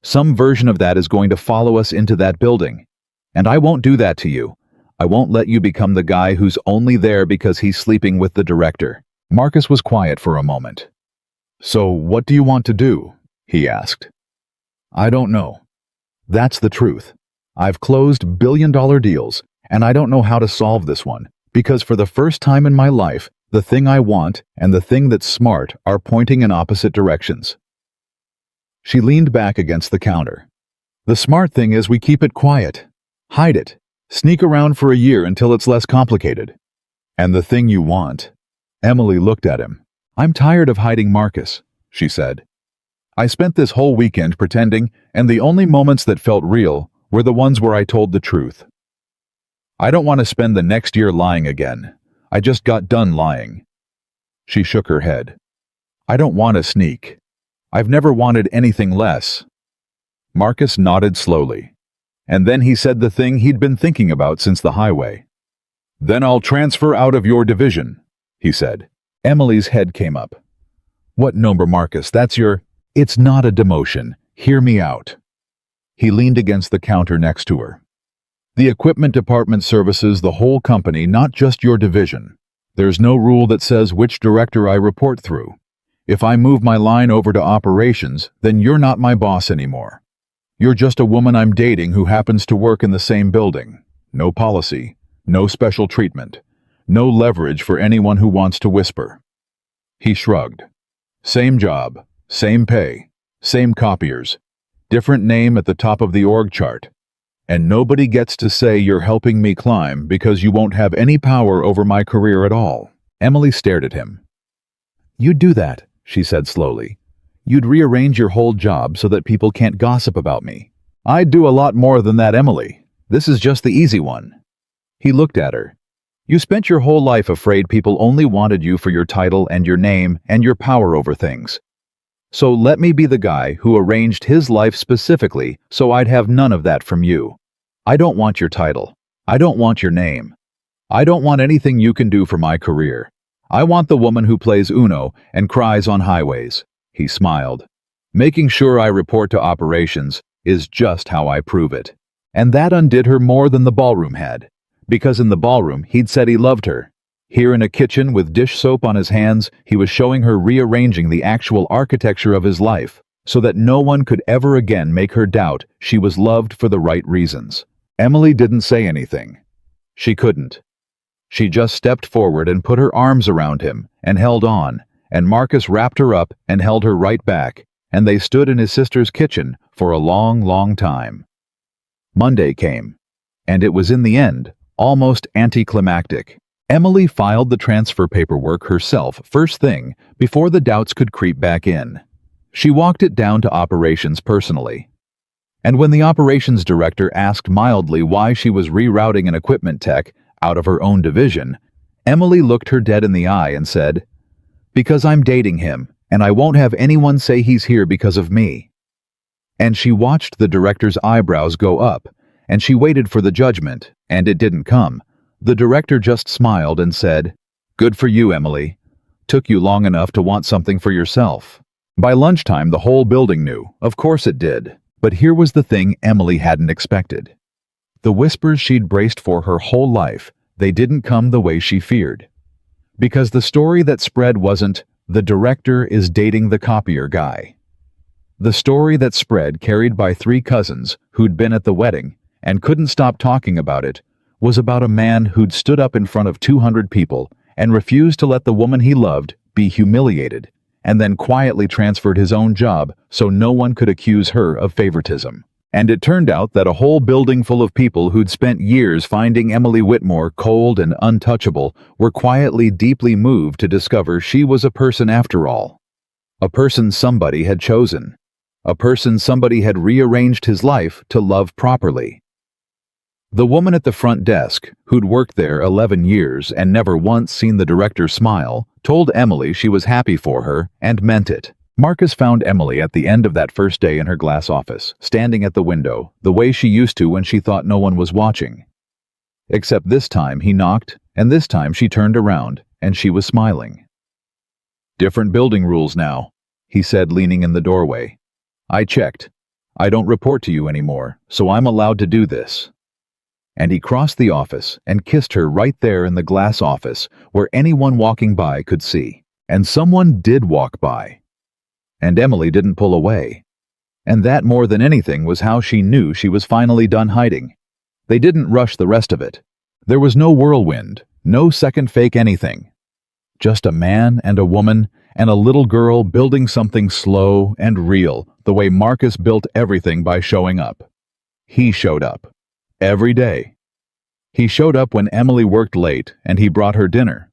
Some version of that is going to follow us into that building. And I won't do that to you. I won't let you become the guy who's only there because he's sleeping with the director. Marcus was quiet for a moment. "So what do you want to do?" he asked. "I don't know. That's the truth. I've closed billion-dollar deals, and I don't know how to solve this one, because for the first time in my life, the thing I want and the thing that's smart are pointing in opposite directions." She leaned back against the counter. "The smart thing is we keep it quiet. Hide it. Sneak around for a year until it's less complicated. And the thing you want..." Emily looked at him. "I'm tired of hiding, Marcus," she said. "I spent this whole weekend pretending, and the only moments that felt real were the ones where I told the truth. I don't want to spend the next year lying again. I just got done lying." She shook her head. "I don't want to sneak. I've never wanted anything less." Marcus nodded slowly. And then he said the thing he'd been thinking about since the highway. "Then I'll transfer out of your division," he said. Emily's head came up. "What number, Marcus? That's your..." "It's not a demotion. Hear me out." He leaned against the counter next to her. "The equipment department services the whole company, not just your division. There's no rule that says which director I report through. If I move my line over to operations, then you're not my boss anymore. You're just a woman I'm dating who happens to work in the same building. No policy, no special treatment. No leverage for anyone who wants to whisper. He shrugged. Same job, same pay, same copiers, different name at the top of the org chart. And nobody gets to say you're helping me climb because you won't have any power over my career at all. Emily stared at him. You'd do that, she said slowly. You'd rearrange your whole job so that people can't gossip about me. I'd do a lot more than that, Emily. This is just the easy one. He looked at her. You spent your whole life afraid people only wanted you for your title and your name and your power over things. So let me be the guy who arranged his life specifically so I'd have none of that from you. I don't want your title. I don't want your name. I don't want anything you can do for my career. I want the woman who plays Uno and cries on highways. He smiled. Making sure I report to operations is just how I prove it. And that undid her more than the ballroom had. Because in the ballroom, he'd said he loved her. Here in a kitchen with dish soap on his hands, he was showing her rearranging the actual architecture of his life, so that no one could ever again make her doubt she was loved for the right reasons. Emily didn't say anything. She couldn't. She just stepped forward and put her arms around him, and held on, and Marcus wrapped her up and held her right back, and they stood in his sister's kitchen for a long, long time. Monday came, and it was in the end almost anticlimactic. Emily filed the transfer paperwork herself first thing before the doubts could creep back in. She walked it down to operations personally. And when the operations director asked mildly why she was rerouting an equipment tech out of her own division, Emily looked her dead in the eye and said, "Because I'm dating him, and I won't have anyone say he's here because of me." And she watched the director's eyebrows go up, and she waited for the judgment, and it didn't come. The director just smiled and said, "Good for you, Emily. Took you long enough to want something for yourself." By lunchtime, the whole building knew. Of course it did. But here was the thing Emily hadn't expected. The whispers she'd braced for her whole life, they didn't come the way she feared. Because the story that spread wasn't, "The director is dating the copier guy." The story that spread, carried by 3 cousins who'd been at the wedding and couldn't stop talking about it, was about a man who'd stood up in front of 200 people and refused to let the woman he loved be humiliated, and then quietly transferred his own job so no one could accuse her of favoritism. And it turned out that a whole building full of people who'd spent years finding Emily Whitmore cold and untouchable were quietly deeply moved to discover she was a person after all. A person somebody had chosen. A person somebody had rearranged his life to love properly. The woman at the front desk, who'd worked there 11 years and never once seen the director smile, told Emily she was happy for her and meant it. Marcus found Emily at the end of that first day in her glass office, standing at the window, the way she used to when she thought no one was watching. Except this time he knocked, and this time she turned around, and she was smiling. "Different building rules now," he said, leaning in the doorway. "I checked. I don't report to you anymore, so I'm allowed to do this." And he crossed the office and kissed her right there in the glass office where anyone walking by could see. And someone did walk by. And Emily didn't pull away. And that more than anything was how she knew she was finally done hiding. They didn't rush the rest of it. There was no whirlwind, no second fake anything. Just a man and a woman and a little girl building something slow and real, the way Marcus built everything by showing up. He showed up. Every day. He showed up when Emily worked late and he brought her dinner.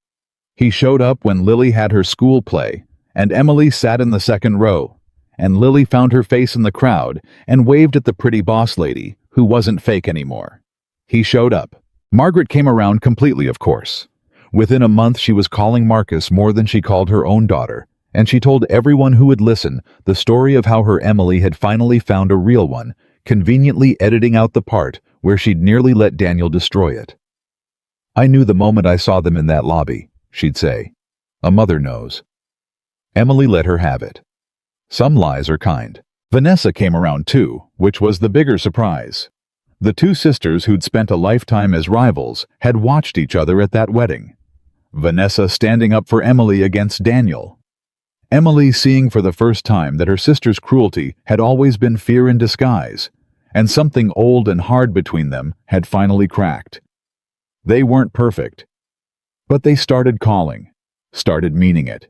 He showed up when Lily had her school play and Emily sat in the second row, and Lily found her face in the crowd and waved at the pretty boss lady who wasn't fake anymore. He showed up. Margaret came around completely, of course. Within a month she was calling Marcus more than she called her own daughter, and she told everyone who would listen the story of how her Emily had finally found a real one, conveniently editing out the part where she'd nearly let Daniel destroy it. "I knew the moment I saw them in that lobby," she'd say. "A mother knows." Emily let her have it. Some lies are kind. Vanessa came around too, which was the bigger surprise. The 2 sisters who'd spent a lifetime as rivals had watched each other at that wedding. Vanessa standing up for Emily against Daniel. Emily seeing for the first time that her sister's cruelty had always been fear in disguise, and something old and hard between them had finally cracked. They weren't perfect, But they started calling, started meaning it.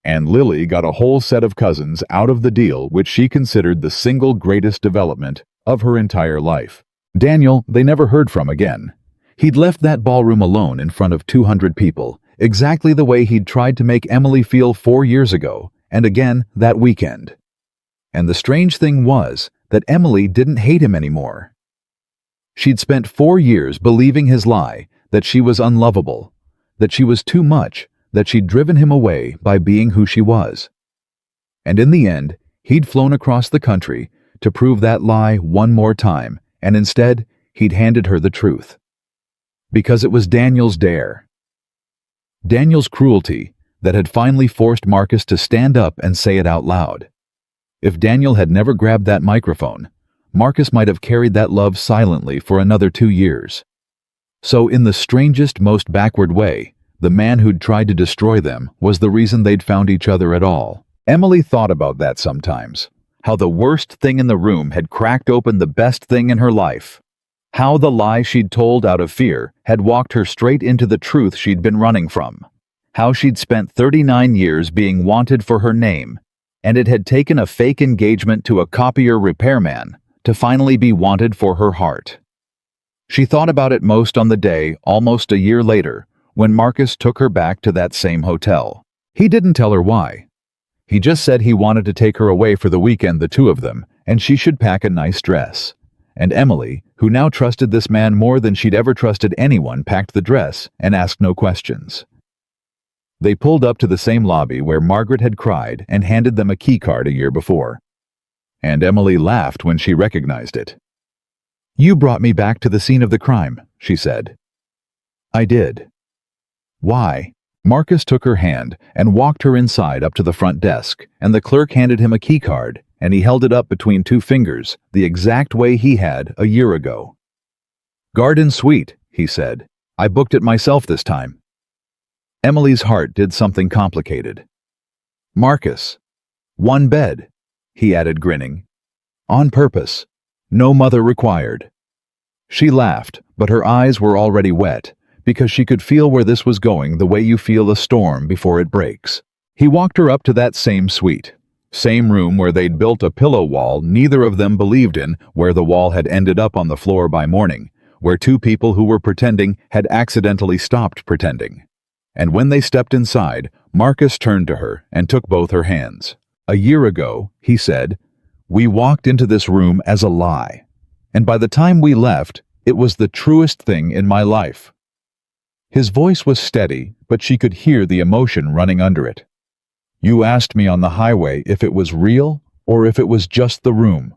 And Lily got a whole set of cousins out of the deal, which she considered the single greatest development of her entire life. Daniel, they never heard from again. He'd left that ballroom alone in front of 200 people, exactly the way he'd tried to make Emily feel 4 years ago, and again that weekend. And the strange thing was that Emily didn't hate him anymore. She'd spent 4 years believing his lie, that she was unlovable, that she was too much, that she'd driven him away by being who she was. And in the end, he'd flown across the country to prove that lie one more time, and instead, he'd handed her the truth. Because it was Daniel's dare. Daniel's cruelty that had finally forced Marcus to stand up and say it out loud. If Daniel had never grabbed that microphone, Marcus might have carried that love silently for another 2 years. So in the strangest, most backward way, the man who'd tried to destroy them was the reason they'd found each other at all. Emily thought about that sometimes. How the worst thing in the room had cracked open the best thing in her life. How the lie she'd told out of fear had walked her straight into the truth she'd been running from. How she'd spent 39 years being wanted for her name, and it had taken a fake engagement to a copier repairman to finally be wanted for her heart. She thought about it most on the day, almost a year later, when Marcus took her back to that same hotel. He didn't tell her why. He just said he wanted to take her away for the weekend, the two of them, and she should pack a nice dress. And Emily, who now trusted this man more than she'd ever trusted anyone, packed the dress and asked no questions. They pulled up to the same lobby where Margaret had cried and handed them a key card a year before. And Emily laughed when she recognized it. "You brought me back to the scene of the crime," she said. "I did." "Why?" Marcus took her hand and walked her inside up to the front desk, and the clerk handed him a key card, and he held it up between 2 fingers, the exact way he had a year ago. "Garden Suite," he said. "I booked it myself this time." Emily's heart did something complicated. "Marcus. 1 bed," he added, grinning. "On purpose. No mother required." She laughed, but her eyes were already wet, because she could feel where this was going the way you feel a storm before it breaks. He walked her up to that same suite, same room where they'd built a pillow wall neither of them believed in, where the wall had ended up on the floor by morning, where 2 people who were pretending had accidentally stopped pretending. And when they stepped inside, Marcus turned to her and took both her hands. "A year ago," he said, "we walked into this room as a lie. And by the time we left, it was the truest thing in my life." His voice was steady, but she could hear the emotion running under it. "You asked me on the highway if it was real or if it was just the room.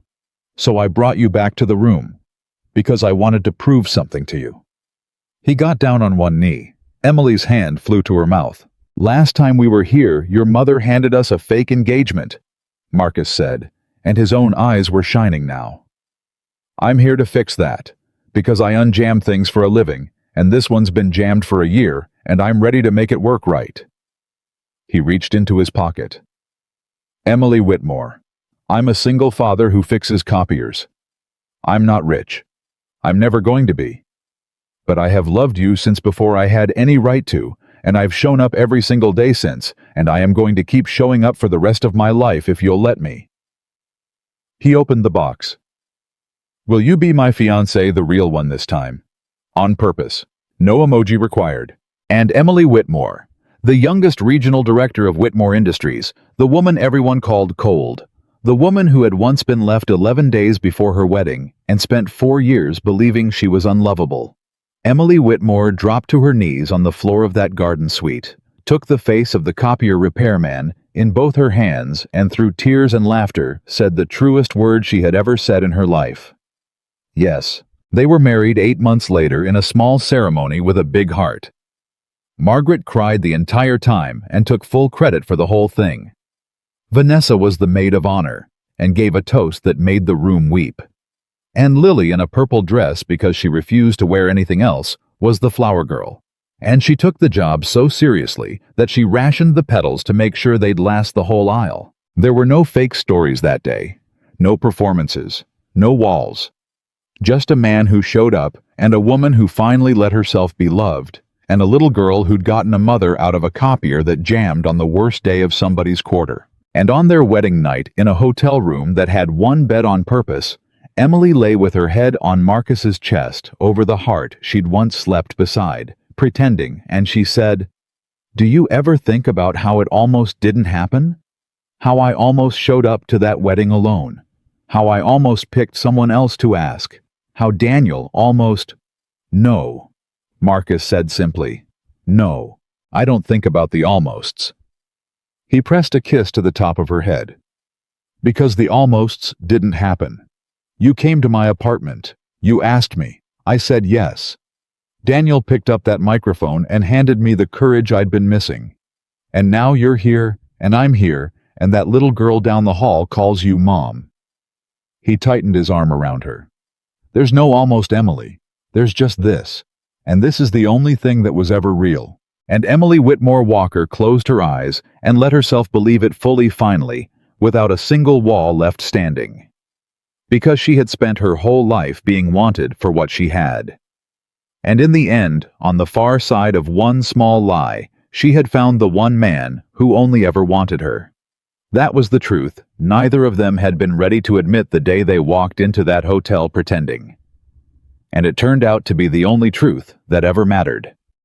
So I brought you back to the room, because I wanted to prove something to you." He got down on one knee. Emily's hand flew to her mouth. "Last time we were here, your mother handed us a fake engagement," Marcus said, and his own eyes were shining now. "I'm here to fix that, because I unjam things for a living, and this one's been jammed for a year, and I'm ready to make it work right." He reached into his pocket. "Emily Whitmore. I'm a single father who fixes copiers. I'm not rich. I'm never going to be. But I have loved you since before I had any right to, and I've shown up every single day since, and I am going to keep showing up for the rest of my life if you'll let me." He opened the box. "Will you be my fiancé, the real one this time? On purpose. No emoji required. And Emily Whitmore, the youngest regional director of Whitmore Industries, the woman everyone called cold, the woman who had once been left 11 days before her wedding and spent 4 years believing she was unlovable." Emily Whitmore dropped to her knees on the floor of that garden suite, took the face of the copier repairman in both her hands, and through tears and laughter said the truest words she had ever said in her life. Yes, they were married 8 months later in a small ceremony with a big heart. Margaret cried the entire time and took full credit for the whole thing. Vanessa was the maid of honor and gave a toast that made the room weep. And Lily, in a purple dress because she refused to wear anything else, was the flower girl. And she took the job so seriously that she rationed the petals to make sure they'd last the whole aisle. There were no fake stories that day, no performances, no walls. Just a man who showed up and a woman who finally let herself be loved, and a little girl who'd gotten a mother out of a copier that jammed on the worst day of somebody's quarter. And on their wedding night in a hotel room that had one bed on purpose, Emily lay with her head on Marcus's chest over the heart she'd once slept beside, pretending, and she said, "Do you ever think about how it almost didn't happen? How I almost showed up to that wedding alone? How I almost picked someone else to ask? How Daniel almost—" "No," Marcus said simply. "No, I don't think about the almosts." He pressed a kiss to the top of her head. "Because the almosts didn't happen. You came to my apartment. You asked me. I said yes. Daniel picked up that microphone and handed me the courage I'd been missing. And now you're here, and I'm here, and that little girl down the hall calls you Mom." He tightened his arm around her. "There's no almost, Emily. There's just this. And this is the only thing that was ever real." And Emily Whitmore Walker closed her eyes and let herself believe it fully finally, without a single wall left standing. Because she had spent her whole life being wanted for what she had. And in the end, on the far side of one small lie, she had found the one man who only ever wanted her. That was the truth neither of them had been ready to admit the day they walked into that hotel pretending. And it turned out to be the only truth that ever mattered.